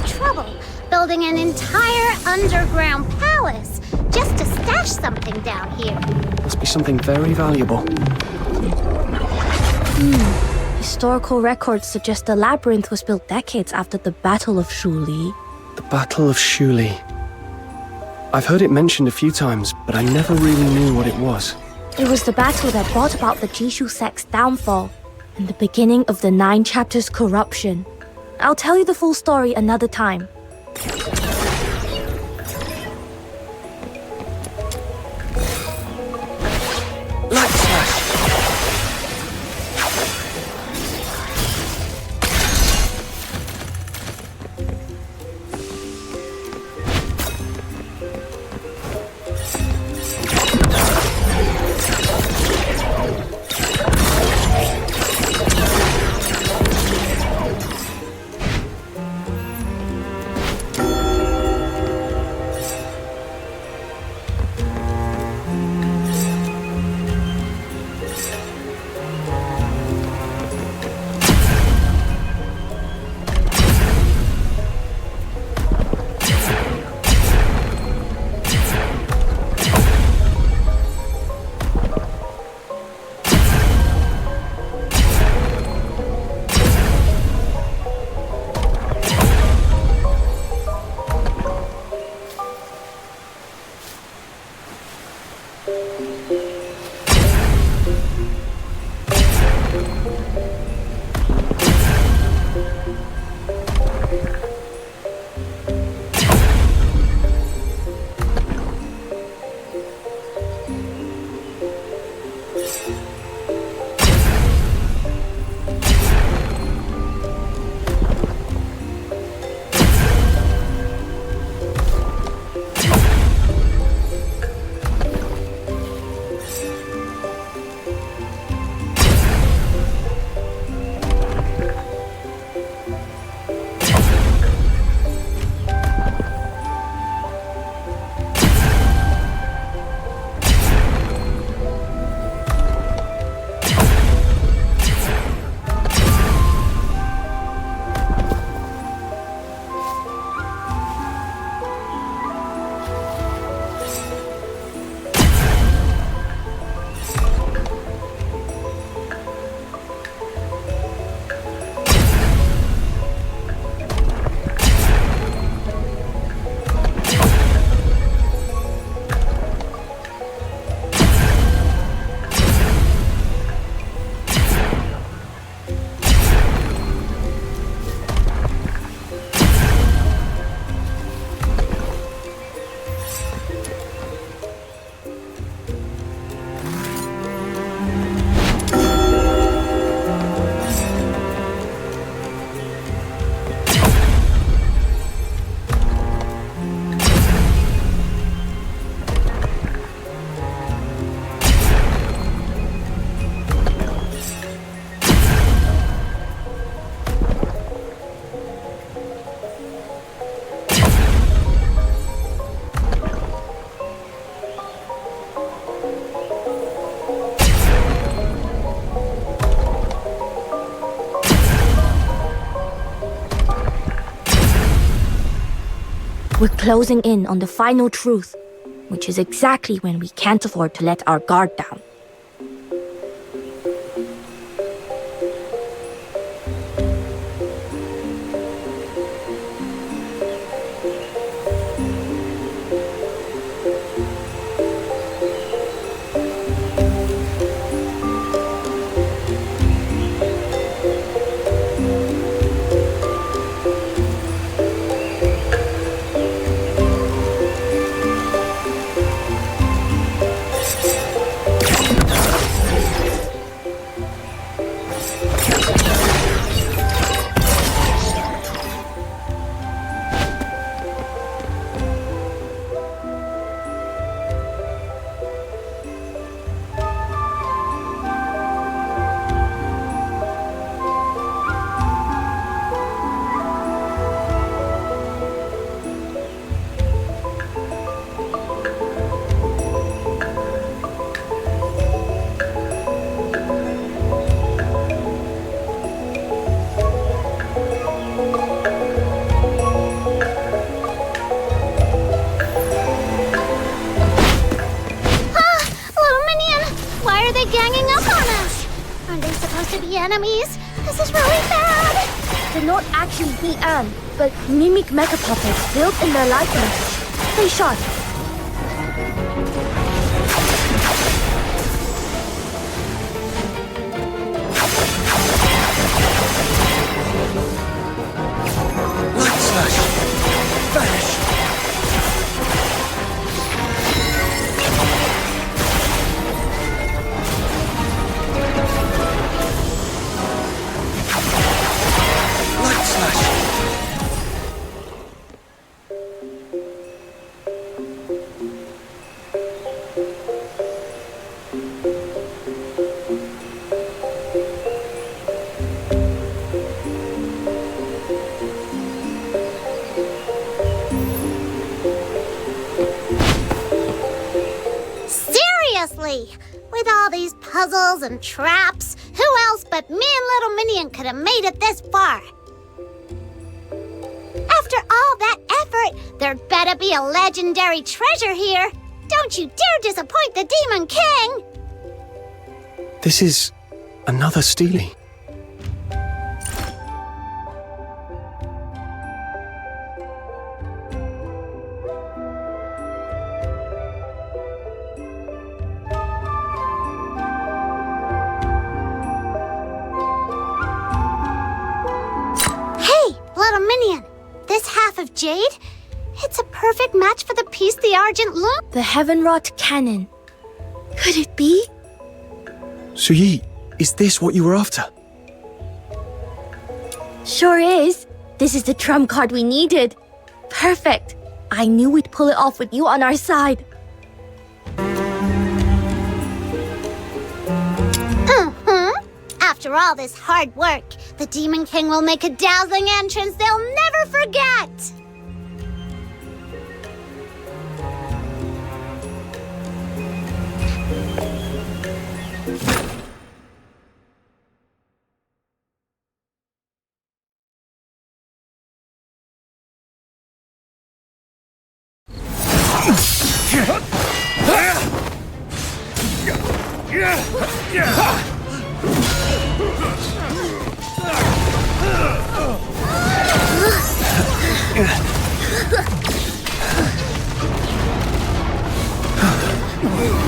trouble building an entire underground palace just to stash something down here. Must be something very valuable. Historical records suggest the labyrinth was built decades after the Battle of Shuli. The Battle of Shuli. I've heard it mentioned a few times, but I never really knew what it was. It was the battle that brought about the Jishu sect's downfall and the beginning of the 9 chapters corruption. I'll tell you the full story another time. We're closing in on the final truth, which is exactly when we can't afford to let our guard down. enemies? This is really bad! They're not actually He-An, but mimic mecha puppets built in their likeness. Stay sharp. Light slash! Vanish! Light slash! Seriously! With all these puzzles and traps, who else but me and Little Minion could have made it this far? After all that effort, there better be a legendary treasure here. Don't you dare disappoint the Demon King! This is another Steely. Hey, Little Minion! This half of jade? It's a perfect match for the piece the Argent look. The Heavenwrought Cannon. Could it be? Suyi, is this what you were after? Sure is. This is the trump card we needed. Perfect. I knew we'd pull it off with you on our side. After all this hard work, the Demon King will make a dazzling entrance they'll never forget!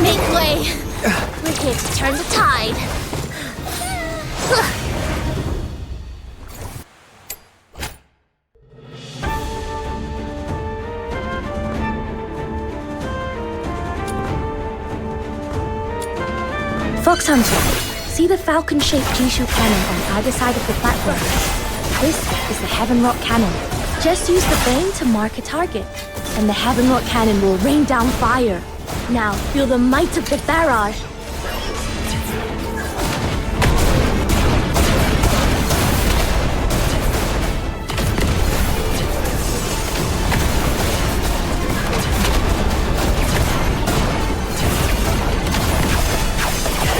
Make way. We're here to turn the tide. Phoxhunter, see the falcon-shaped Jishu cannon on either side of the platform. This is the Heavenwrought Cannon. Just use the bane to mark a target, and the Heavenwrought Cannon will rain down fire. Now, feel the might of the barrage.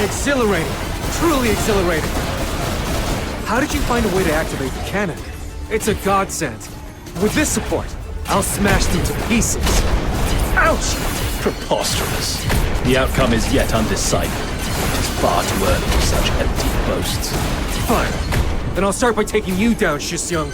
Exhilarating. Truly exhilarating. How did you find a way to activate the cannon? It's a godsend. With this support, I'll smash them to pieces. Ouch! Preposterous. The outcome is yet undecided. It is far too early for such empty boasts. Fine. Then I'll start by taking you down, Shisyung.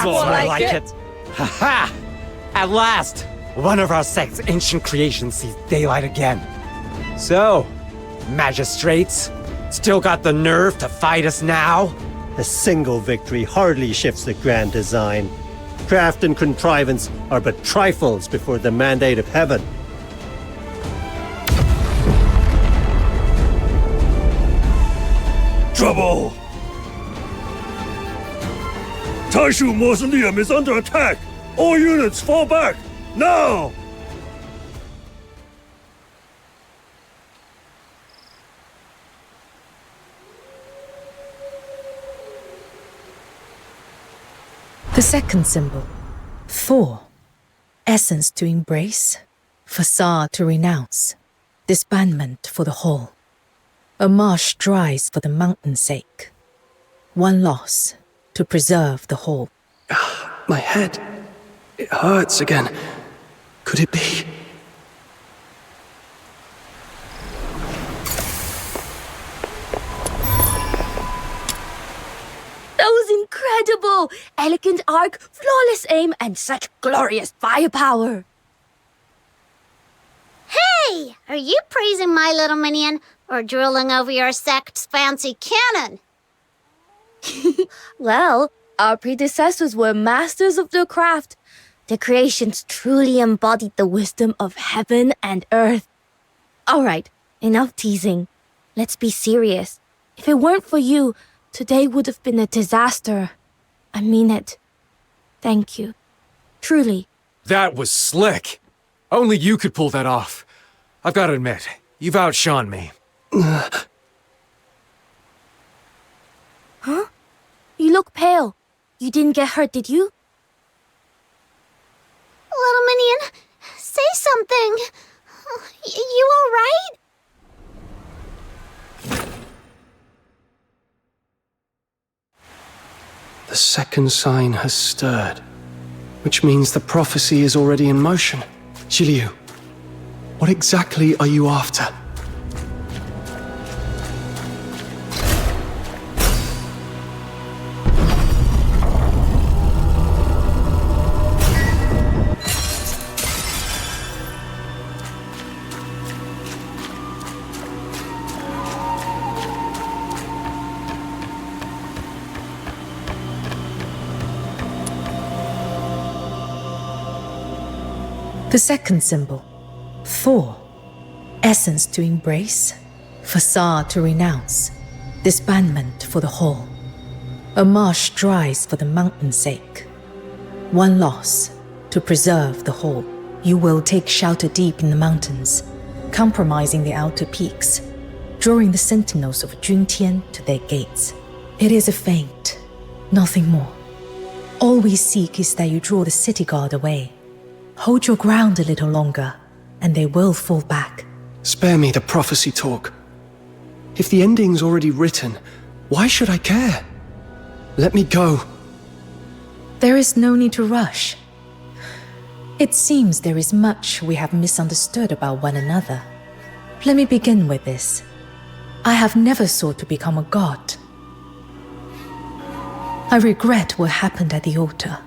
That's more like it. Ha-ha! At last, one of our sect's ancient creations sees daylight again. So, magistrates, still got the nerve to fight us now? A single victory hardly shifts the grand design. Craft and contrivance are but trifles before the mandate of heaven. Trouble! Taishu Mausoleum is under attack! All units fall back! Now! The second symbol, Thor. Essence to embrace, facade to renounce, disbandment for the whole. A marsh dries for the mountain's sake. One loss to preserve the whole. My head. It hurts again. Could it be? That was incredible! Elegant arc, flawless aim, and such glorious firepower! Hey! Are you praising my little minion, or drooling over your sect's fancy cannon? Well, our predecessors were masters of their craft. Their creations truly embodied the wisdom of heaven and earth. Alright, enough teasing. Let's be serious. If it weren't for you, today would have been a disaster. I mean it. Thank you. Truly. That was slick. Only you could pull that off. I've got to admit, you've outshone me. Huh? You look pale. You didn't get hurt, did you? Little minion, say something. You all right? The second sign has stirred, which means the prophecy is already in motion. Zhiliu, what exactly are you after? The second symbol, Thor. Essence to embrace, facade to renounce, disbandment for the whole. A marsh dries for the mountain's sake. One loss to preserve the whole. You will take shelter deep in the mountains, compromising the outer peaks, drawing the sentinels of Juntian to their gates. It is a feint, nothing more. All we seek is that you draw the city guard away. Hold your ground a little longer, and they will fall back. Spare me the prophecy talk. If the ending's already written, why should I care? Let me go. There is no need to rush. It seems there is much we have misunderstood about one another. Let me begin with this. I have never sought to become a god. I regret what happened at the altar.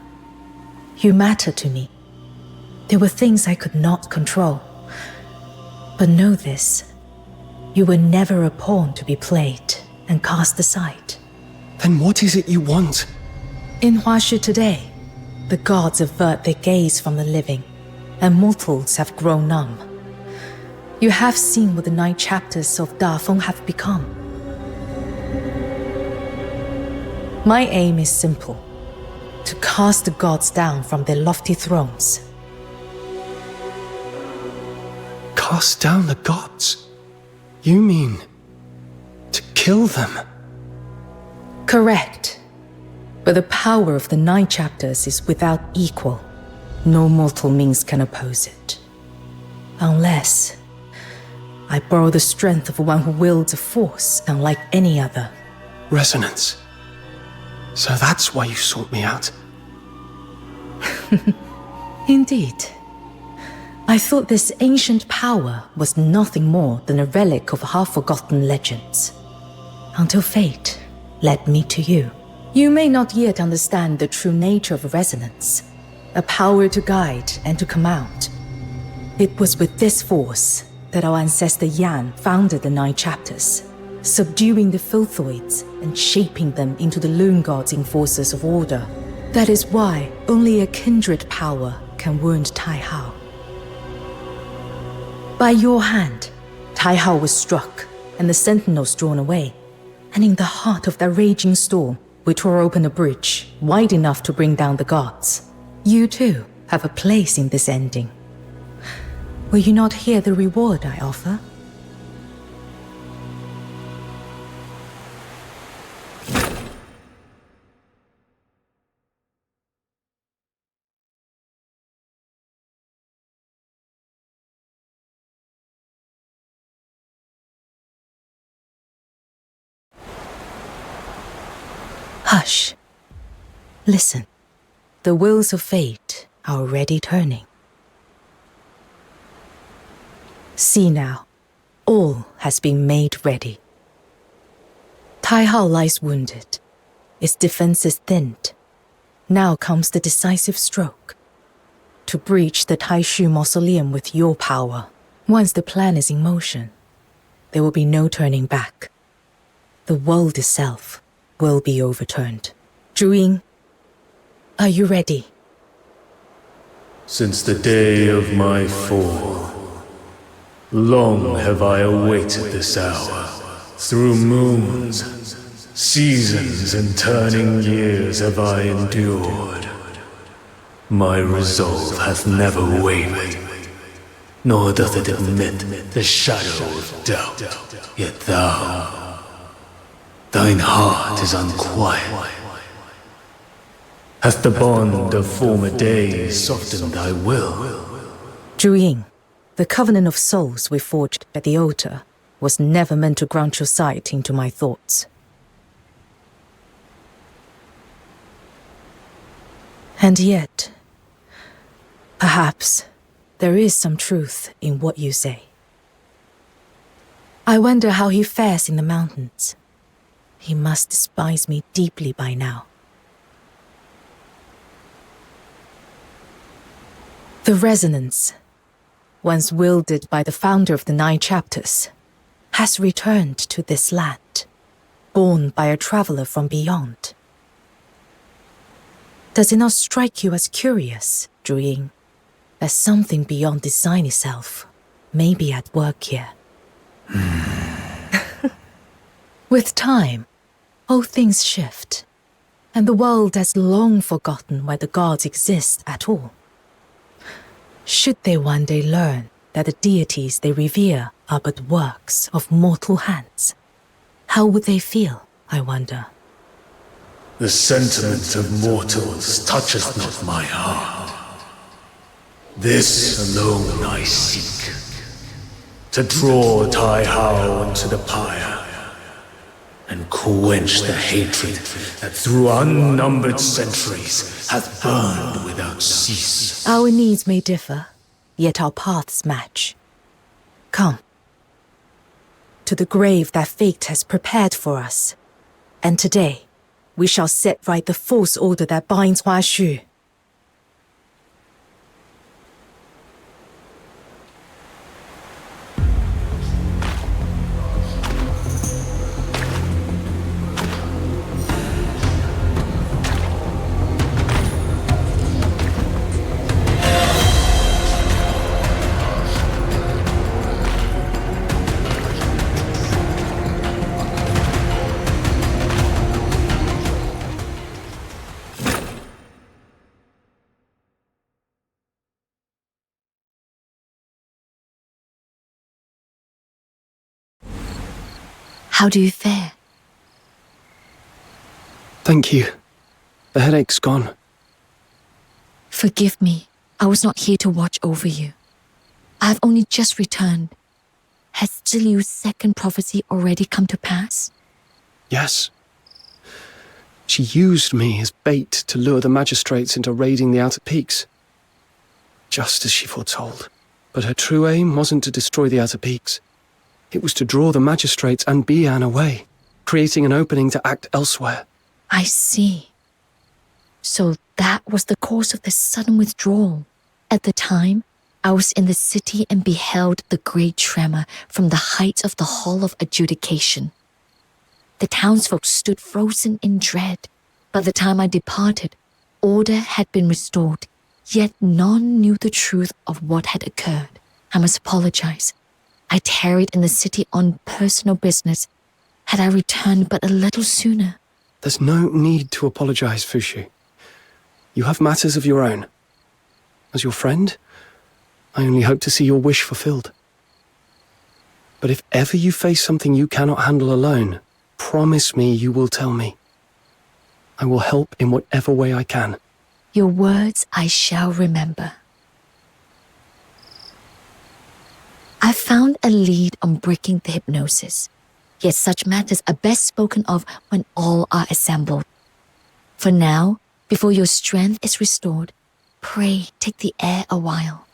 You matter to me. There were things I could not control. But know this, you were never a pawn to be played and cast aside. Then what is it you want? In Huashu today, the gods avert their gaze from the living, and mortals have grown numb. You have seen what the 9 chapters of Dafeng have become. My aim is simple, to cast the gods down from their lofty thrones. Cast down the gods? You mean to kill them? Correct. But the power of the 9 chapters is without equal. No mortal means can oppose it. Unless I borrow the strength of one who wields a force unlike any other. Resonance. So that's why you sought me out. Indeed. I thought this ancient power was nothing more than a relic of half-forgotten legends. Until fate led me to you. You may not yet understand the true nature of resonance, a power to guide and to command. It was with this force that our ancestor Yan founded the 9 chapters, subduing the Philthoids and shaping them into the Loon God's enforcers of order. That is why only a kindred power can wound Tai Hao. By your hand, Tai Hao was struck and the sentinels drawn away, and in the heart of that raging storm, we tore open a breach wide enough to bring down the gods. You too have a place in this ending. Will you not hear the reward I offer? Hush. Listen. The wheels of fate are already turning. See now, all has been made ready. Tai Hao lies wounded, its defenses thinned. Now comes the decisive stroke. To breach the Taishu mausoleum with your power. Once the plan is in motion, there will be no turning back. The world itself will be overturned. Zhu, are you ready? Since the day of my fall, long have I awaited this hour. Through moons, seasons, and turning years have I endured. My resolve hath never wavered, nor doth it admit the shadow of doubt. Yet thine heart is unquiet. Hath the bond of former days softened thy will? Zhu, the covenant of souls we forged at the altar was never meant to grant your sight into my thoughts. And yet, perhaps there is some truth in what you say. I wonder how he fares in the mountains. He must despise me deeply by now. The resonance, once wielded by the founder of the 9 chapters, has returned to this land, born by a traveler from beyond. Does it not strike you as curious, Zhu, that something beyond design itself may be at work here? With time, all things shift, and the world has long forgotten why the gods exist at all. Should they one day learn that the deities they revere are but works of mortal hands, how would they feel, I wonder? The sentiment of mortals toucheth not my heart. This alone I seek, to draw Tai Hao into the pyre, and quench the hatred that through unnumbered centuries hath burned without cease. Our needs may differ, yet our paths match. Come. To the grave that fate has prepared for us. And today, we shall set right the false order that binds Hua Xu. How do you fare? Thank you. The headache's gone. Forgive me. I was not here to watch over you. I have only just returned. Has Zhiliu's second prophecy already come to pass? Yes. She used me as bait to lure the magistrates into raiding the outer peaks. Just as she foretold. But her true aim wasn't to destroy the outer peaks. It was to draw the magistrates and Bian away, creating an opening to act elsewhere. I see. So that was the cause of the sudden withdrawal. At the time, I was in the city and beheld the great tremor from the heights of the Hall of Adjudication. The townsfolk stood frozen in dread. By the time I departed, order had been restored, yet none knew the truth of what had occurred. I must apologize. I tarried in the city on personal business. Had I returned but a little sooner. There's no need to apologize, Fushu. You have matters of your own. As your friend, I only hope to see your wish fulfilled. But if ever you face something you cannot handle alone, promise me you will tell me. I will help in whatever way I can. Your words I shall remember. I found a lead on breaking the hypnosis. Yet such matters are best spoken of when all are assembled. For now, before your strength is restored, pray take the air a while.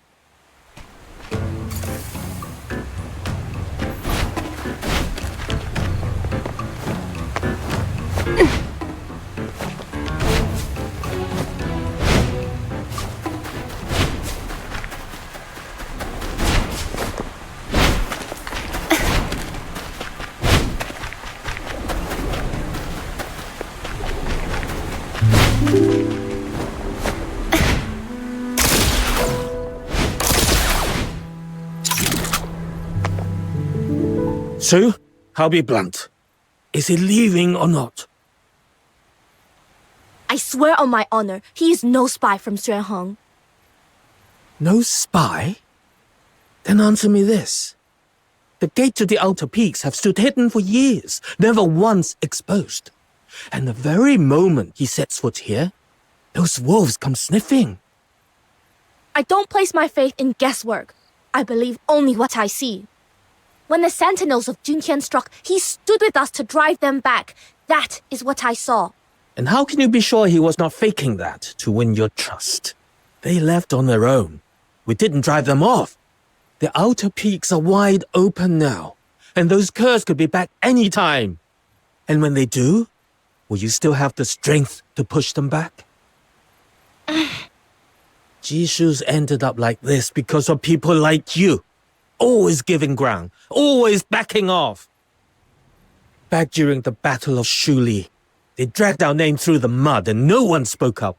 So, I'll be blunt. Is he leaving or not? I swear on my honor, he is no spy from Xuanheng. No spy? Then answer me this. The gate to the outer peaks have stood hidden for years, never once exposed. And the very moment he sets foot here, those wolves come sniffing. I don't place my faith in guesswork. I believe only what I see. When the sentinels of Junqian struck, he stood with us to drive them back. That is what I saw. And how can you be sure he was not faking that to win your trust? They left on their own. We didn't drive them off. The outer peaks are wide open now, and those curs could be back any time. And when they do, will you still have the strength to push them back? Jishu's ended up like this because of people like you. Always giving ground, always backing off. Back during the Battle of Shuli, they dragged our name through the mud and no one spoke up.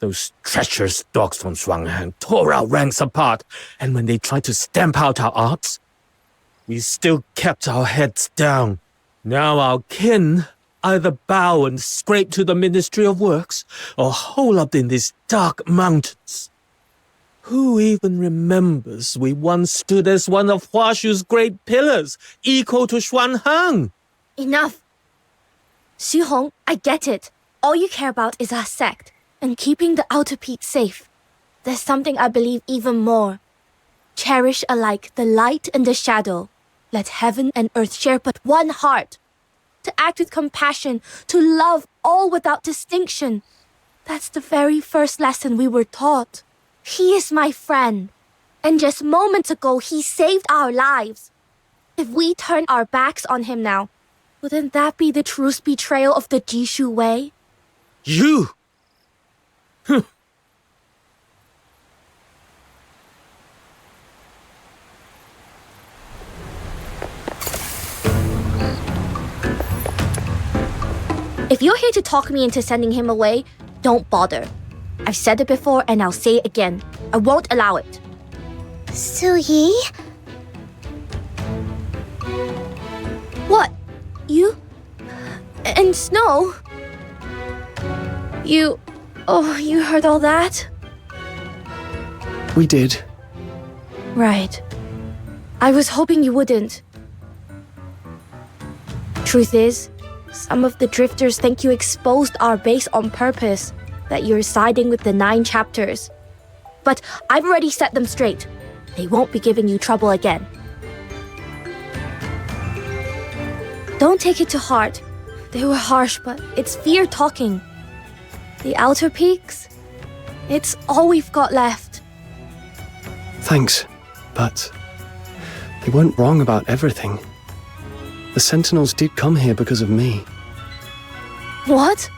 Those treacherous dogs from Shuanghang tore our ranks apart, and when they tried to stamp out our arts, we still kept our heads down. Now our kin either bow and scrape to the Ministry of Works, or hole up in these dark mountains. Who even remembers we once stood as one of Huashu's great pillars, equal to Xuanheng? Enough. Xu Hong, I get it. All you care about is our sect, and keeping the outer peak safe. There's something I believe even more. Cherish alike the light and the shadow. Let heaven and earth share but one heart. To act with compassion, to love all without distinction. That's the very first lesson we were taught. He is my friend, and just moments ago he saved our lives. If we turn our backs on him now, wouldn't that be the truest betrayal of the Jishu way? You! If you're here to talk me into sending him away, don't bother. I've said it before and I'll say it again. I won't allow it. Suyi? What? You? And Snow? You heard all that? We did. Right. I was hoping you wouldn't. Truth is, some of the drifters think you exposed our base on purpose. That you're siding with the 9 chapters. But I've already set them straight. They won't be giving you trouble again. Don't take it to heart. They were harsh, but it's fear talking. The outer peaks, it's all we've got left. Thanks, but they weren't wrong about everything. The Sentinels did come here because of me. What?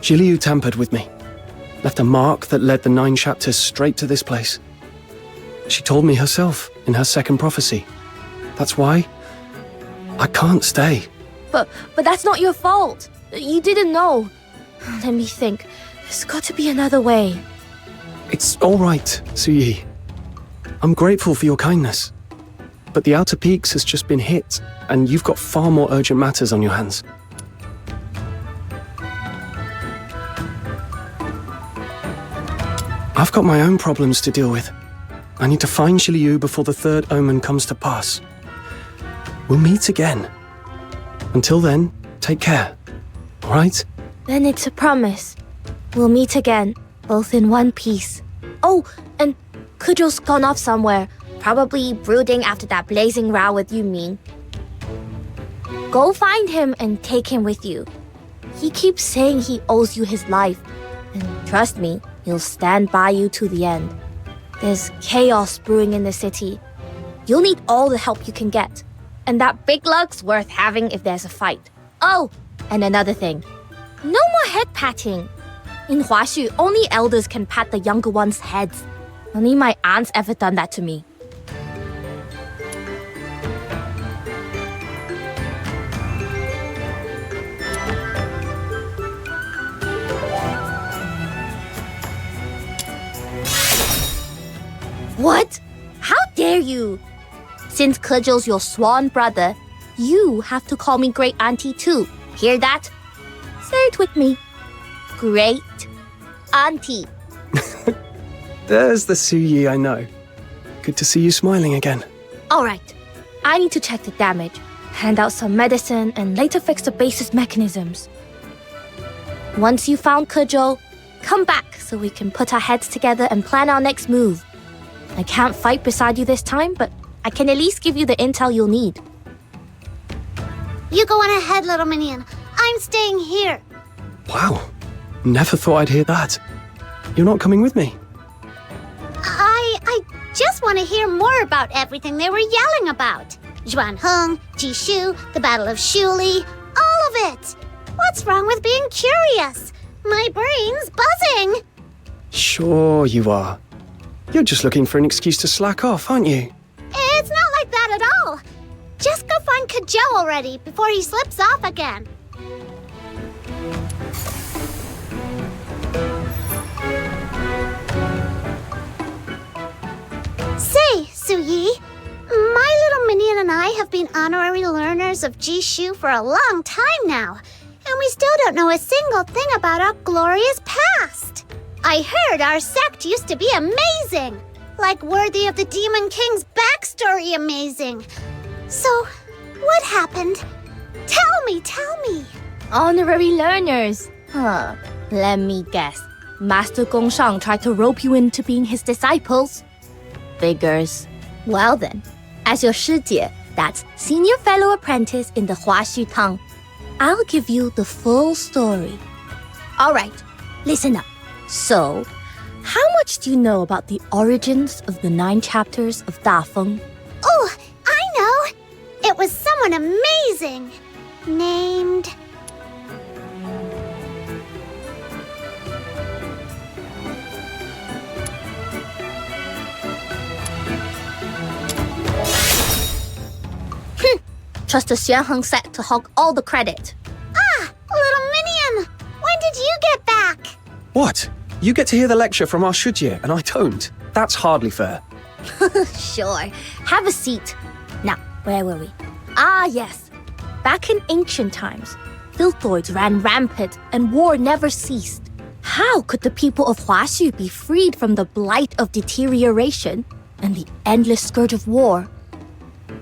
Zhiliu tampered with me. Left a mark that led the 9 chapters straight to this place. She told me herself in her second prophecy. That's why I can't stay. But that's not your fault. You didn't know. Let me think. There's got to be another way. It's all right, Suyi. I'm grateful for your kindness. But the Outer Peaks has just been hit, and you've got far more urgent matters on your hands. I've got my own problems to deal with. I need to find Shiliu before the third omen comes to pass. We'll meet again. Until then, take care. All right? Then it's a promise. We'll meet again, both in one piece. Oh, and Kujo's gone off somewhere. Probably brooding after that blazing row with you, Min. Go find him and take him with you. He keeps saying he owes you his life. And trust me, he'll stand by you to the end. There's chaos brewing in the city. You'll need all the help you can get. And that big lug's worth having if there's a fight. Oh, and another thing. No more head patting. In Huaxu, only elders can pat the younger ones' heads. Only my aunt's ever done that to me. What? How dare you? Since Kejo's your swan brother, you have to call me Great Auntie too. Hear that? Say it with me. Great Auntie. There's the Suyi I know. Good to see you smiling again. Alright, I need to check the damage, hand out some medicine, and later fix the base's mechanisms. Once you found Kejo, come back so we can put our heads together and plan our next move. I can't fight beside you this time, but I can at least give you the intel you'll need. You go on ahead, little minion. I'm staying here. Wow. Never thought I'd hear that. You're not coming with me? I just want to hear more about everything they were yelling about. Zhuanheng, Jishu, the Battle of Shuli, all of it. What's wrong with being curious? My brain's buzzing. Sure you are. You're just looking for an excuse to slack off, aren't you? It's not like that at all. Just go find Kejo already before he slips off again. Say, Suyi, my little minion and I have been honorary learners of Jishu for a long time now, and we still don't know a single thing about our glorious past. I heard our sect used to be amazing, like worthy of the Demon King's backstory amazing. So, what happened? Tell me. Honorary learners. Let me guess. Master Gongshang tried to rope you into being his disciples? Figures. Well then, as your Shijie, that's senior fellow apprentice in the Huaxu tongue, I'll give you the full story. Alright, listen up. So, how much do you know about the origins of the 9 chapters of Dafeng? Oh, I know! It was someone amazing! Named... Trust the Xuanheng set to hog all the credit. Ah, little minion! When did you get back? What? You get to hear the lecture from our Shujie, and I don't. That's hardly fair. Sure. Have a seat. Now, where were we? Ah, yes. Back in ancient times, filthoids ran rampant and war never ceased. How could the people of Huaxu be freed from the blight of deterioration and the endless scourge of war?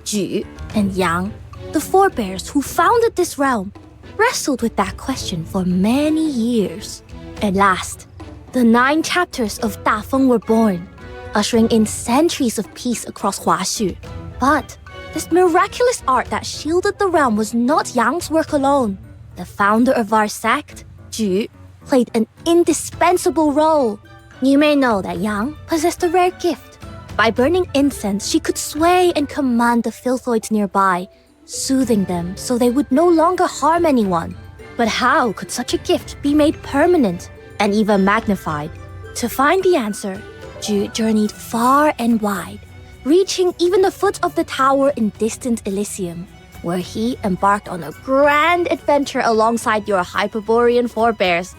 Ju and Yang, the forebears who founded this realm, wrestled with that question for many years. At last, the 9 chapters of Dafeng were born, ushering in centuries of peace across Huaxu. But this miraculous art that shielded the realm was not Yang's work alone. The founder of our sect, Ju, played an indispensable role. You may know that Yang possessed a rare gift. By burning incense, she could sway and command the filthoids nearby, soothing them so they would no longer harm anyone. But how could such a gift be made permanent and even magnified? To find the answer, Ju journeyed far and wide, reaching even the foot of the tower in distant Elysium, where he embarked on a grand adventure alongside your Hyperborean forebears.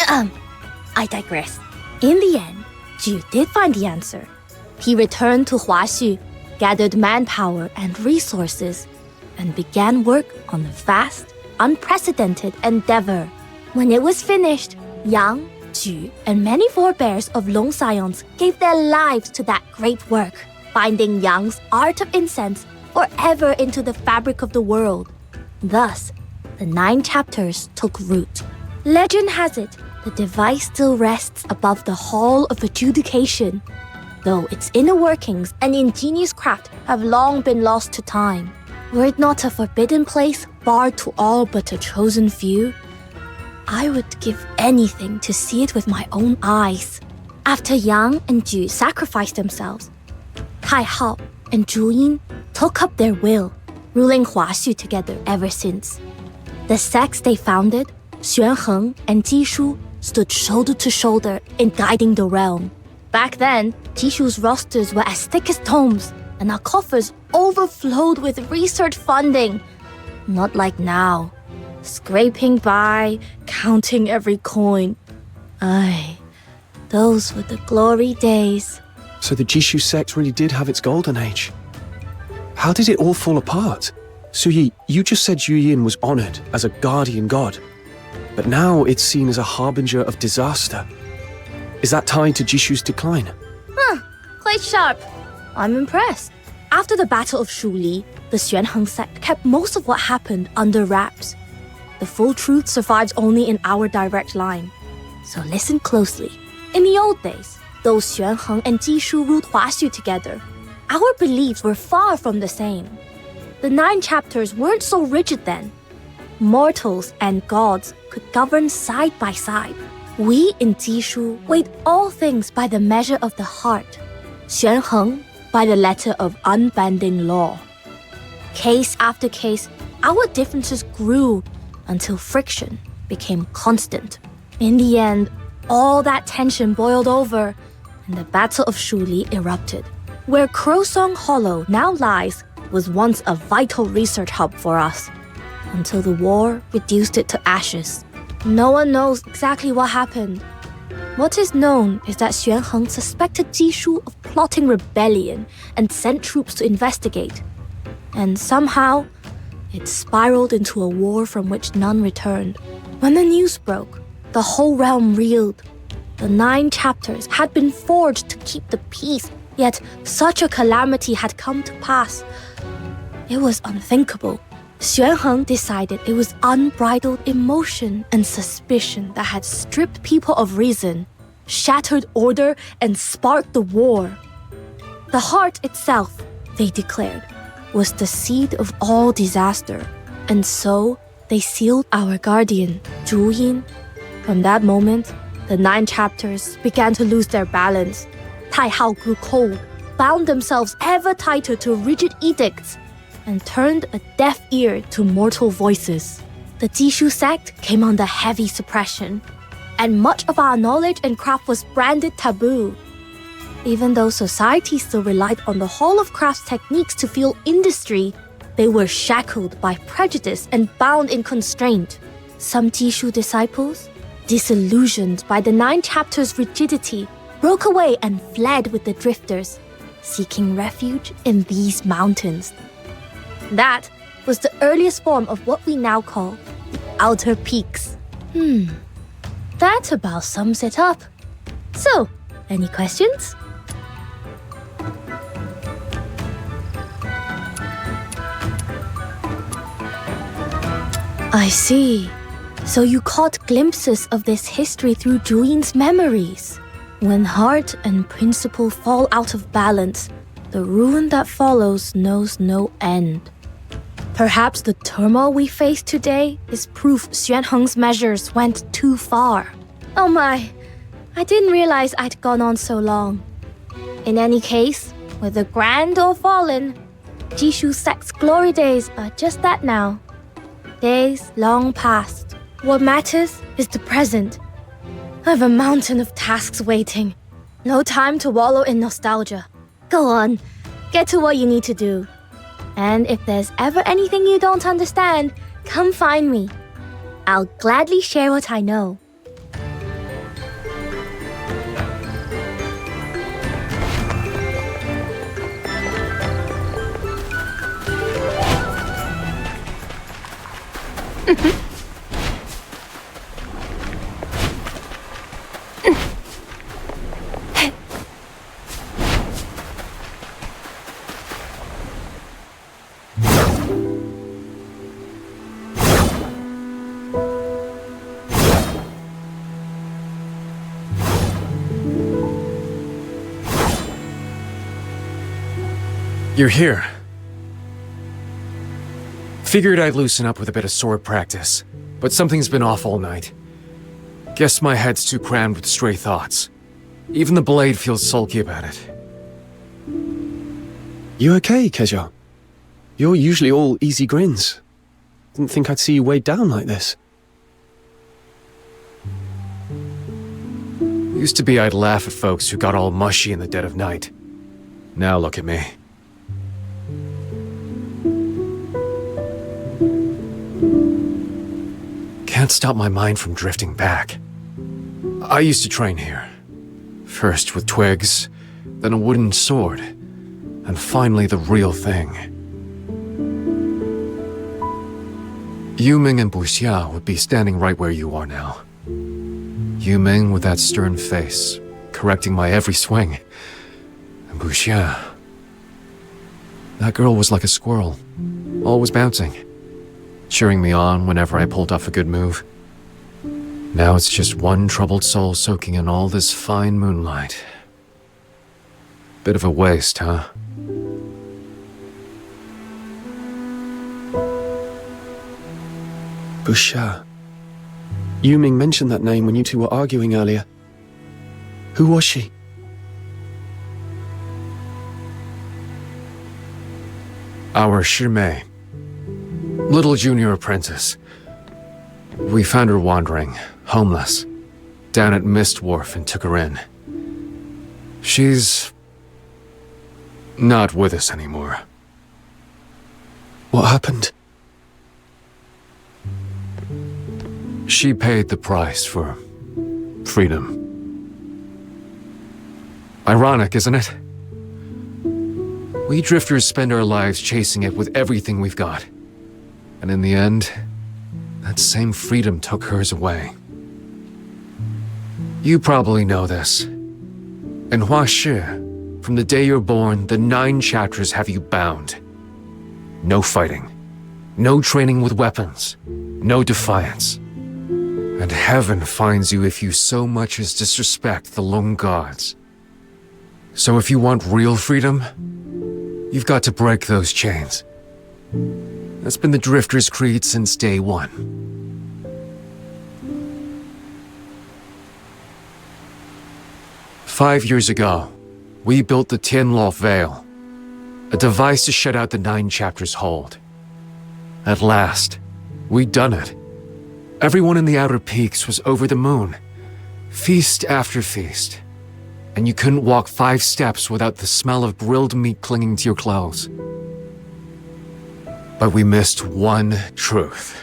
I digress. In the end, Ju did find the answer. He returned to Huaxu, gathered manpower and resources, and began work on the vast, unprecedented endeavor. When it was finished, Yang, Ju, and many forebears of Long Scions gave their lives to that great work, binding Yang's art of incense forever into the fabric of the world. Thus, the 9 chapters took root. Legend has it, the device still rests above the Hall of Adjudication, though its inner workings and ingenious craft have long been lost to time. Were it not a forbidden place barred to all but a chosen few, I would give anything to see it with my own eyes. After Yang and Ju sacrificed themselves, Tai Hao and Zhu Yin took up their will, ruling Huaxu together ever since. The sects they founded, Xuanheng and Jishu, stood shoulder to shoulder in guiding the realm. Back then, Jishu's rosters were as thick as tomes, and our coffers overflowed with research funding. Not like now, scraping by, counting every coin. Aye, those were the glory days. So the Jishu sect really did have its golden age. How did it all fall apart? Suyi, you just said Zhu Yin was honored as a guardian god, but now it's seen as a harbinger of disaster. Is that tied to Jishu's decline? Quite sharp. I'm impressed. After the Battle of Shuli, the Xuanheng sect kept most of what happened under wraps. The full truth survives only in our direct line. So listen closely. In the old days, those Xuanheng and Jishu ruled Huaxu together. Our beliefs were far from the same. The 9 chapters weren't so rigid then. Mortals and gods could govern side by side. We in Jishu weighed all things by the measure of the heart. Xuanheng by the letter of unbending law. Case after case, our differences grew until friction became constant. In the end, all that tension boiled over, and the Battle of Shuli erupted. Where Crowsong Hollow now lies was once a vital research hub for us, until the war reduced it to ashes. No one knows exactly what happened. What is known is that Xuanheng suspected Jishu of plotting rebellion and sent troops to investigate. And somehow, it spiraled into a war from which none returned. When the news broke, the whole realm reeled. The 9 chapters had been forged to keep the peace, yet such a calamity had come to pass. It was unthinkable. Xuanheng decided it was unbridled emotion and suspicion that had stripped people of reason, shattered order, and sparked the war. The heart itself, they declared, was the seed of all disaster, and so they sealed our guardian, Zhu Yin. From that moment, the 9 chapters began to lose their balance. Tai Hao grew cold, bound themselves ever tighter to rigid edicts, and turned a deaf ear to mortal voices. The Jishu sect came under heavy suppression, and much of our knowledge and craft was branded taboo. Even though society still relied on the Hall of Crafts techniques to fuel industry, they were shackled by prejudice and bound in constraint. Some Jishu disciples, disillusioned by the 9 chapters' rigidity, broke away and fled with the drifters, seeking refuge in these mountains. That was the earliest form of what we now call the Outer Peaks. That about sums it up. So, any questions? I see. So you caught glimpses of this history through Zhu Yin's memories. When heart and principle fall out of balance, the ruin that follows knows no end. Perhaps the turmoil we face today is proof Xuanheng's measures went too far. Oh my, I didn't realize I'd gone on so long. In any case, whether grand or fallen, Jishu sect's glory days are just that now. Days long past. What matters is the present. I have a mountain of tasks waiting. No time to wallow in nostalgia. Go on, get to what you need to do. And if there's ever anything you don't understand, come find me. I'll gladly share what I know. You're here. Figured I'd loosen up with a bit of sword practice, but something's been off all night. Guess my head's too crammed with stray thoughts. Even the blade feels sulky about it. You okay, Kejo? You're usually all easy grins. Didn't think I'd see you weighed down like this. Used to be I'd laugh at folks who got all mushy in the dead of night. Now look at me. Can't stop my mind from drifting back. I used to train here. First with twigs, then a wooden sword, and finally the real thing. Yuming and Buxia would be standing right where you are now. Yuming with that stern face, correcting my every swing. And Buxia... that girl was like a squirrel, always bouncing, cheering me on whenever I pulled off a good move. Now it's just one troubled soul soaking in all this fine moonlight. Bit of a waste, huh? Buxia. Yuming mentioned that name when you two were arguing earlier. Who was she? Our Shimei. Little junior apprentice. We found her wandering, homeless, down at Mist Wharf and took her in. She's... not with us anymore. What happened? She paid the price for freedom. Ironic, isn't it? We drifters spend our lives chasing it with everything we've got. And in the end, that same freedom took hers away. You probably know this. In Huashi, from the day you're born, the 9 chapters have you bound. No fighting. No training with weapons. No defiance. And heaven finds you if you so much as disrespect the Lung Gods. So if you want real freedom, you've got to break those chains. That's been the Drifter's creed since day one. Five years ago, we built the Tianluo Veil, a device to shut out the 9 chapters' hold. At last, we'd done it. Everyone in the Outer Peaks was over the moon, feast after feast, and you couldn't walk 5 steps without the smell of grilled meat clinging to your clothes. But we missed one truth.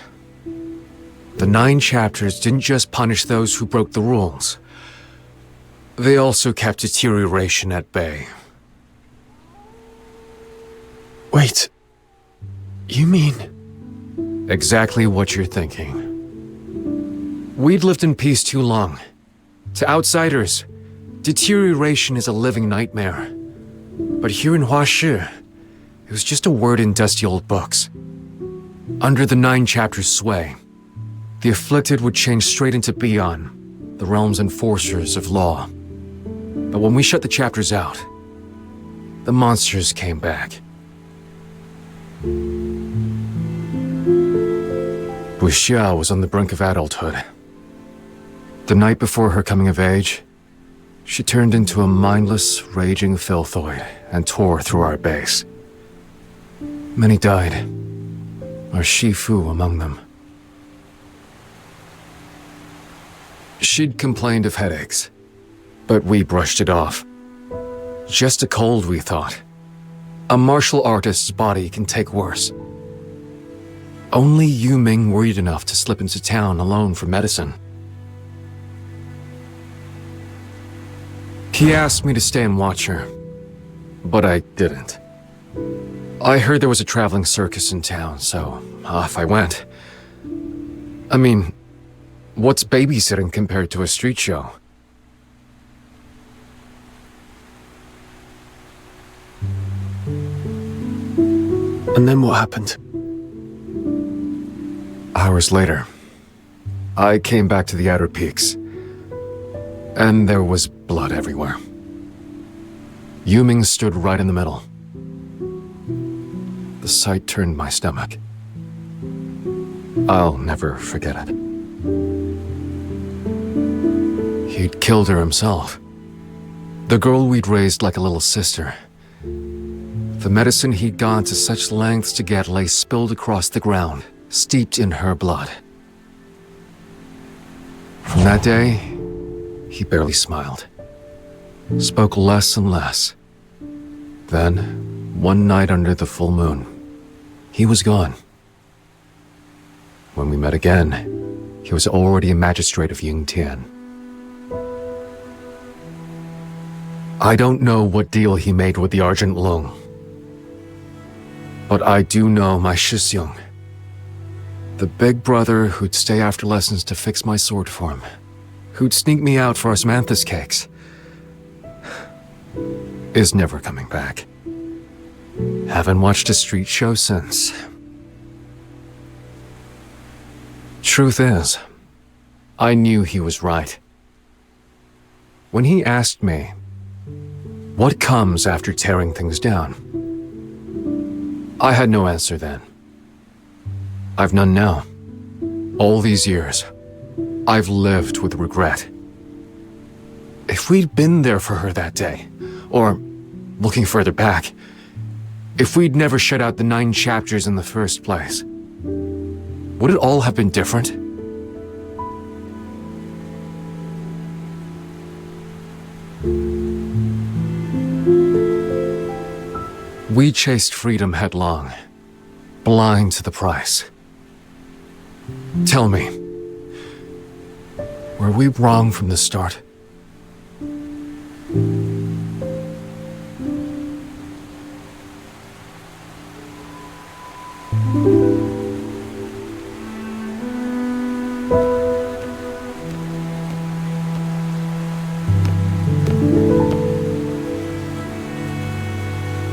The 9 chapters didn't just punish those who broke the rules. They also kept deterioration at bay. Wait, you mean... Exactly what you're thinking. We'd lived in peace too long. To outsiders, deterioration is a living nightmare. But here in Huashi, it was just a word in dusty old books. Under the 9 chapters' sway, the afflicted would change straight into Beyond, the realm's enforcers of law. But when we shut the chapters out, the monsters came back. Buxia was on the brink of adulthood. The night before her coming of age, she turned into a mindless, raging filthoid and tore through our base. Many died, our Shifu among them. She'd complained of headaches, but we brushed it off. Just a cold, we thought. A martial artist's body can take worse. Only Yu Ming worried enough to slip into town alone for medicine. He asked me to stay and watch her, but I didn't. I heard there was a traveling circus in town, so off I went. I mean, what's babysitting compared to a street show? And then what happened? Hours later, I came back to the outer peaks, and there was blood everywhere. Yu Ming stood right in the middle. The sight turned my stomach. I'll never forget it. He'd killed her himself. The girl we'd raised like a little sister. The medicine he'd gone to such lengths to get lay spilled across the ground, steeped in her blood. From that day, he barely smiled. Spoke less and less. Then, one night under the full moon, he was gone. When we met again, he was already a magistrate of Yingtian. I don't know what deal he made with the Argent Lung, but I do know my Shisyung, the big brother who'd stay after lessons to fix my sword form, who'd sneak me out for osmanthus cakes, is never coming back. Haven't watched a street show since. Truth is, I knew he was right. When he asked me, what comes after tearing things down? I had no answer then. I've none now. All these years, I've lived with regret. If we'd been there for her that day, or, looking further back, if we'd never shut out the 9 chapters in the first place, would it all have been different? We chased freedom headlong, blind to the price. Tell me, were we wrong from the start?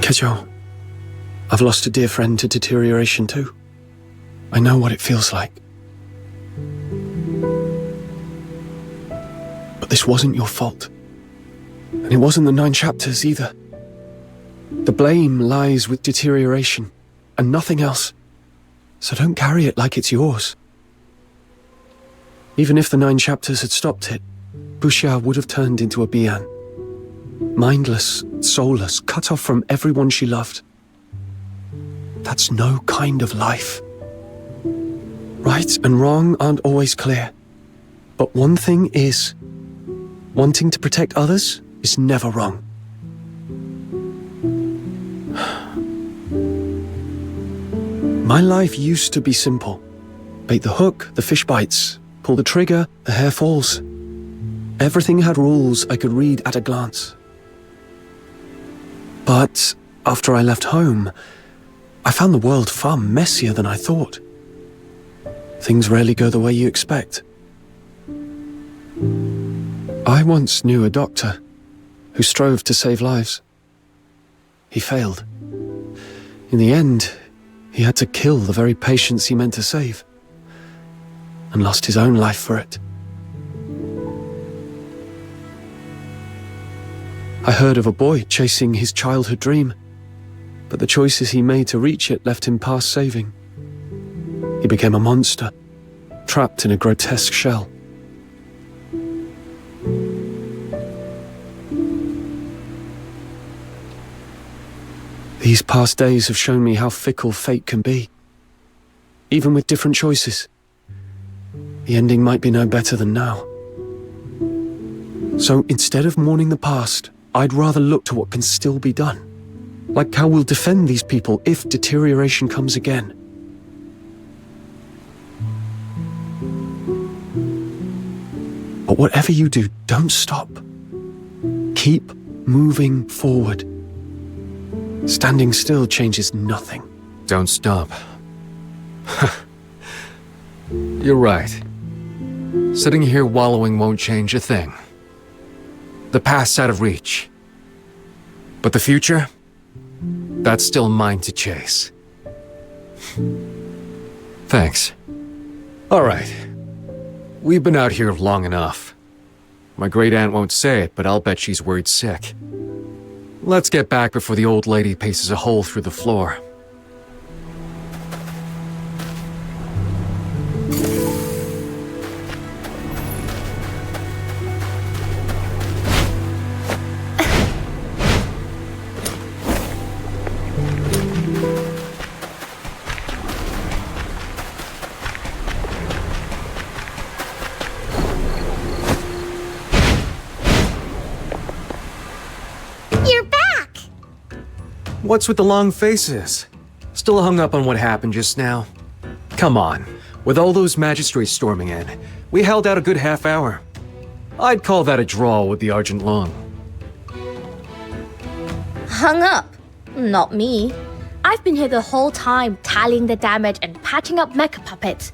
Kejo, I've lost a dear friend to deterioration too. I know what it feels like. But this wasn't your fault. And it wasn't the 9 chapters either. The blame lies with deterioration, and nothing else. So don't carry it like it's yours. Even if the 9 chapters had stopped it, Buxia would have turned into a Bian. Mindless, soulless, cut off from everyone she loved. That's no kind of life. Right and wrong aren't always clear. But one thing is, wanting to protect others is never wrong. My life used to be simple. Bait the hook, the fish bites. Pull the trigger, the hair falls. Everything had rules I could read at a glance. But after I left home, I found the world far messier than I thought. Things rarely go the way you expect. I once knew a doctor who strove to save lives. He failed. In the end, he had to kill the very patients he meant to save, and lost his own life for it. I heard of a boy chasing his childhood dream, but the choices he made to reach it left him past saving. He became a monster, trapped in a grotesque shell. These past days have shown me how fickle fate can be. Even with different choices, the ending might be no better than now. So instead of mourning the past, I'd rather look to what can still be done. Like how we'll defend these people if deterioration comes again. But whatever you do, don't stop. Keep moving forward. Standing still changes nothing. Don't stop. You're right. Sitting here wallowing won't change a thing. The past's out of reach. But the future? That's still mine to chase. Thanks. All right. We've been out here long enough. My great-aunt won't say it, but I'll bet she's worried sick. Let's get back before the old lady paces a hole through the floor. What's with the long faces? Still hung up on what happened just now? Come on, with all those magistrates storming in, we held out a good half hour. I'd call that a draw with the Argent Long. Hung up? Not me. I've been here the whole time, tallying the damage and patching up mecha puppets.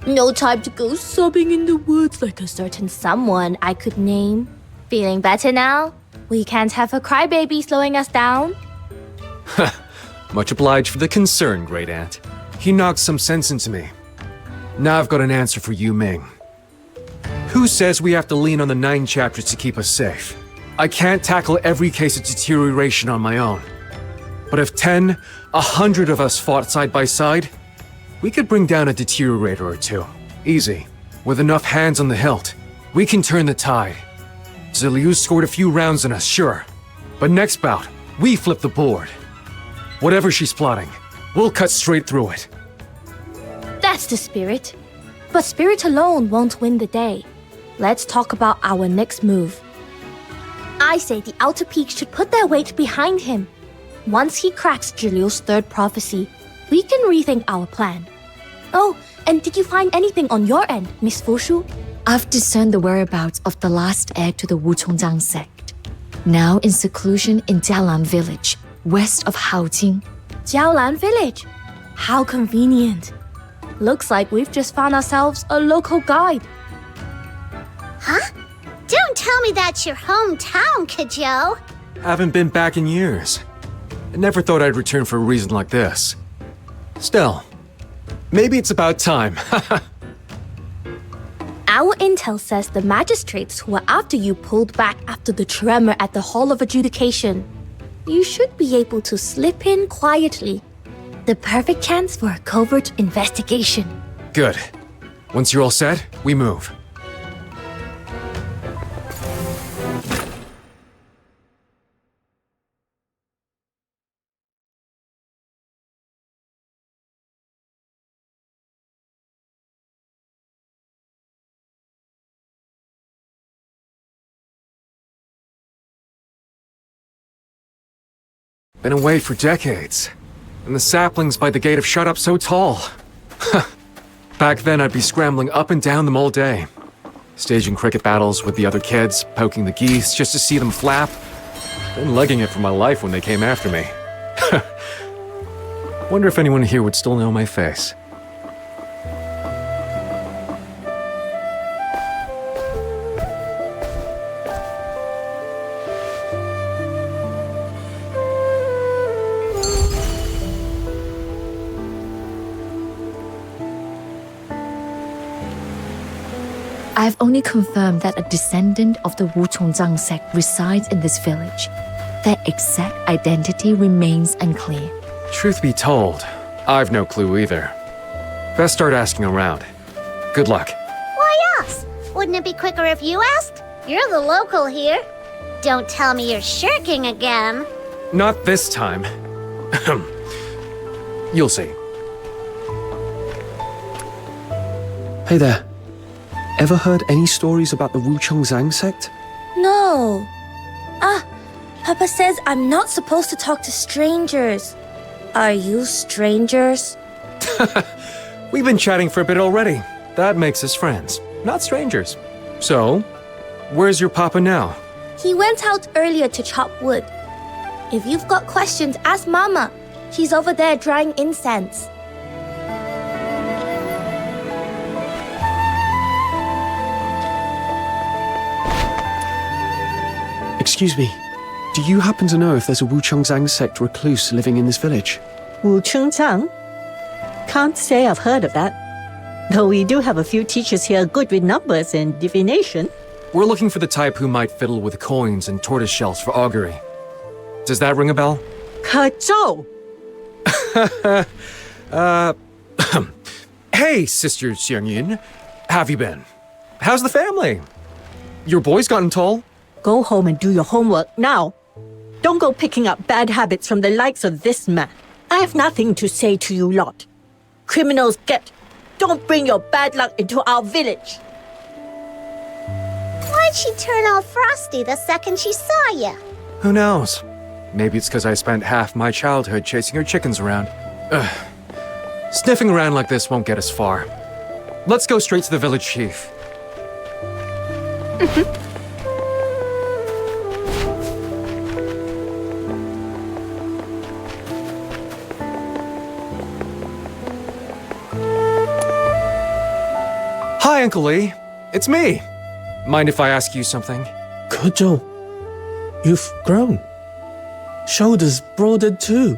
No time to go sobbing in the woods like a certain someone I could name. Feeling better now? We can't have a crybaby slowing us down. Much obliged for the concern, Great Aunt. He knocked some sense into me. Now I've got an answer for Yu Ming. Who says we have to lean on the 9 chapters to keep us safe? I can't tackle every case of deterioration on my own. But if 10, 100 of us fought side by side, we could bring down a deteriorator or two. Easy. With enough hands on the hilt, we can turn the tide. Zhiliu scored a few rounds on us, sure. But next bout, we flip the board. Whatever she's plotting, we'll cut straight through it. That's the spirit. But spirit alone won't win the day. Let's talk about our next move. I say the outer peaks should put their weight behind him. Once he cracks Zhiliu's 3rd prophecy, we can rethink our plan. Oh, and did you find anything on your end, Miss Fushu? I've discerned the whereabouts of the last heir to the Wuchongjiang sect. Now in seclusion in Jialan village, west of Haojing. Jialan village? How convenient. Looks like we've just found ourselves a local guide. Huh? Don't tell me that's your hometown, Kajou. Haven't been back in years. I never thought I'd return for a reason like this. Still, maybe it's about time. Our intel says the magistrates who were after you pulled back after the tremor at the Hall of Adjudication. You should be able to slip in quietly. The perfect chance for a covert investigation. Good. Once you're all set, we move. Been away for decades. And the saplings by the gate have shot up so tall. Back then, I'd be scrambling up and down them all day. Staging cricket battles with the other kids, poking the geese just to see them flap. Then legging it for my life when they came after me. Wonder if anyone here would still know my face. I've only confirmed that a descendant of the Wuchongjiang sect resides in this village. Their exact identity remains unclear. Truth be told, I've no clue either. Best start asking around. Good luck. Why us? Wouldn't it be quicker if you asked? You're the local here. Don't tell me you're shirking again. Not this time. You'll see. Hey there. Ever heard any stories about the Wuchongjiang sect? No. Papa says I'm not supposed to talk to strangers. Are you strangers? We've been chatting for a bit already. That makes us friends, not strangers. So, where's your papa now? He went out earlier to chop wood. If you've got questions, ask Mama. She's over there drying incense. Excuse me, do you happen to know if there's a Wuchongzang sect recluse living in this village? Wuchongzang? Can't say I've heard of that. Though we do have a few teachers here good with numbers and divination. We're looking for the type who might fiddle with coins and tortoise shells for augury. Does that ring a bell? Kazhou! Hey, Sister Xiangyun. Have you been? How's the family? Your boy's gotten tall? Go home and do your homework now. Don't go picking up bad habits from the likes of this man. I have nothing to say to you lot. Criminals get. Don't bring your bad luck into our village. Why'd she turn all frosty the second she saw you? Who knows? Maybe it's because I spent half my childhood chasing her chickens around. Ugh. Sniffing around like this won't get us far. Let's go straight to the village chief. Hi, Uncle Lee. It's me. Mind if I ask you something? Kuzhou, you've grown. Shoulders broadened too.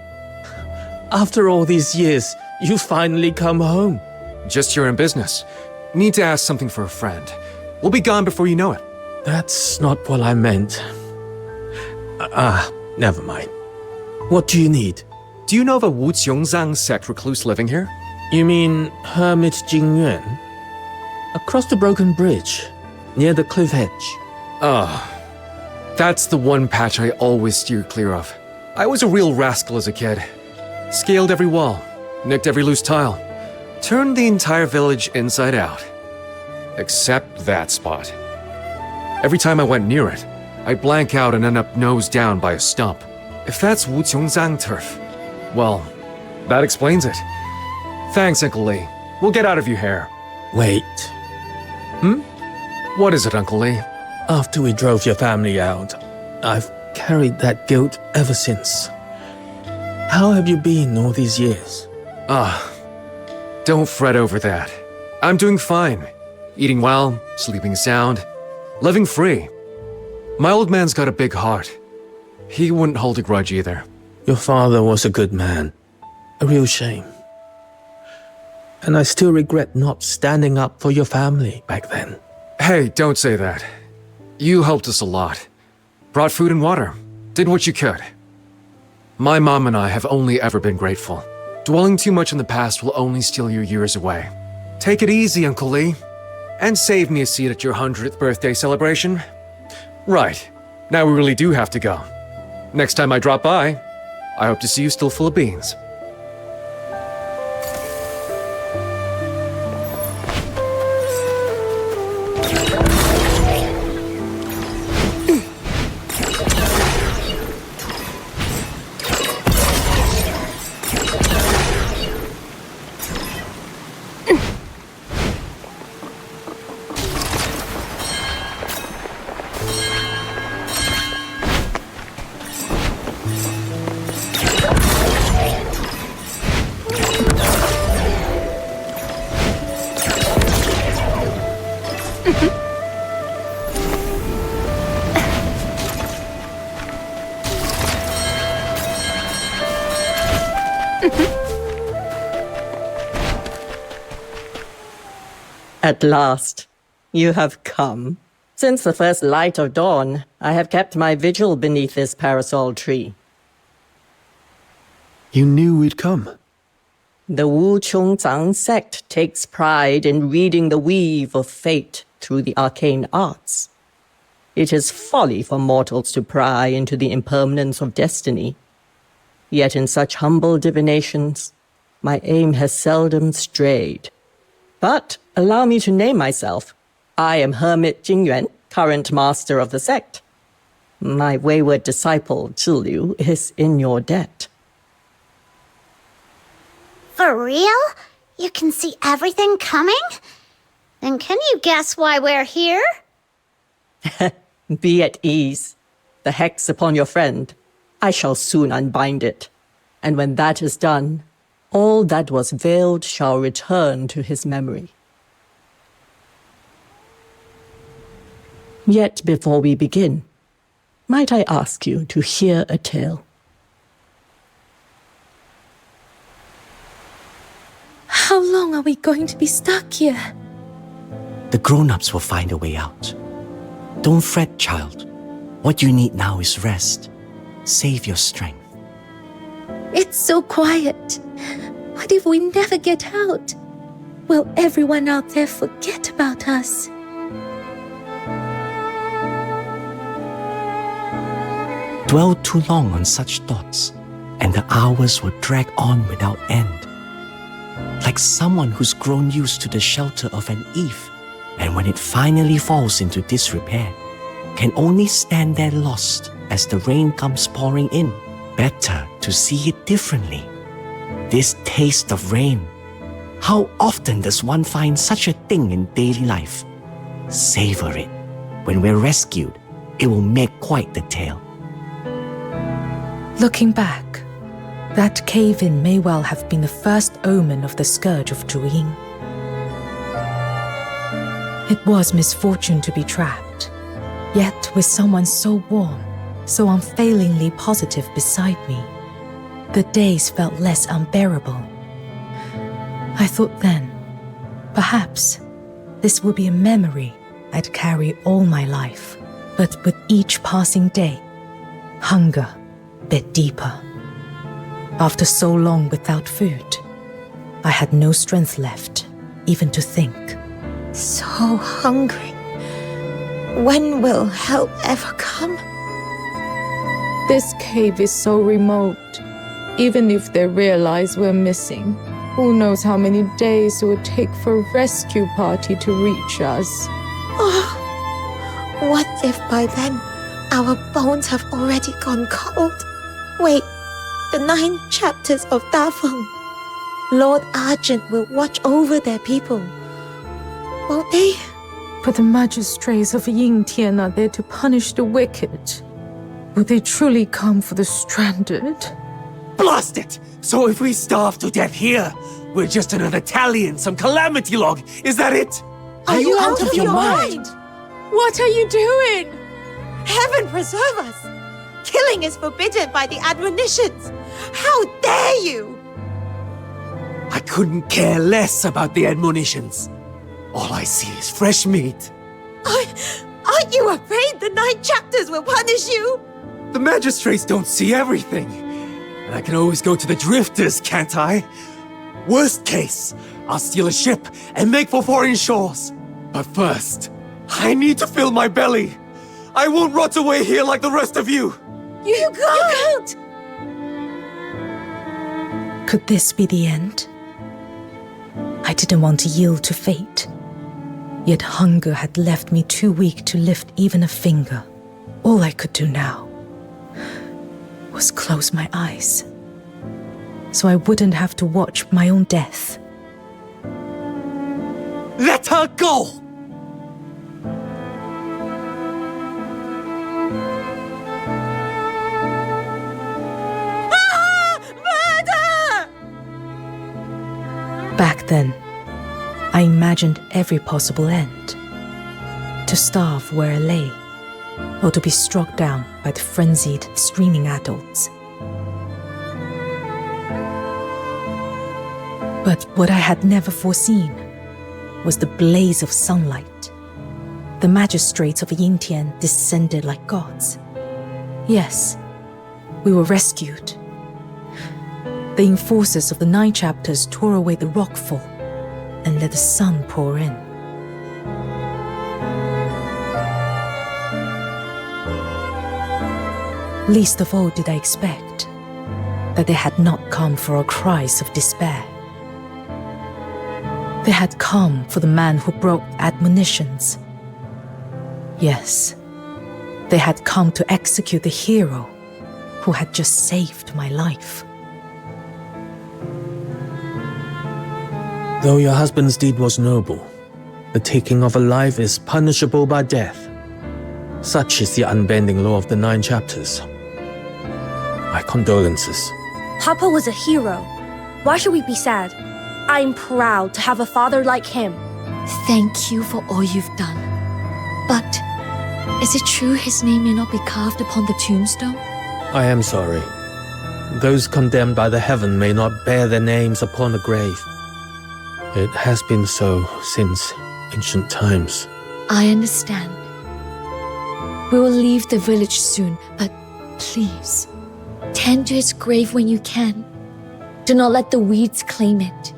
After all these years, you finally come home. Just here in business. Need to ask something for a friend. We'll be gone before you know it. That's not what I meant. Never mind. What do you need? Do you know of a Wuchongzang sect recluse living here? You mean Hermit Jingyuan? Across the broken bridge, near the cliff edge. That's the one patch I always steer clear of. I was a real rascal as a kid. Scaled every wall, nicked every loose tile, turned the entire village inside out. Except that spot. Every time I went near it, I'd blank out and end up nose down by a stump. If that's Wuchongzang turf, well, that explains it. Thanks, Uncle Lee. We'll get out of your hair. Wait. What is it, Uncle Lee? After we drove your family out, I've carried that guilt ever since. How have you been all these years? Don't fret over that. I'm doing fine. Eating well, sleeping sound, living free. My old man's got a big heart. He wouldn't hold a grudge either. Your father was a good man. A real shame. And I still regret not standing up for your family back then. Hey, don't say that. You helped us a lot. Brought food and water. Did what you could. My mom and I have only ever been grateful. Dwelling too much in the past will only steal your years away. Take it easy, Uncle Lee. And save me a seat at your 100th birthday celebration. Right. Now we really do have to go. Next time I drop by, I hope to see you still full of beans. At last, you have come. Since the first light of dawn, I have kept my vigil beneath this parasol tree. You knew we'd come. The Wuchongzang sect takes pride in reading the weave of fate through the arcane arts. It is folly for mortals to pry into the impermanence of destiny. Yet in such humble divinations, my aim has seldom strayed. But allow me to name myself. I am Hermit Jingyuan, current master of the sect. My wayward disciple, Zhiliu, is in your debt. For real? You can see everything coming? Then can you guess why we're here? Be at ease. The hex upon your friend, I shall soon unbind it. And when that is done, all that was veiled shall return to his memory. Yet before we begin, might I ask you to hear a tale? How long are we going to be stuck here? The grown-ups will find a way out. Don't fret, child. What you need now is rest. Save your strength. It's so quiet. What if we never get out? Will everyone out there forget about us? Dwell too long on such thoughts, and the hours will drag on without end. Like someone who's grown used to the shelter of an eave, and when it finally falls into disrepair, can only stand there lost as the rain comes pouring in. Better to see it differently. This taste of rain. How often does one find such a thing in daily life? Savor it. When we're rescued, it will make quite the tale. Looking back, that cave-in may well have been the first omen of the scourge of Zhuying. It was misfortune to be trapped, yet with someone so warm, so unfailingly positive beside me, the days felt less unbearable. I thought then, perhaps this would be a memory I'd carry all my life. But with each passing day, hunger bit deeper. After so long without food, I had no strength left, even to think. So hungry. When will help ever come? This cave is so remote. Even if they realize we're missing, who knows how many days it would take for a rescue party to reach us. Oh, what if by then our bones have already gone cold? Wait, the 9 chapters of Dafeng. Lord Argent will watch over their people. Won't they? But the magistrates of Yingtian are there to punish the wicked. Will they truly come for the stranded? Blast it! So if we starve to death here, we're just another tally in some calamity log. Is that it? Are you out of your mind? What are you doing? Heaven preserve us! Killing is forbidden by the admonitions. How dare you! I couldn't care less about the admonitions. All I see is fresh meat. Aren't you afraid the 9 chapters will punish you? The magistrates don't see everything. And I can always go to the drifters, can't I? Worst case, I'll steal a ship and make for foreign shores. But first, I need to fill my belly. I won't rot away here like the rest of you. You can't! Could this be the end? I didn't want to yield to fate. Yet hunger had left me too weak to lift even a finger. All I could do now was close my eyes, so I wouldn't have to watch my own death. Let her go! Back then, I imagined every possible end. To starve where I lay, or to be struck down by the frenzied, screaming adults. But what I had never foreseen was the blaze of sunlight. The magistrates of Yingtian descended like gods. Yes, we were rescued. The enforcers of the 9 chapters tore away the rockfall and let the sun pour in. Least of all did I expect that they had not come for our cries of despair. They had come for the man who broke admonitions. Yes, they had come to execute the hero who had just saved my life. Though your husband's deed was noble, the taking of a life is punishable by death. Such is the unbending law of the 9 chapters. My condolences. Papa was a hero. Why should we be sad? I'm proud to have a father like him. Thank you for all you've done. But is it true his name may not be carved upon the tombstone? I am sorry. Those condemned by the heaven may not bear their names upon a grave. It has been so since ancient times. I understand. We will leave the village soon, but please, tend to his grave when you can. Do not let the weeds claim it.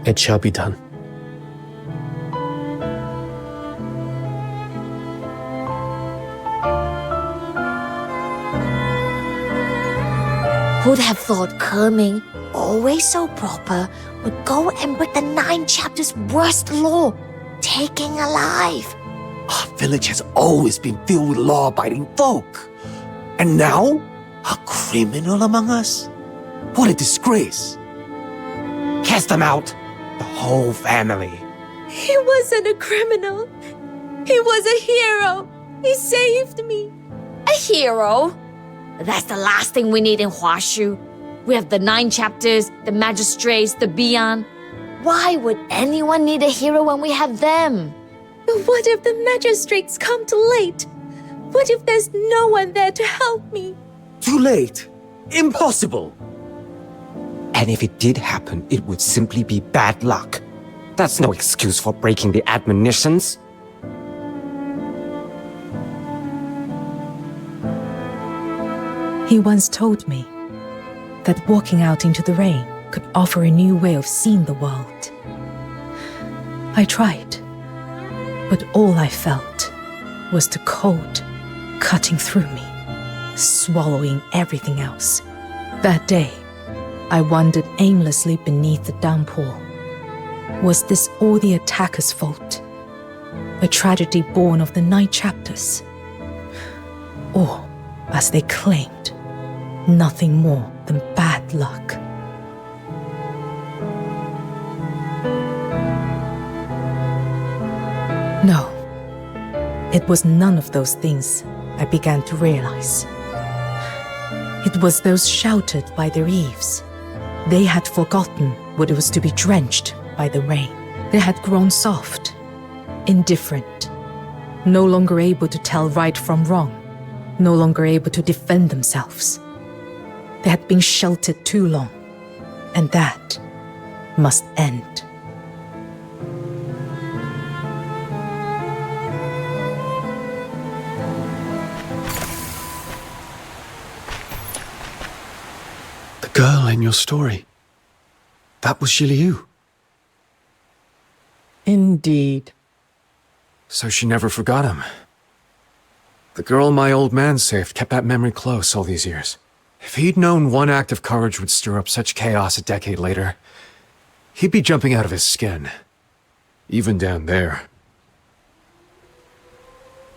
It shall be done. Who'd have thought Kerming, always so proper, would go and break the 9 chapters' worst law, taking a life? Our village has always been filled with law-abiding folk. And now, a criminal among us? What a disgrace. Cast them out! The whole family. He wasn't a criminal. He was a hero. He saved me. A hero? That's the last thing we need in Huashu. We have the 9 chapters, the magistrates, the Bian. Why would anyone need a hero when we have them? But what if the magistrates come too late? What if there's no one there to help me? Too late. Impossible. And if it did happen, it would simply be bad luck. That's no excuse for breaking the admonitions. He once told me that walking out into the rain could offer a new way of seeing the world. I tried, but all I felt was the cold cutting through me, swallowing everything else. That day, I wandered aimlessly beneath the downpour. Was this all the attacker's fault? A tragedy born of the 9 chapters? Or, as they claimed, nothing more than bad luck? No, it was none of those things, I began to realize. It was those sheltered by their eaves. They had forgotten what it was to be drenched by the rain. They had grown soft, indifferent, no longer able to tell right from wrong, no longer able to defend themselves. They had been sheltered too long, and that must end. The girl in your story, that was Zhiliu. Indeed. So she never forgot him. The girl my old man saved kept that memory close all these years. If he'd known one act of courage would stir up such chaos a decade later, he'd be jumping out of his skin. Even down there.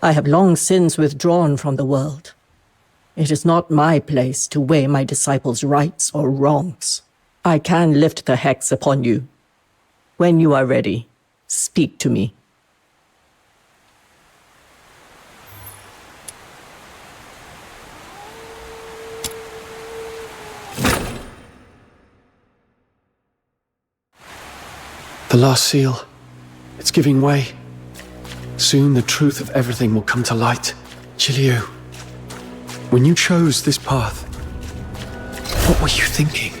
I have long since withdrawn from the world. It is not my place to weigh my disciples' rights or wrongs. I can lift the hex upon you. When you are ready, speak to me. The last seal. It's giving way. Soon the truth of everything will come to light. Zhiliu, when you chose this path, what were you thinking?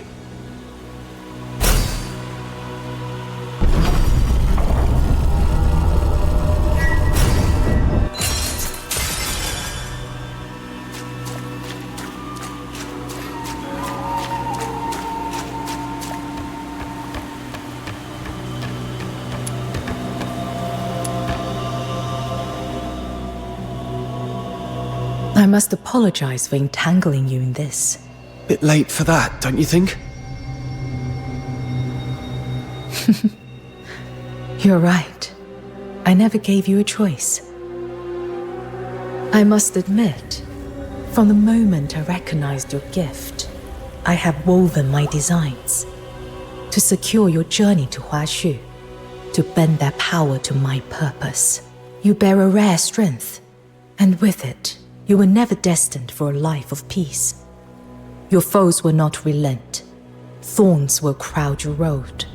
I must apologize for entangling you in this. Bit late for that, don't you think? You're right. I never gave you a choice. I must admit, from the moment I recognized your gift, I have woven my designs to secure your journey to Huaxu, to bend their power to my purpose. You bear a rare strength, and with it, you were never destined for a life of peace. Your foes will not relent. Thorns will crowd your road.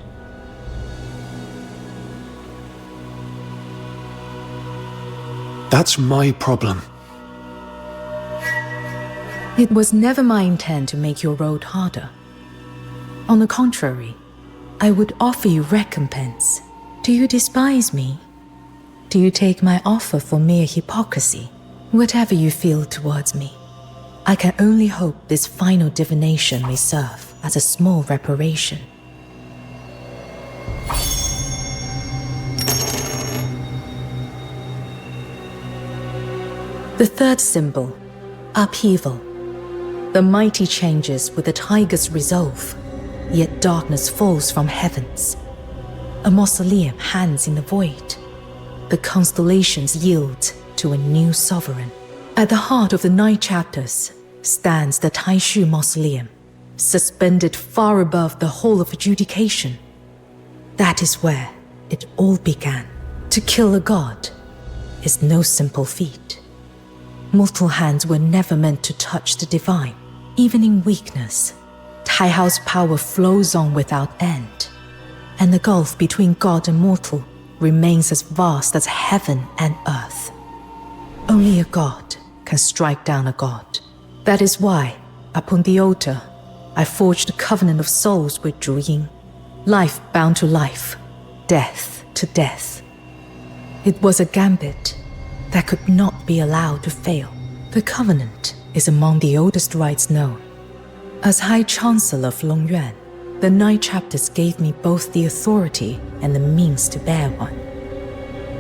That's my problem. It was never my intent to make your road harder. On the contrary, I would offer you recompense. Do you despise me? Do you take my offer for mere hypocrisy? Whatever you feel towards me, I can only hope this final divination may serve as a small reparation. The third symbol, upheaval. The mighty changes with the tiger's resolve, yet darkness falls from heavens. A mausoleum hangs in the void. The constellations yield to a new sovereign. At the heart of the 9 chapters stands the Taishu Mausoleum, suspended far above the Hall of Adjudication. That is where it all began. To kill a god is no simple feat. Mortal hands were never meant to touch the divine. Even in weakness, Taihao's power flows on without end, and the gulf between god and mortal remains as vast as heaven and earth. Only a god can strike down a god. That is why, upon the altar, I forged a covenant of souls with Zhu Ying. Life bound to life, death to death. It was a gambit that could not be allowed to fail. The covenant is among the oldest rites known. As High Chancellor of Longyuan, the 9 chapters gave me both the authority and the means to bear one.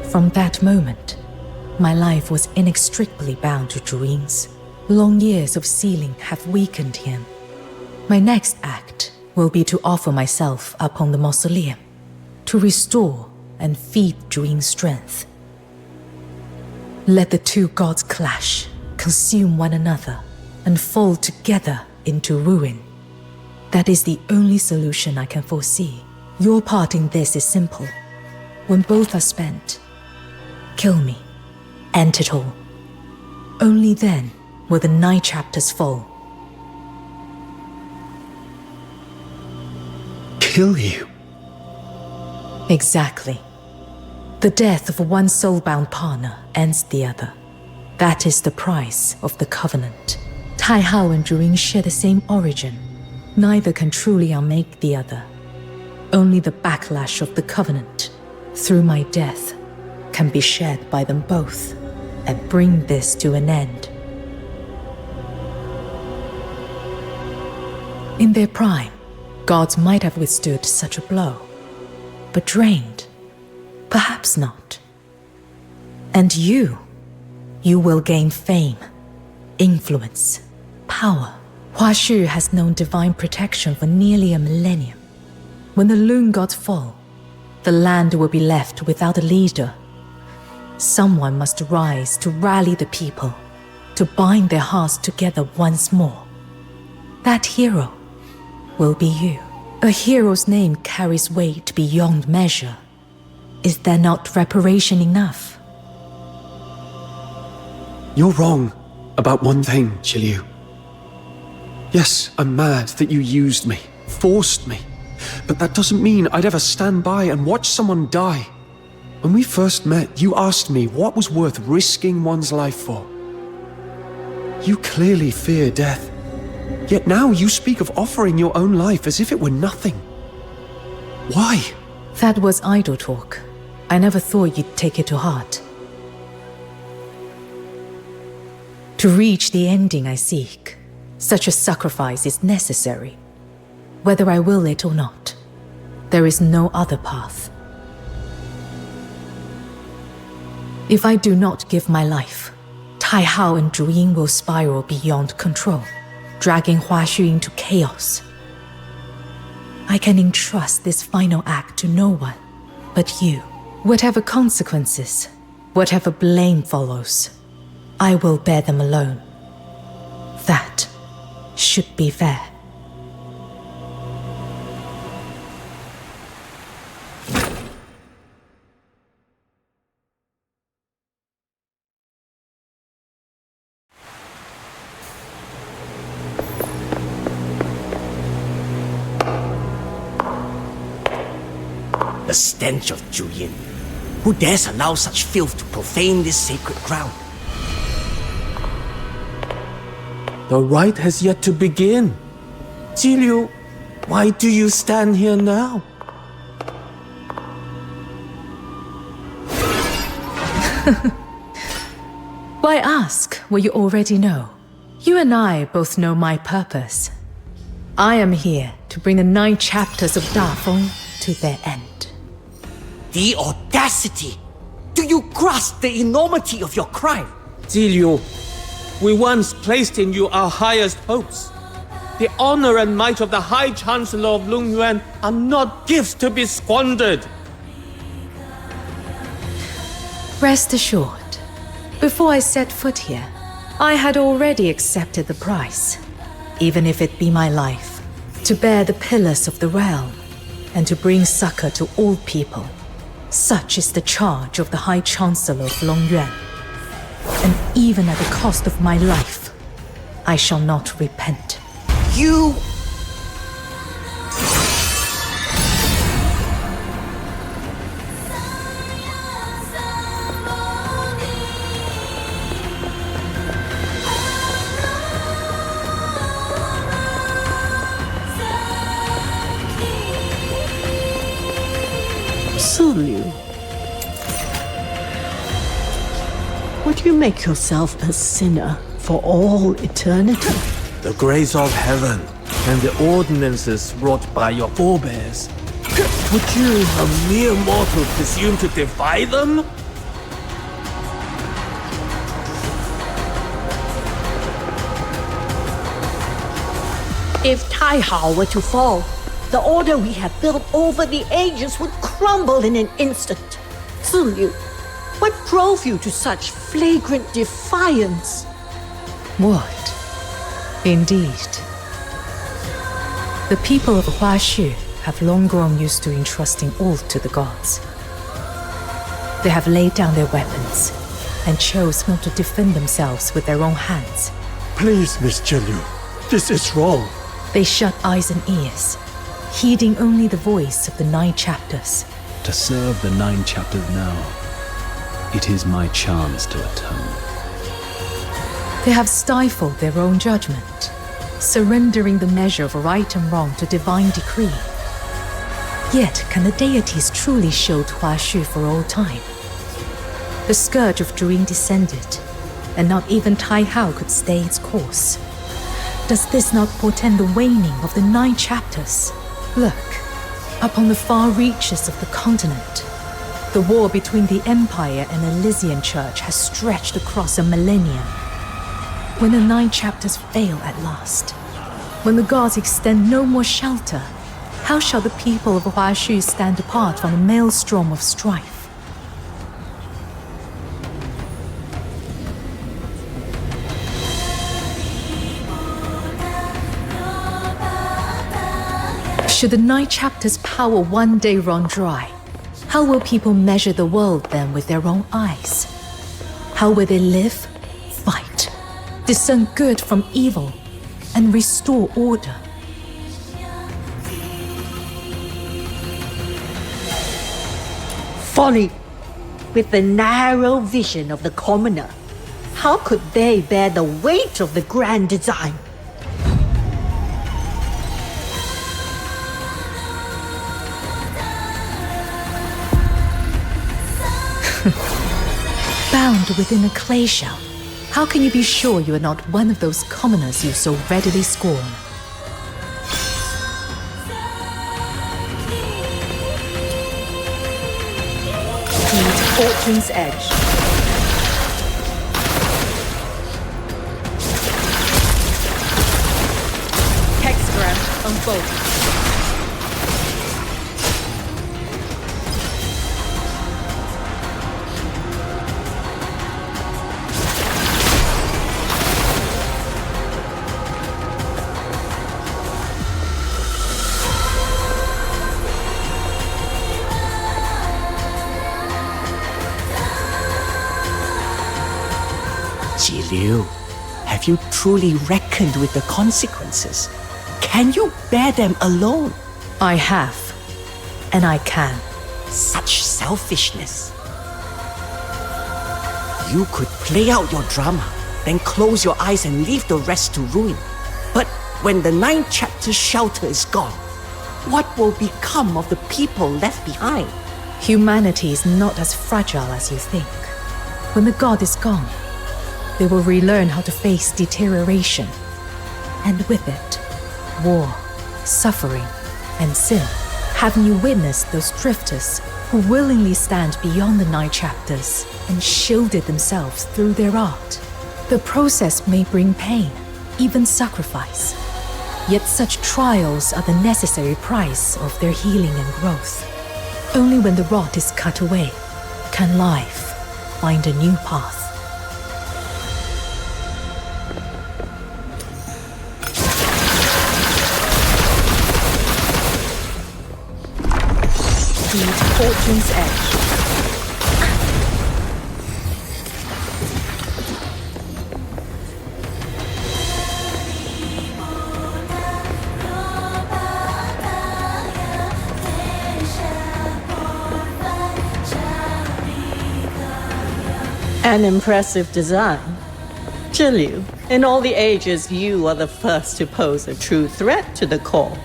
From that moment, my life was inextricably bound to Zhu Ying's. Long years of sealing have weakened him. My next act will be to offer myself upon the mausoleum, to restore and feed Zhu Ying's strength. Let the 2 gods clash, consume one another, and fall together into ruin. That is the only solution I can foresee. Your part in this is simple. When both are spent, kill me, end it all. Only then will the 9 chapters fall. Kill you? Exactly. The death of one soul-bound partner ends the other. That is the price of the covenant. Taihao and Zhu Ying share the same origin. Neither can truly unmake the other. Only the backlash of the covenant, through my death, can be shared by them both and bring this to an end. In their prime, gods might have withstood such a blow, but drained, perhaps not. And you will gain fame, influence, power. Huaxu has known divine protection for nearly a millennium. When the Loon gods fall, the land will be left without a leader. Someone must rise to rally the people, to bind their hearts together once more. That hero will be you. A hero's name carries weight beyond measure. Is there not reparation enough? You're wrong about one thing, Zhiliu. Yes, I'm mad that you used me, forced me, but that doesn't mean I'd ever stand by and watch someone die. When we first met, you asked me what was worth risking one's life for. You clearly fear death, yet now you speak of offering your own life as if it were nothing. Why? That was idle talk. I never thought you'd take it to heart. To reach the ending I seek, such a sacrifice is necessary. Whether I will it or not, there is no other path. If I do not give my life, Taihao and Zhu Ying will spiral beyond control, dragging Huaxu into chaos. I can entrust this final act to no one but you. Whatever consequences, whatever blame follows, I will bear them alone. That should be fair. The stench of Zhiliu. Who dares allow such filth to profane this sacred ground? The rite has yet to begin. Zhiliu, why do you stand here now? Why ask what you already know? You and I both know my purpose. I am here to bring the 9 chapters of Dafeng to their end. The audacity! Do you grasp the enormity of your crime? Zhiliu, we once placed in you our highest hopes. The honor and might of the High Chancellor of Longyuan are not gifts to be squandered. Rest assured, before I set foot here, I had already accepted the price, even if it be my life, to bear the pillars of the realm and to bring succor to all people. Such is the charge of the High Chancellor of Longyuan. And even at the cost of my life, I shall not repent. You... Zhiliu, would you make yourself a sinner for all eternity? The grace of heaven and the ordinances wrought by your forebears. Would you, a mere mortal, presume to defy them? If Taihao were to fall, the order we have built over the ages would crumble in an instant. Zhiliu, what drove you to such flagrant defiance? What? Indeed. The people of Huashu have long grown used to entrusting all to the gods. They have laid down their weapons and chose not to defend themselves with their own hands. Please, Miss Zhiliu, this is wrong. They shut eyes and ears, heeding only the voice of the 9 chapters. To serve the 9 chapters now, it is my chance to atone. They have stifled their own judgment, surrendering the measure of right and wrong to divine decree. Yet can the deities truly shield Huashu for all time? The scourge of Dream descended, and not even Taihao could stay its course. Does this not portend the waning of the 9 chapters? Look, upon the far reaches of the continent, the war between the Empire and the Elysian Church has stretched across a millennium. When the 9 chapters fail at last, when the gods extend no more shelter, how shall the people of Huashu stand apart from the maelstrom of strife? Should the 9 chapters' power one day run dry, how will people measure the world then with their own eyes? How will they live, fight, discern good from evil, and restore order? Folly! With the narrow vision of the commoner, how could they bear the weight of the grand design? Bound within a clay shell, how can you be sure you are not one of those commoners you so readily scorn? Meet Fortune's edge. Hexagram unfold. Zhiliu, have you truly reckoned with the consequences? Can you bear them alone? I have, and I can. Such selfishness. You could play out your drama, then close your eyes and leave the rest to ruin. But when the 9th chapter's shelter is gone, what will become of the people left behind? Humanity is not as fragile as you think. When the god is gone, they will relearn how to face deterioration. And with it, war, suffering, and sin. Haven't you witnessed those drifters who willingly stand beyond the 9 chapters and shielded themselves through their art? The process may bring pain, even sacrifice. Yet such trials are the necessary price of their healing and growth. Only when the rot is cut away can life find a new path. Seize Fortune's edge. An impressive design. Zhiliu, in all the ages, you are the first to pose a true threat to the core.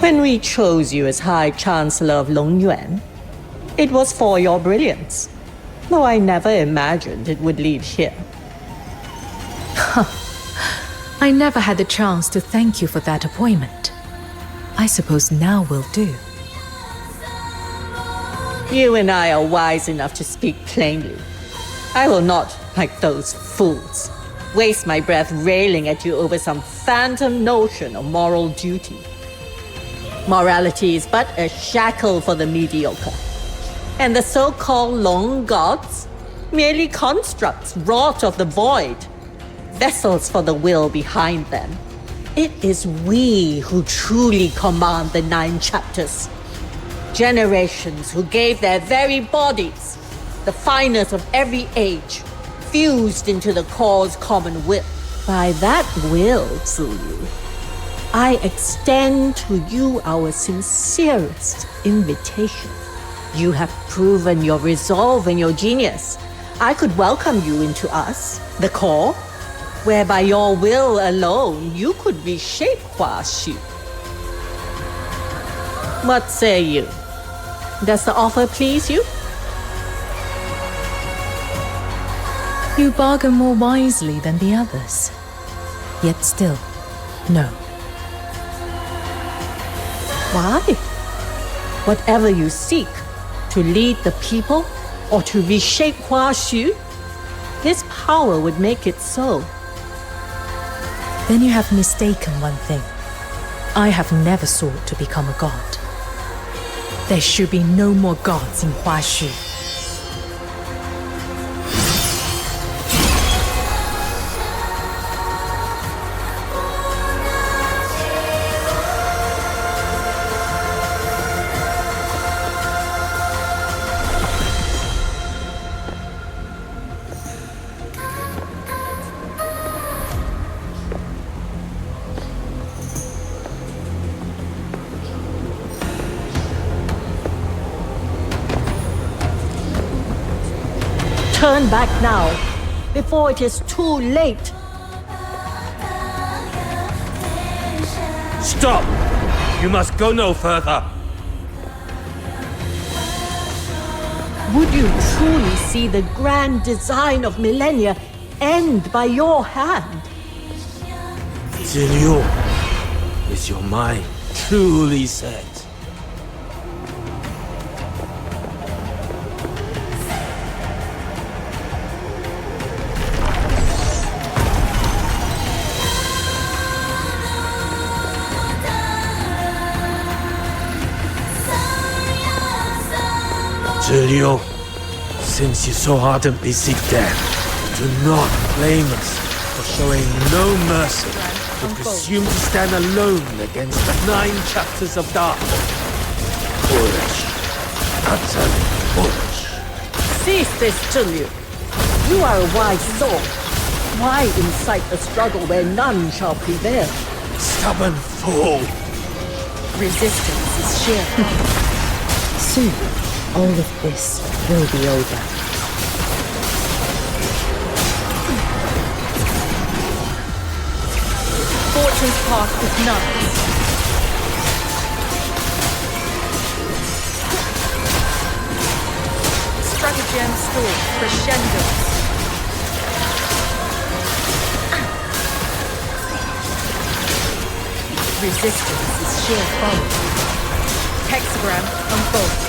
When we chose you as High Chancellor of Longyuan, it was for your brilliance, though I never imagined it would lead here. I never had the chance to thank you for that appointment. I suppose now will do. You and I are wise enough to speak plainly. I will not, like those fools, waste my breath railing at you over some phantom notion of moral duty. Morality is but a shackle for the mediocre, and the so-called Long Gods merely constructs wrought of the void, vessels for the will behind them. It is we who truly command the 9 chapters. Generations who gave their very bodies, the finest of every age, fused into the core's common will. By that will, Zhiliu, I extend to you our sincerest invitation. You have proven your resolve and your genius. I could welcome you into us, the core, where by your will alone you could reshape Huaxu. What say you? Does the offer please you? You bargain more wisely than the others. Yet still, no. Why? Whatever you seek, to lead the people or to reshape Huaxu, this power would make it so. Then you have mistaken one thing. I have never sought to become a god. There should be no more gods in Huaxu. Turn back now, before it is too late. Stop! You must go no further. Would you truly see the grand design of millennia end by your hand? Zhiliu, is your mind truly set? Zhiliu, since you so ardently seek death, do not blame us for showing no mercy to presume to stand alone against the 9 chapters of darkness. Foolish. utterly foolish. Cease this, Zhiliu. You are a wise soul. Why incite a struggle where none shall prevail? Stubborn fool! Resistance is sheer folly. Soon, all of this will be over. Fortune's path with nuns. Stratagem storm crescendos. Resistance is sheer folly. Hexagram unfolds.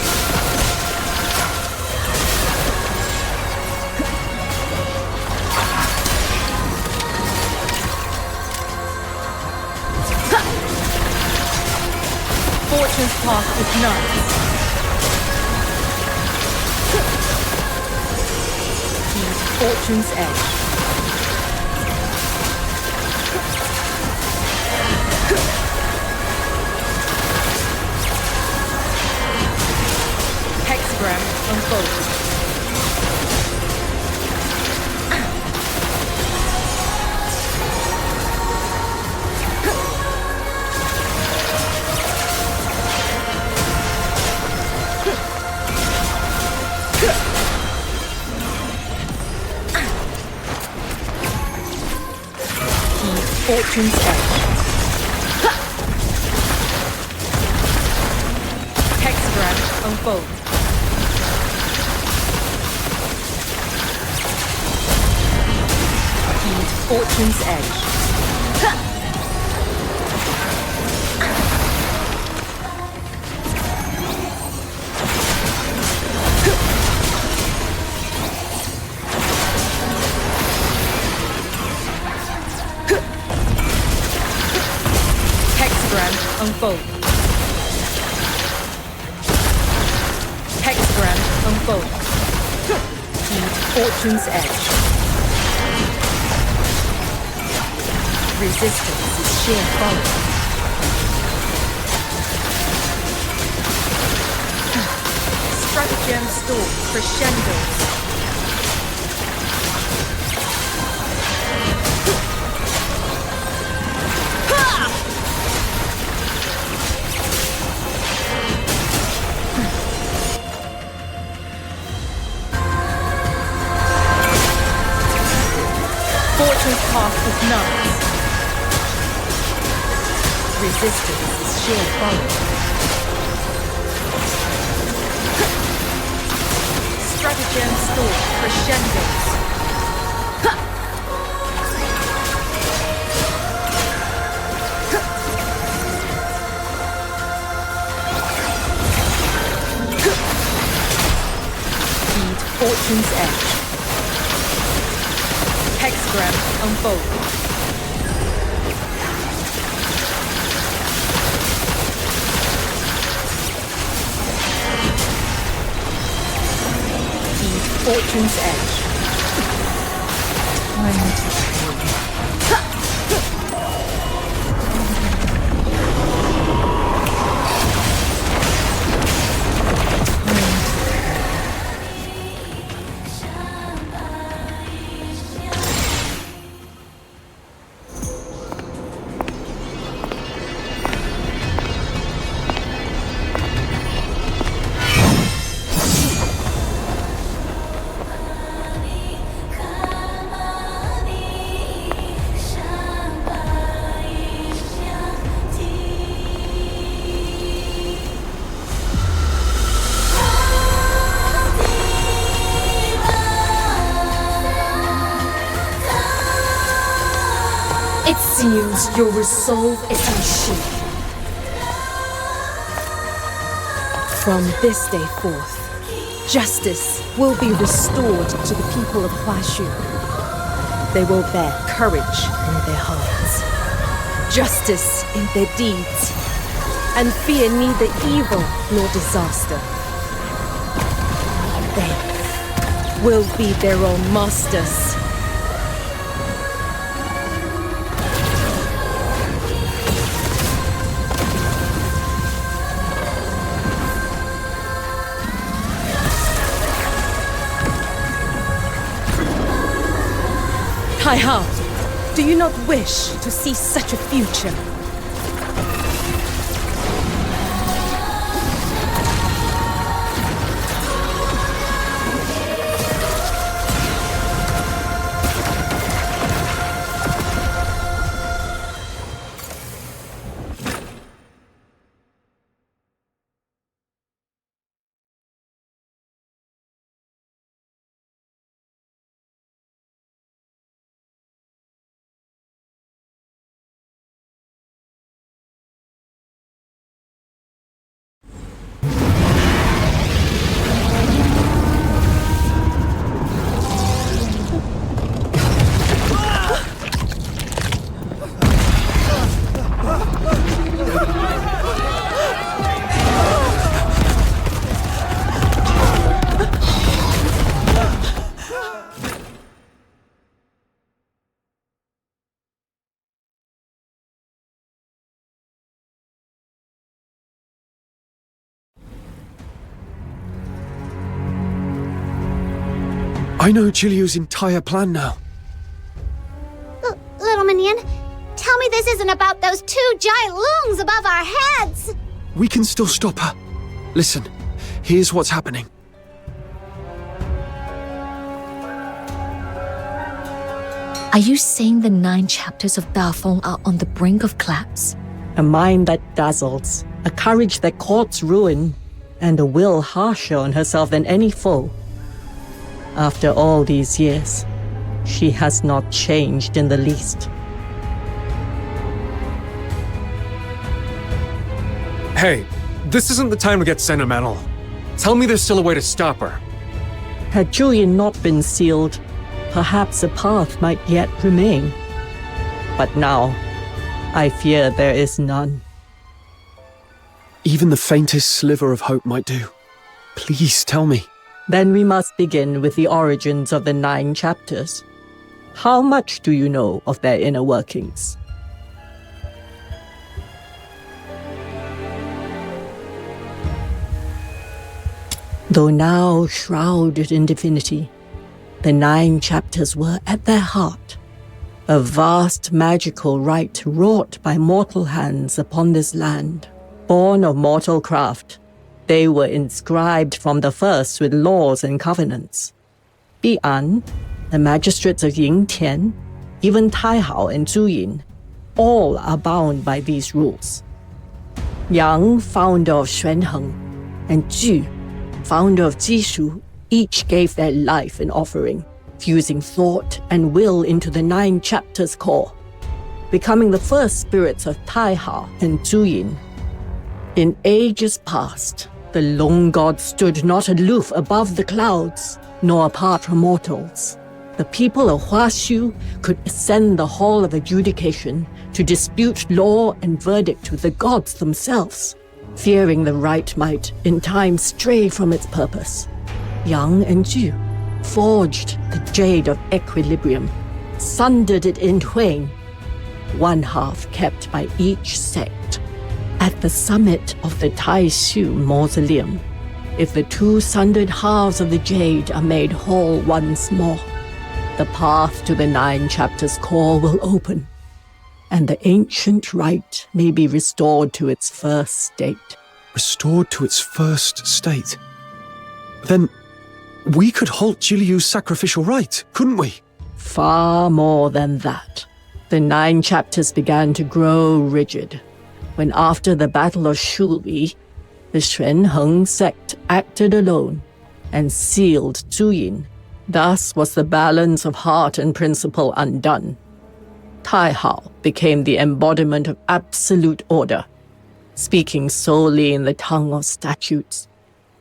Fortune's path with nuns. He's Fortune's edge. Hexagram unfolds. Fortune's edge. Hexagram unfolds. Heed Fortune's edge. Unfold. Hexagram unfold. Heed Fortune's edge. Resistance is sheer folly. Stratagem storm crescendos. Fortune's path with nuns. Resistance is sheer folly. Stratagem storm crescendos. Heed Fortune's edge. Hexagram unfold. Heed Fortune's edge. Time to It seems your resolve is unshaken. From this day forth, justice will be restored to the people of Huashu. They will bear courage in their hearts, justice in their deeds, and fear neither evil nor disaster. They will be their own masters. Taihao, do you not wish to see such a future? I know Zhiliu's entire plan now. Little minion, tell me this isn't about those two giant loons above our heads! We can still stop her. Listen, here's what's happening. Are you saying the 9 chapters of Dafeng are on the brink of collapse? A mind that dazzles, a courage that courts ruin, and a will harsher on herself than any foe. After all these years, she has not changed in the least. Hey, this isn't the time to get sentimental. Tell me there's still a way to stop her. Had Zhuyin not been sealed, perhaps a path might yet remain. But now, I fear there is none. Even the faintest sliver of hope might do. Please tell me. Then we must begin with the origins of the 9 chapters. How much do you know of their inner workings? Though now shrouded in divinity, the 9 chapters were at their heart a vast magical rite wrought by mortal hands upon this land. Born of mortal craft, they were inscribed from the first with laws and covenants. Bi'an, the magistrates of Yingtian, even Taihao and Zhuyin, all are bound by these rules. Yang, founder of Xuanheng, and Ju, founder of Jishu, each gave their life in offering, fusing thought and will into the 9 chapters core, becoming the first spirits of Taihao and Zhuyin. In ages past, the Long God stood not aloof above the clouds, nor apart from mortals. The people of Huaxu could ascend the Hall of Adjudication to dispute law and verdict with the gods themselves, fearing the right might in time stray from its purpose. Yang and Ju forged the Jade of Equilibrium, sundered it in twain, one half kept by each sect. At the summit of the Taishu Mausoleum, if the 2 sundered halves of the Jade are made whole once more, the path to the 9 chapters core will open, and the ancient rite may be restored to its first state. Restored to its first state? Then we could halt Zhiliu's sacrificial rite, couldn't we? Far more than that. The 9 chapters began to grow rigid when, after the Battle of Shuli, the Xuanheng sect acted alone and sealed Zhuyin. Thus was the balance of heart and principle undone. Taihao became the embodiment of absolute order, speaking solely in the tongue of statutes,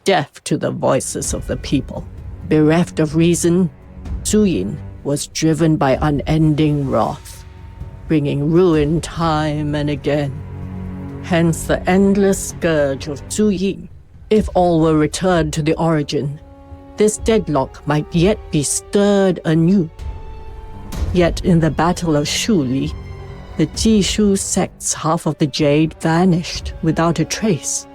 deaf to the voices of the people. Bereft of reason, Zhuyin was driven by unending wrath, bringing ruin time and again. Hence the endless scourge of Zhuyin. If all were returned to the origin, this deadlock might yet be stirred anew. Yet in the Battle of Shuli, the Jishu sect's half of the Jade vanished without a trace,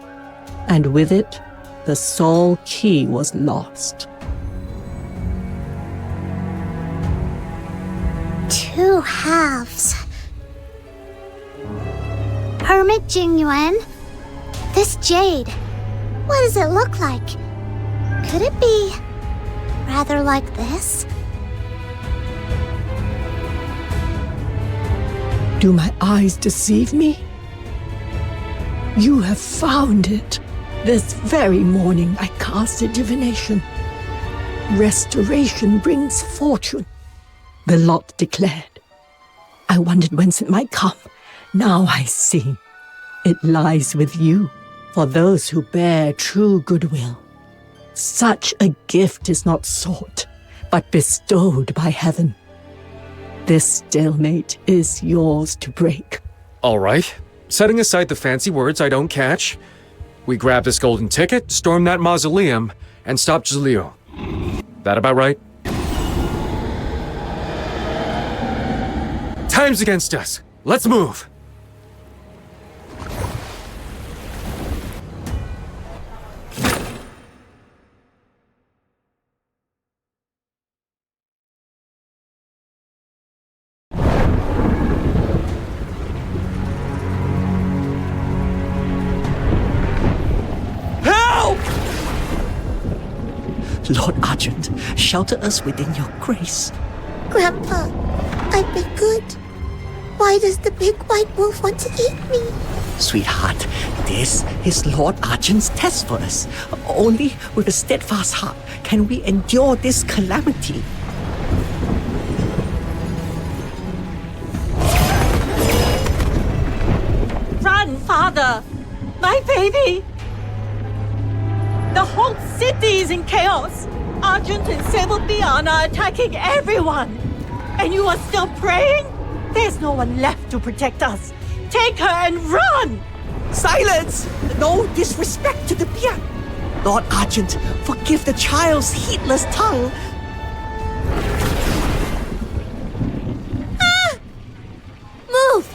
and with it, the soul key was lost. two halves. Hermit Jingyuan, this jade, what does it look like? Could it be rather like this? Do my eyes deceive me? You have found it. This very morning I cast a divination. Restoration brings fortune, the lot declared. I wondered whence it might come. Now I see. It lies with you, for those who bear true goodwill. Such a gift is not sought, but bestowed by heaven. This stalemate is yours to break. All right. Setting aside the fancy words I don't catch, we grab this golden ticket, storm that mausoleum, and stop Zhiliu. That about right? Time's against us. Let's move. Lord Argent, shelter us within your grace. Grandpa, I've been good. Why does the big white wolf want to eat me? Sweetheart, this is Lord Argent's test for us. Only with a steadfast heart can we endure this calamity. Run, father! My baby! The whole city is in chaos. Argent and Sable Beyond are attacking everyone. And you are still praying? There's no one left to protect us. Take her and run! Silence! No disrespect to the Beyond. Lord Argent, forgive the child's heedless tongue. Ah! Move!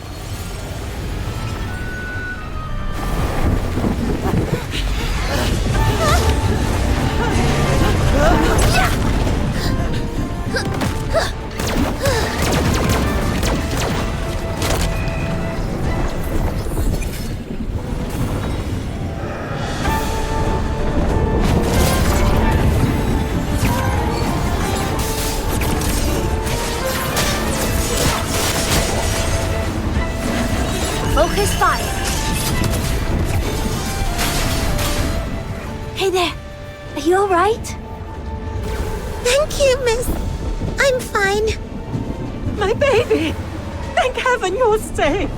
Focus fire. Hey there. Are you all right? Thank you, miss. I'm fine. My baby! Thank heaven you're safe!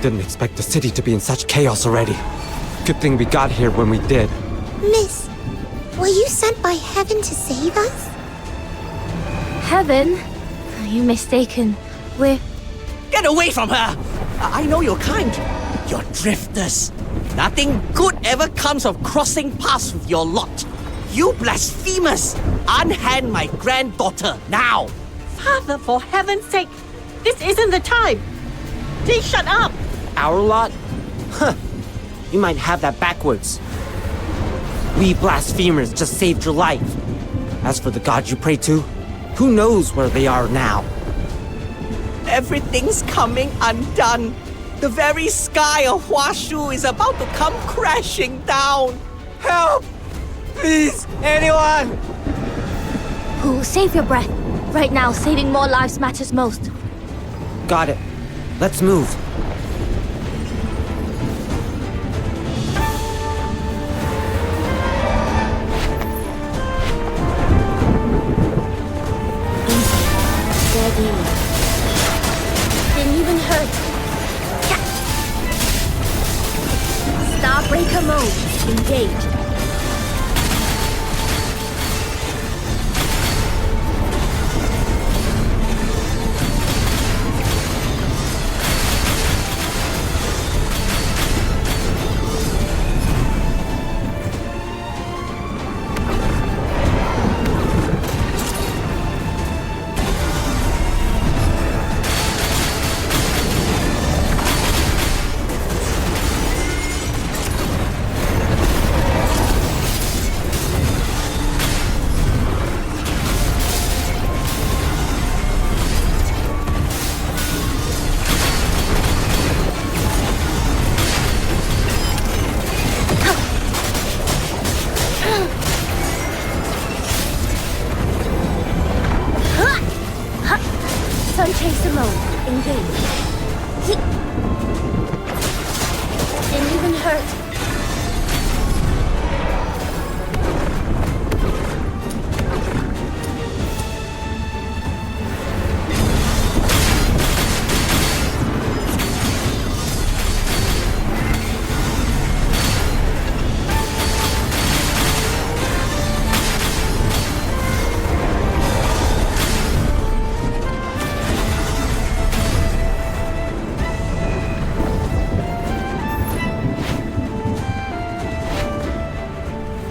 Didn't expect the city to be in such chaos already. Good thing we got here when we did. Miss, were you sent by heaven to save us? Heaven? Are you mistaken? We're... Get away from her! I know you're kind. You're drifters. Nothing good ever comes of crossing paths with your lot. You blasphemous! Unhand my granddaughter, now! Father, for heaven's sake! This isn't the time! Please shut up! Our lot? Huh. You might have that backwards. We blasphemers just saved your life. As for the god you pray to, who knows where they are now? Everything's coming undone. The very sky of Huashu is about to come crashing down. Help! Please, anyone! Ooh, save your breath. Right now, saving more lives matters most. Got it. Let's move. Steady. Didn't even hurt. Starbreaker mode. Engaged.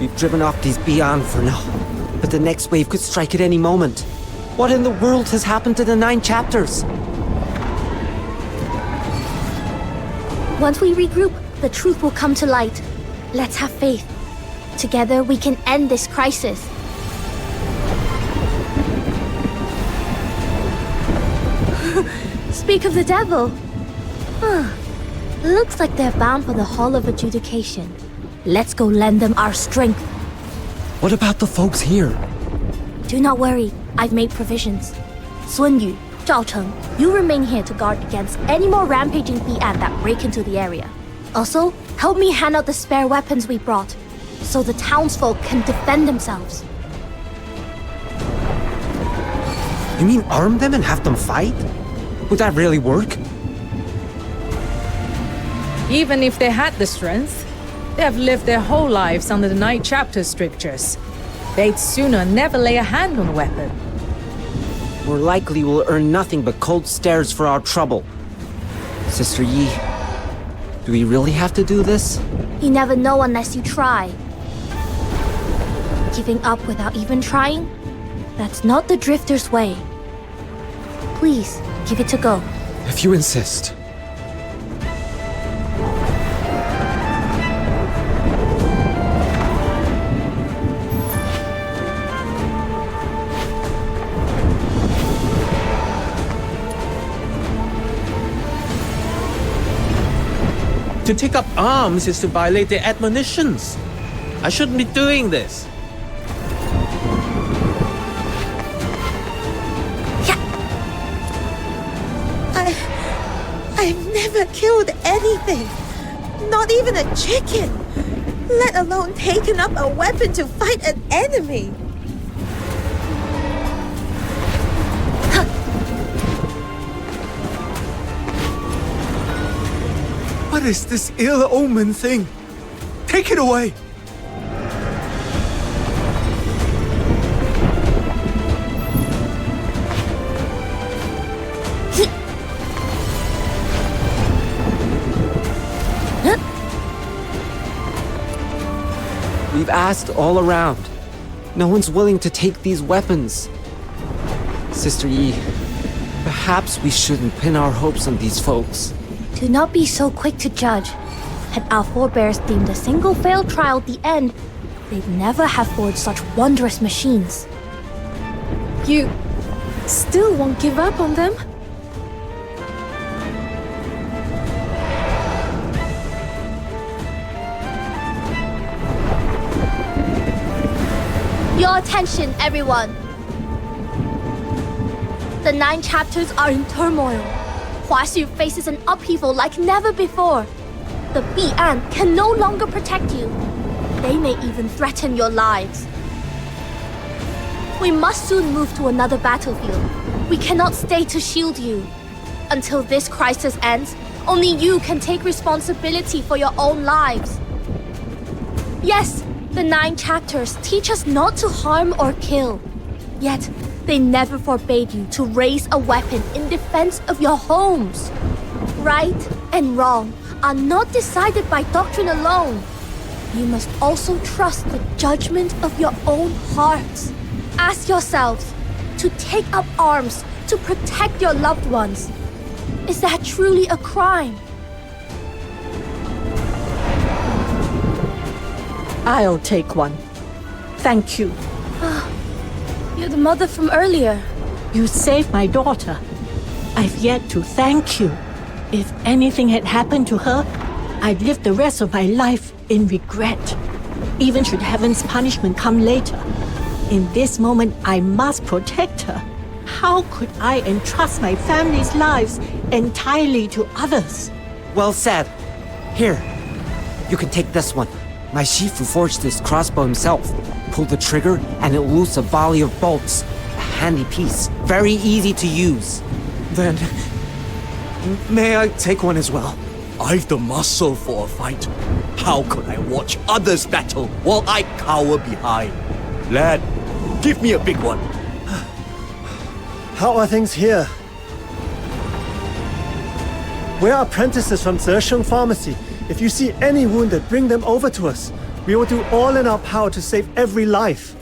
We've driven off these Bian for now, but the next wave could strike at any moment. What in the world has happened to the 9 chapters? Once we regroup, the truth will come to light. Let's have faith. Together we can end this crisis. Speak of the devil. Looks like they're bound for the Hall of Adjudication. Let's go lend them our strength. What about the folks here? Do not worry, I've made provisions. Sun Yu, Zhao Cheng, you remain here to guard against any more rampaging Bi'an that break into the area. Also, help me hand out the spare weapons we brought, so the townsfolk can defend themselves. You mean arm them and have them fight? Would that really work? Even if they had the strength, they have lived their whole lives under the 9 chapter strictures. They'd sooner never lay a hand on a weapon. More likely we'll earn nothing but cold stares for our trouble. Sister Yi, do we really have to do this? You never know unless you try. Giving up without even trying? That's not the Drifter's way. Please, give it a go. If you insist. To take up arms is to violate their admonitions. I shouldn't be doing this. I've never killed anything. Not even a chicken. Let alone taken up a weapon to fight an enemy. What is this ill-omened thing? Take it away! We've asked all around. No one's willing to take these weapons. Sister Yi, perhaps we shouldn't pin our hopes on these folks. Do not be so quick to judge. Had our forebears deemed a single failed trial the end, they'd never have forged such wondrous machines. You still won't give up on them? Your attention, everyone! The 9 chapters are in turmoil. Huaxu faces an upheaval like never before. The Bi'an can no longer protect you. They may even threaten your lives. We must soon move to another battlefield. We cannot stay to shield you. Until this crisis ends, only you can take responsibility for your own lives. Yes, the 9 chapters teach us not to harm or kill. Yet, they never forbade you to raise a weapon in defense of your homes. Right and wrong are not decided by doctrine alone. You must also trust the judgment of your own hearts. Ask yourselves, to take up arms to protect your loved ones, is that truly a crime? I'll take one. Thank you. You're the mother from earlier. You saved my daughter. I've yet to thank you. If anything had happened to her, I'd live the rest of my life in regret. Even should heaven's punishment come later. In this moment, I must protect her. How could I entrust my family's lives entirely to others? Well said. Here, you can take this one. My Shifu forged this crossbow himself. Pull the trigger and it'll loose a volley of bolts. A handy piece. Very easy to use. Then, may I take one as well? I've the muscle for a fight. How could I watch others battle while I cower behind? Lad, give me a big one. How are things here? We're apprentices from Zhesheng Pharmacy. If you see any wounded, bring them over to us. We will do all in our power to save every life.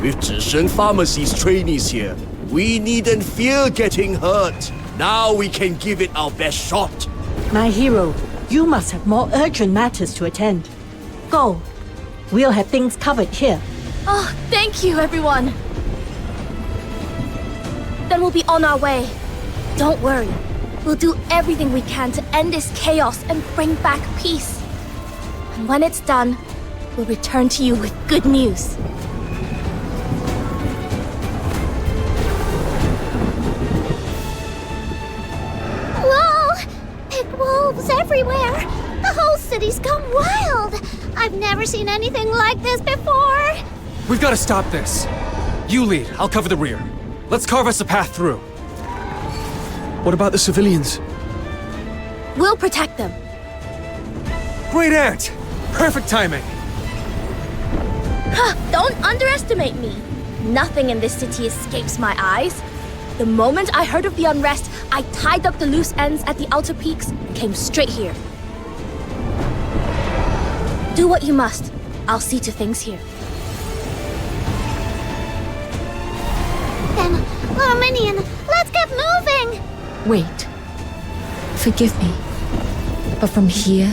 With Zhishen Pharmacy's trainees here, we needn't fear getting hurt. Now we can give it our best shot. My hero, you must have more urgent matters to attend. Go. We'll have things covered here. Oh, thank you, everyone. Then we'll be on our way. Don't worry. We'll do everything we can to end this chaos and bring back peace. And when it's done, we'll return to you with good news. Whoa! Big wolves everywhere! The whole city's gone wild! I've never seen anything like this before! We've got to stop this. You lead, I'll cover the rear. Let's carve us a path through. What about the civilians? We'll protect them. Great Aunt! Perfect timing! Don't underestimate me. Nothing in this city escapes my eyes. The moment I heard of the unrest, I tied up the loose ends at the outer peaks and came straight here. Do what you must. I'll see to things here. Then, little minion, let's get moving! Wait. Forgive me. But from here,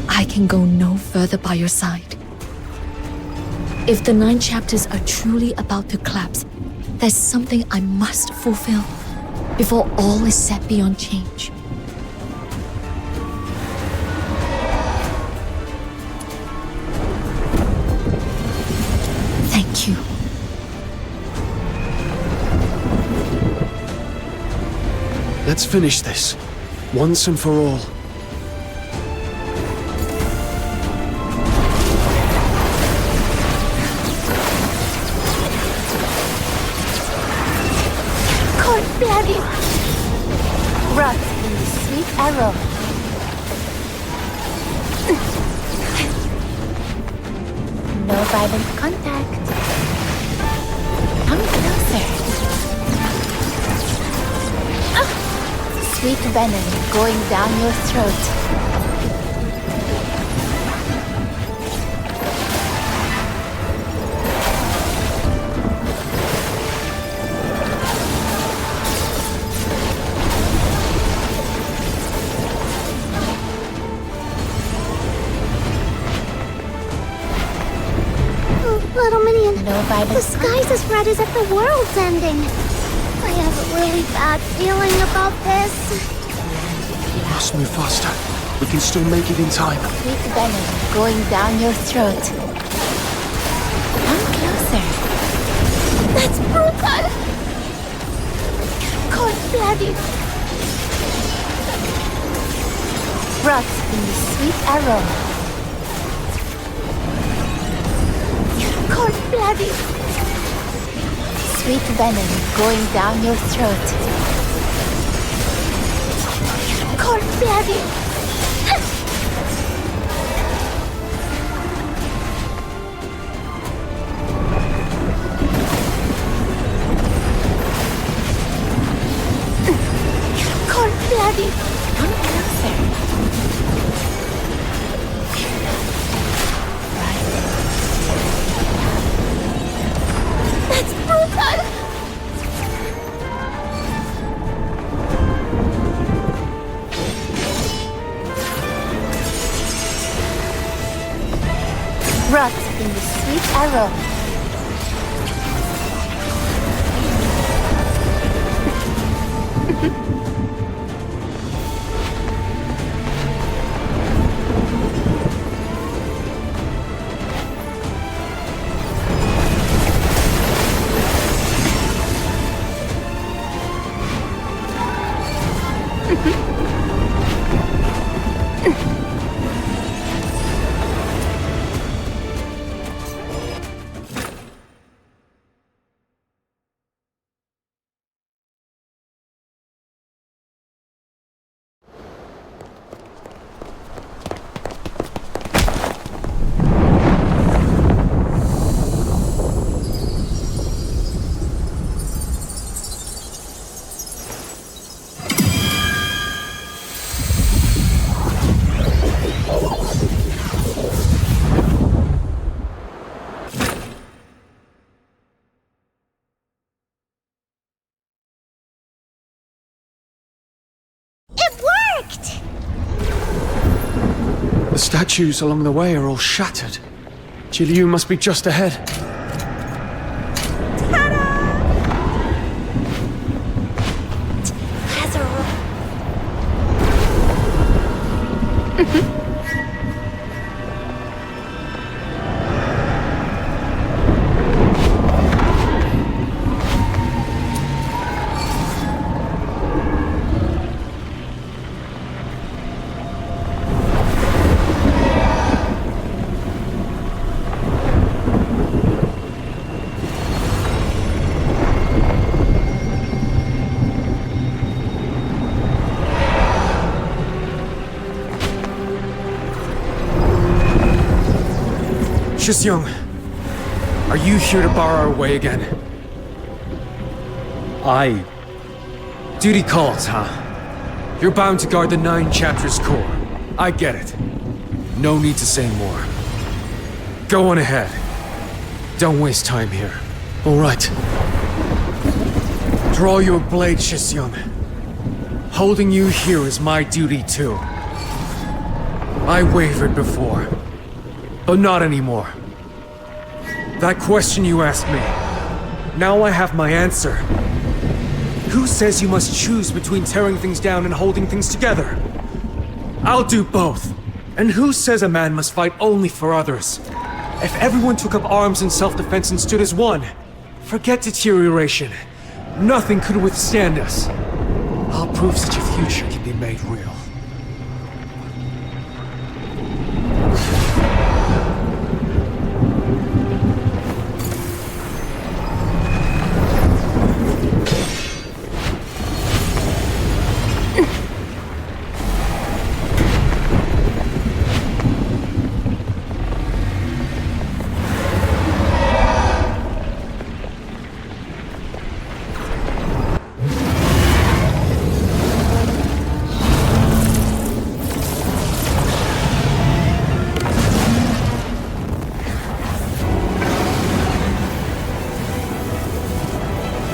I can go no further by your side. If the 9 chapters are truly about to collapse, there's something I must fulfill before all is set beyond change. Thank you. Let's finish this, once and for all. Cold-blooded! Rot in the sweet arrow. No violent contact. Come closer. Sweet venom going down your throat. Little minion, violent the sky's as red as if the world's ending. I have a really bad feeling about this. We must move faster. We can still make it in time. Sweet venom going down your throat. Come closer. That's brutal! Cold-blooded. Rot in the sweet arrow. Cold-blooded. Sweet venom going down your throat. Cold-blooded. Cold-blooded. Come closer. That's brutal! Rot in the sweet arrow. The statues along the way are all shattered. Zhiliu must be just ahead. Shisyung, are you here to bar our way again? Duty calls, huh? You're bound to guard the 9 chapters core. I get it. No need to say more. Go on ahead. Don't waste time here. All right. Draw your blade, Shisyung. Holding you here is my duty too. I wavered before. But not anymore. That question you asked me, now I have my answer. Who says you must choose between tearing things down and holding things together? I'll do both. And who says a man must fight only for others? If everyone took up arms in self-defense and stood as one, forget deterioration. Nothing could withstand us. I'll prove such a future can be made real.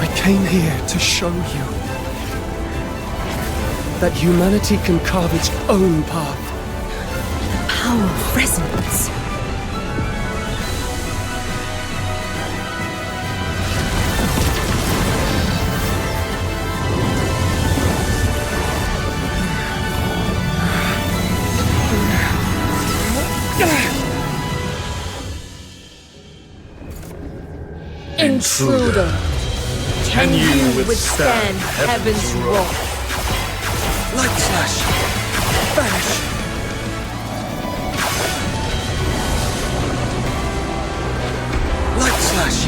I came here to show you that humanity can carve its own path. The power of resonance. Intruder. Can you withstand heaven's wrath? Light slash! Vanish! Light slash!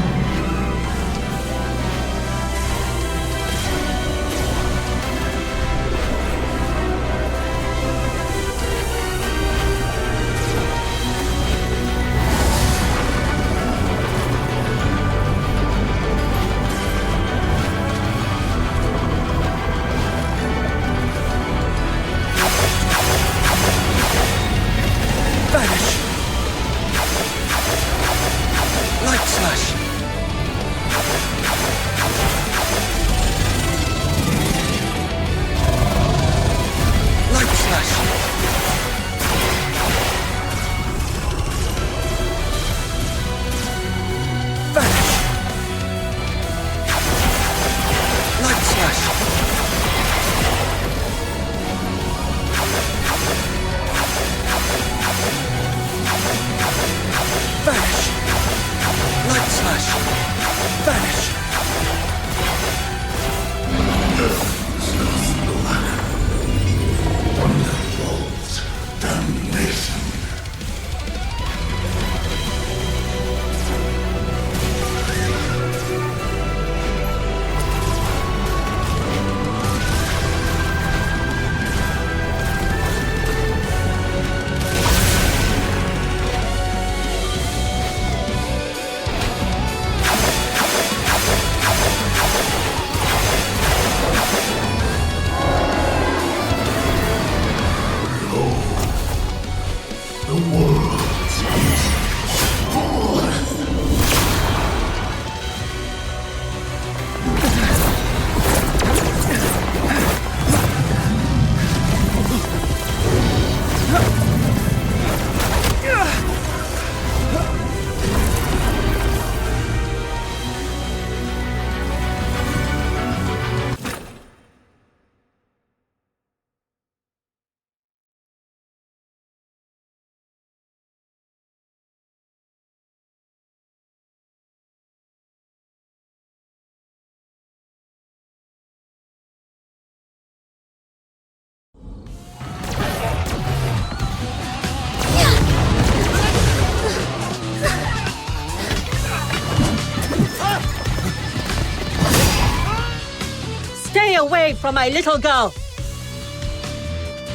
away from my little girl!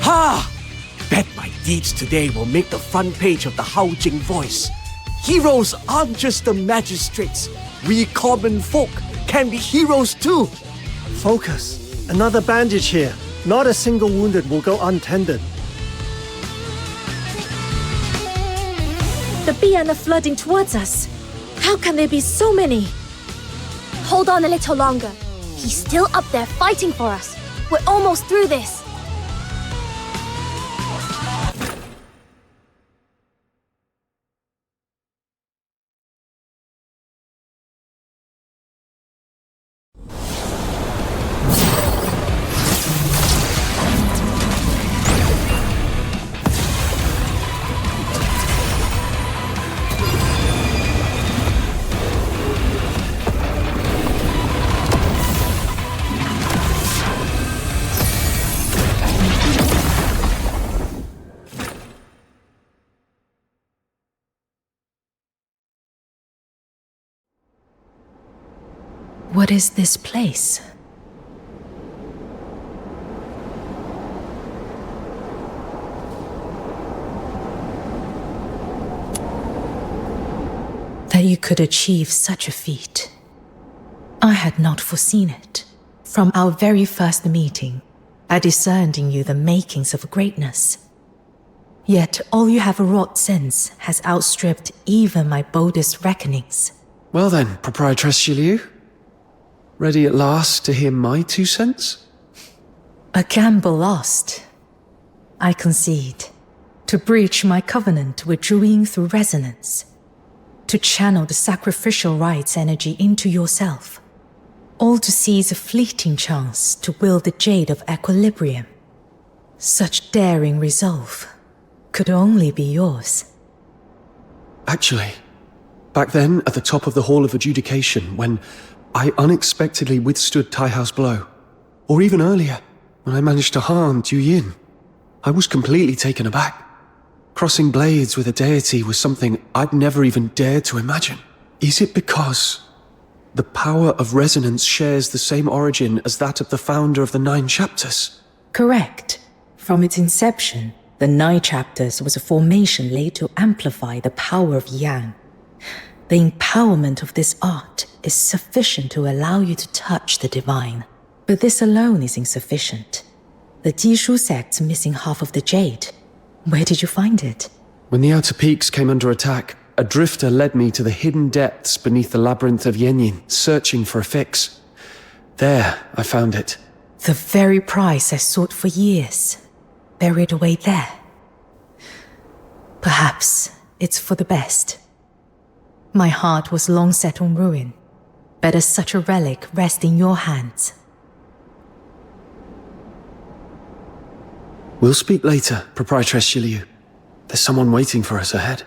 Ha! Bet my deeds today will make the front page of the Haojing Voice. Heroes aren't just the magistrates. We common folk can be heroes too. Focus. Another bandage here. Not a single wounded will go untended. The Bian are flooding towards us. How can there be so many? Hold on a little longer. He's still up there fighting for us. We're almost through this. What is this place? That you could achieve such a feat. I had not foreseen it. From our very first meeting, I discerned in you the makings of greatness. Yet all you have wrought since has outstripped even my boldest reckonings. Well then, Proprietress Zhiliu. Ready at last to hear my 2 cents? A gamble lost. I concede. To breach my covenant with Zhuyin through resonance. To channel the sacrificial rites energy into yourself. All to seize a fleeting chance to wield the jade of equilibrium. Such daring resolve could only be yours. Actually, back then at the top of the Hall of Adjudication, when I unexpectedly withstood Tai Hao's blow, or even earlier, when I managed to harm Du Yin, I was completely taken aback. Crossing blades with a deity was something I'd never even dared to imagine. Is it because the power of resonance shares the same origin as that of the founder of the 9 chapters? Correct. From its inception, the 9 chapters was a formation laid to amplify the power of Yang. The empowerment of this art is sufficient to allow you to touch the divine. But this alone is insufficient. The Jishu sect's missing half of the jade. Where did you find it? When the outer peaks came under attack, a drifter led me to the hidden depths beneath the labyrinth of Yanyin, searching for a fix. There, I found it. The very prize I sought for years, buried away there. Perhaps it's for the best. My heart was long set on ruin. Better such a relic rest in your hands. We'll speak later, Proprietress Zhiliu. There's someone waiting for us ahead.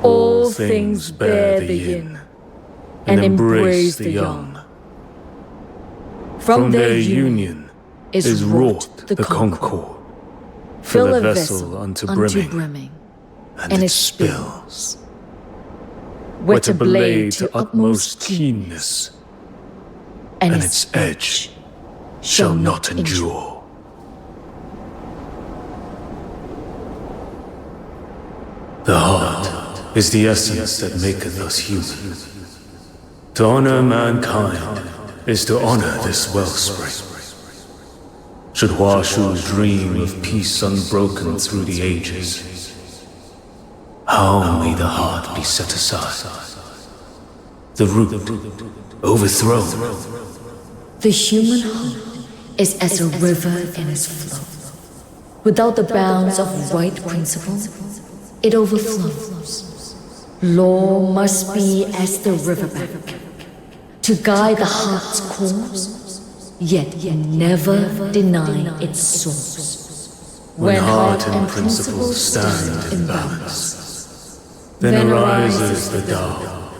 All things bear the yin, and embrace the yang. From their union is wrought the concord. Fill a vessel unto brimming, and it spills. Whet a blade to utmost keenness, and its edge shall not endure. The heart is the essence that maketh us human. To honor mankind is to honor this wellspring. Should Huashu dream of peace unbroken through the ages, how may the heart be set aside? The root overthrown. The human heart is as a river in its flow. Without the bounds of right principle, it overflows. Law must be as the riverbank, to guide the heart's course, yet never deny its source. When heart and principle stand in balance, then arises the Tao.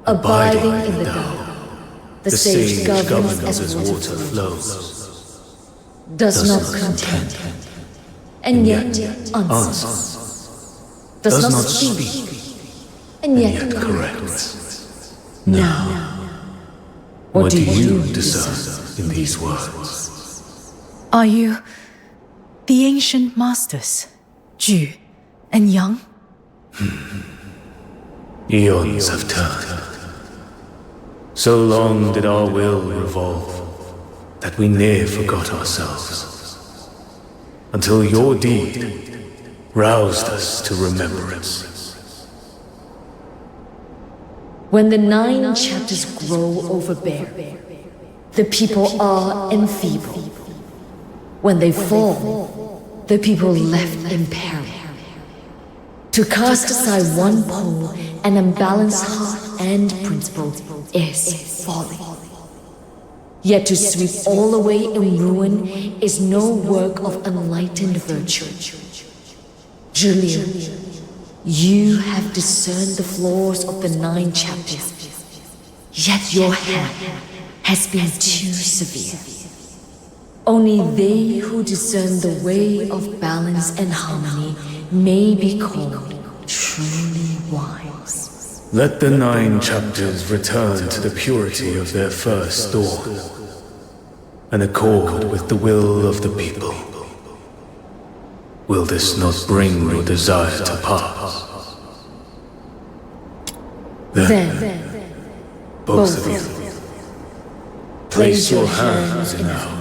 Abiding in the Tao, the sage governs as water flows, does not contend, and yet answers, does not speak, and yet corrects. Now, what do you discern in these words? Are you the ancient masters, Ju and Yang? Eons have turned. So long did our will revolve that we near forgot ourselves, until your deed roused us to remembrance. When the 9 chapters grow overbear, the people are enfeebled. When they fall, the people left in peril. To cast aside one pole, an unbalanced heart and principle is folly. Yet to sweep all away in ruin is no work of enlightened virtue. Zhiliu, you have discerned the flaws of the 9 chapters, yet your hand has been too severe. Only they who discern the way of balance and harmony may be called truly wise. Let the 9 chapters return to the purity of their first dawn, and accord with the will of the people. Will this not bring your desire to pass? Then, both of you, place your hands in ours.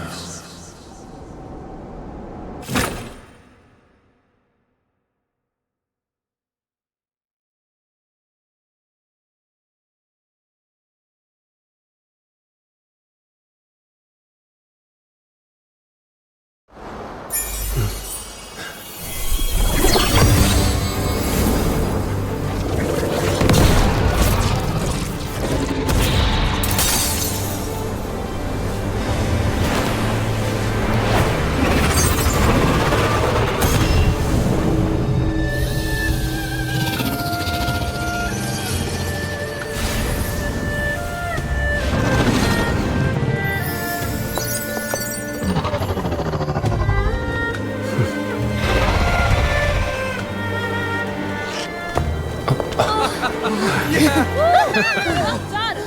Well done!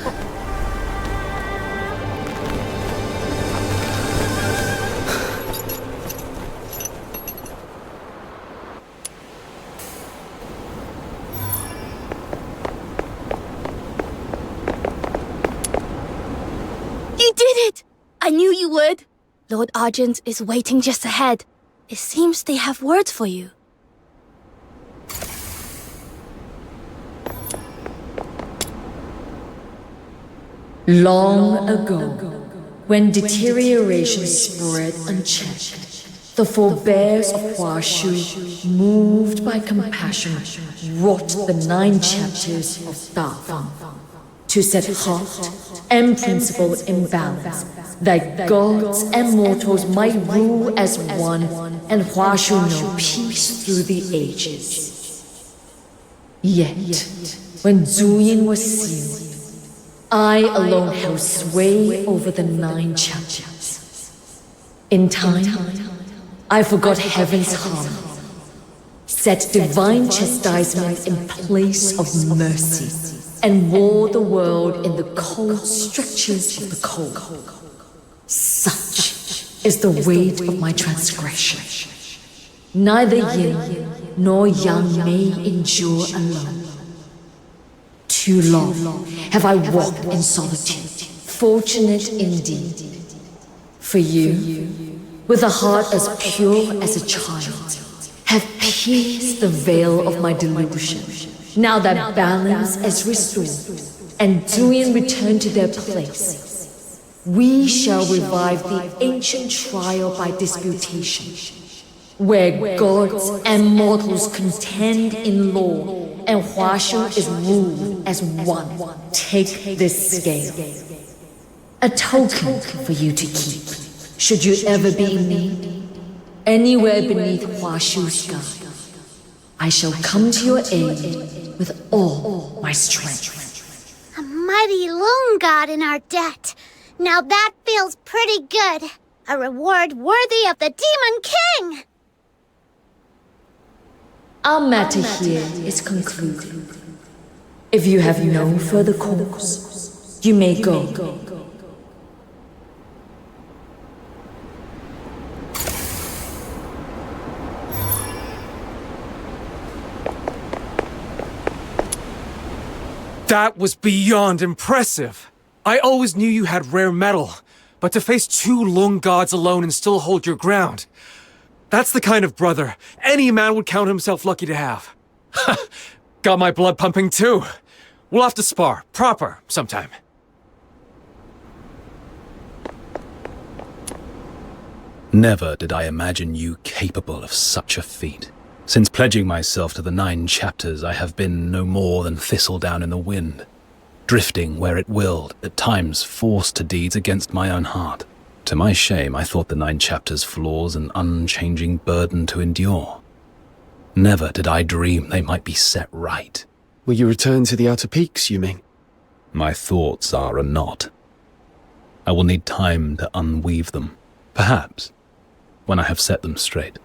You did it! I knew you would. Lord Argent is waiting just ahead. It seems they have words for you. Long ago, when deterioration spread unchecked, the forebears of Huashu, moved by compassion, wrought the 9 chapters of Dafeng to set heart and principle in balance, that gods and mortals might rule as one and Huashu know peace through the ages. Yet, when Zuyin was sealed, I alone held sway over the 9 chapters. In time, I forgot heaven's harm, set divine chastisement in place of mercy, and wore the world in the cold strictures of the cold. Such is the weight of my transgression. Neither yin nor yang may endure alone. Too long have I walked in solitude, fortunate indeed. For you, with a heart as pure as a child, have pierced the veil of my delusion. Now that balance is restored, and Duet returned to their place, we shall revive the ancient trial by disputation, where gods and mortals contend in law, and Huashu is ruled as one. Take this scale, a token for you to keep, should you ever be in need. Anywhere beneath Huashu's sky, I shall come to your aid with all my strength. A mighty loon god in our debt. Now that feels pretty good. A reward worthy of the Demon King! Our matter here is concluded. If you have no further cause, you may go. That was beyond impressive. I always knew you had rare metal, but to face 2 Lung gods alone and still hold your ground, that's the kind of brother any man would count himself lucky to have. Got my blood pumping too. We'll have to spar, proper, sometime. Never did I imagine you capable of such a feat. Since pledging myself to the 9 chapters, I have been no more than thistledown in the wind, drifting where it willed, at times forced to deeds against my own heart. To my shame, I thought the 9 chapters' flaws an unchanging burden to endure. Never did I dream they might be set right. Will you return to the Outer Peaks, you mean? My thoughts are a knot. I will need time to unweave them, perhaps, when I have set them straight.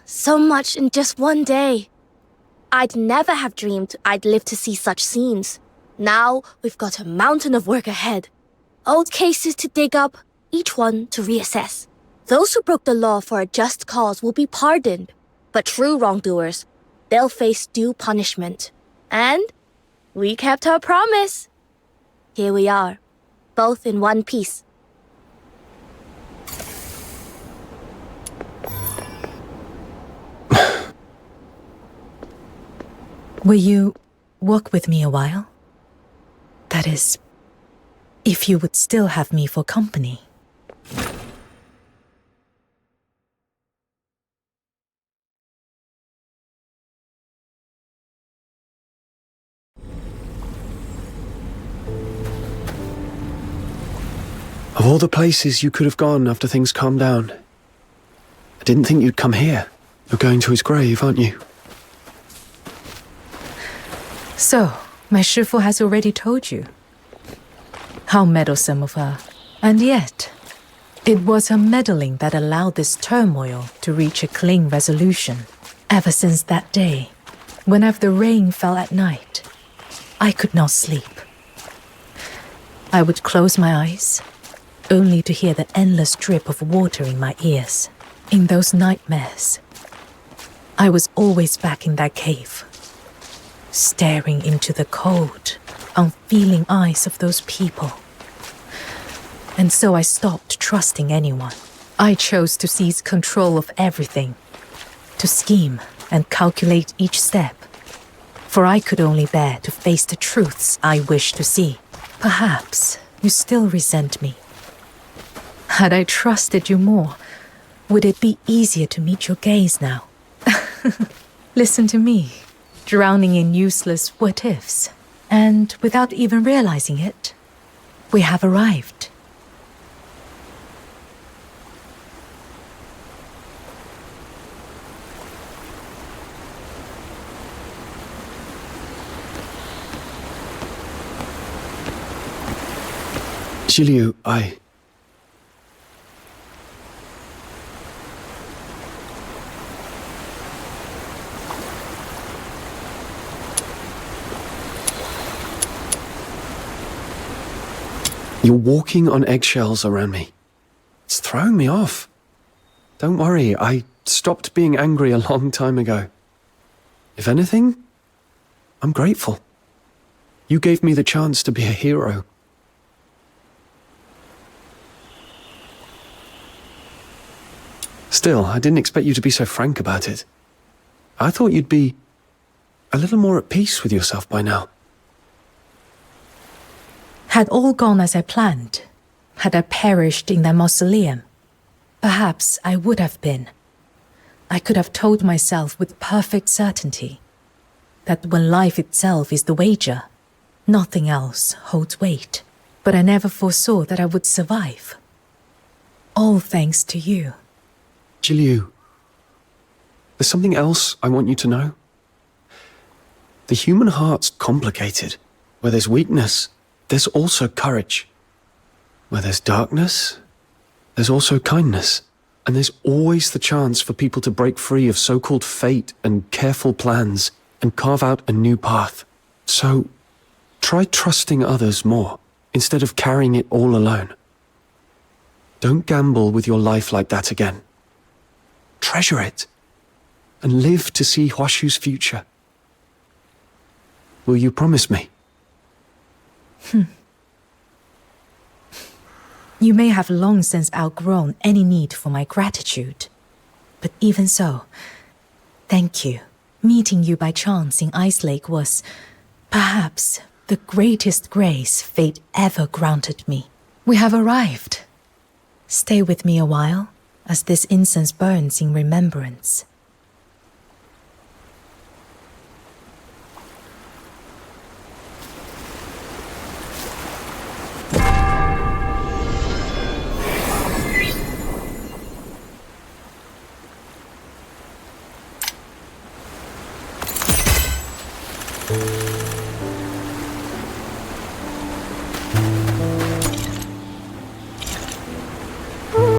So much in just one day. I'd never have dreamed I'd live to see such scenes. Now we've got a mountain of work ahead. Old cases to dig up, each one to reassess. Those who broke the law for a just cause will be pardoned, but true wrongdoers, they'll face due punishment. And we kept our promise. Here we are, both in one piece. Will you walk with me a while? That is, if you would still have me for company. Of all the places you could have gone after things calmed down, I didn't think you'd come here. You're going to his grave, aren't you? So, my Shifu has already told you. How meddlesome of her. And yet, it was her meddling that allowed this turmoil to reach a clean resolution. Ever since that day, whenever the rain fell at night, I could not sleep. I would close my eyes, only to hear the endless drip of water in my ears. In those nightmares, I was always back in that cave, staring into the cold, unfeeling eyes of those people. And so I stopped trusting anyone. I chose to seize control of everything, to scheme and calculate each step, for I could only bear to face the truths I wished to see. Perhaps you still resent me. Had I trusted you more, would it be easier to meet your gaze now? Listen to me, drowning in useless what-ifs. And without even realizing it, we have arrived. Zhiliu, You're walking on eggshells around me. It's throwing me off. Don't worry, I stopped being angry a long time ago. If anything, I'm grateful. You gave me the chance to be a hero. Still, I didn't expect you to be so frank about it. I thought you'd be a little more at peace with yourself by now. Had all gone as I planned, had I perished in that mausoleum, perhaps I would have been. I could have told myself with perfect certainty that when life itself is the wager, nothing else holds weight. But I never foresaw that I would survive. All thanks to you. Zhiliu, there's something else I want you to know. The human heart's complicated. Where there's weakness, there's also courage. Where there's darkness, there's also kindness. And there's always the chance for people to break free of so-called fate and careful plans and carve out a new path. So, try trusting others more, instead of carrying it all alone. Don't gamble with your life like that again. Treasure it, and live to see Huashu's future. Will you promise me? You may have long since outgrown any need for my gratitude. But even so, thank you. Meeting you by chance in Ice Lake was, perhaps, the greatest grace fate ever granted me. We have arrived. Stay with me a while, as this incense burns in remembrance.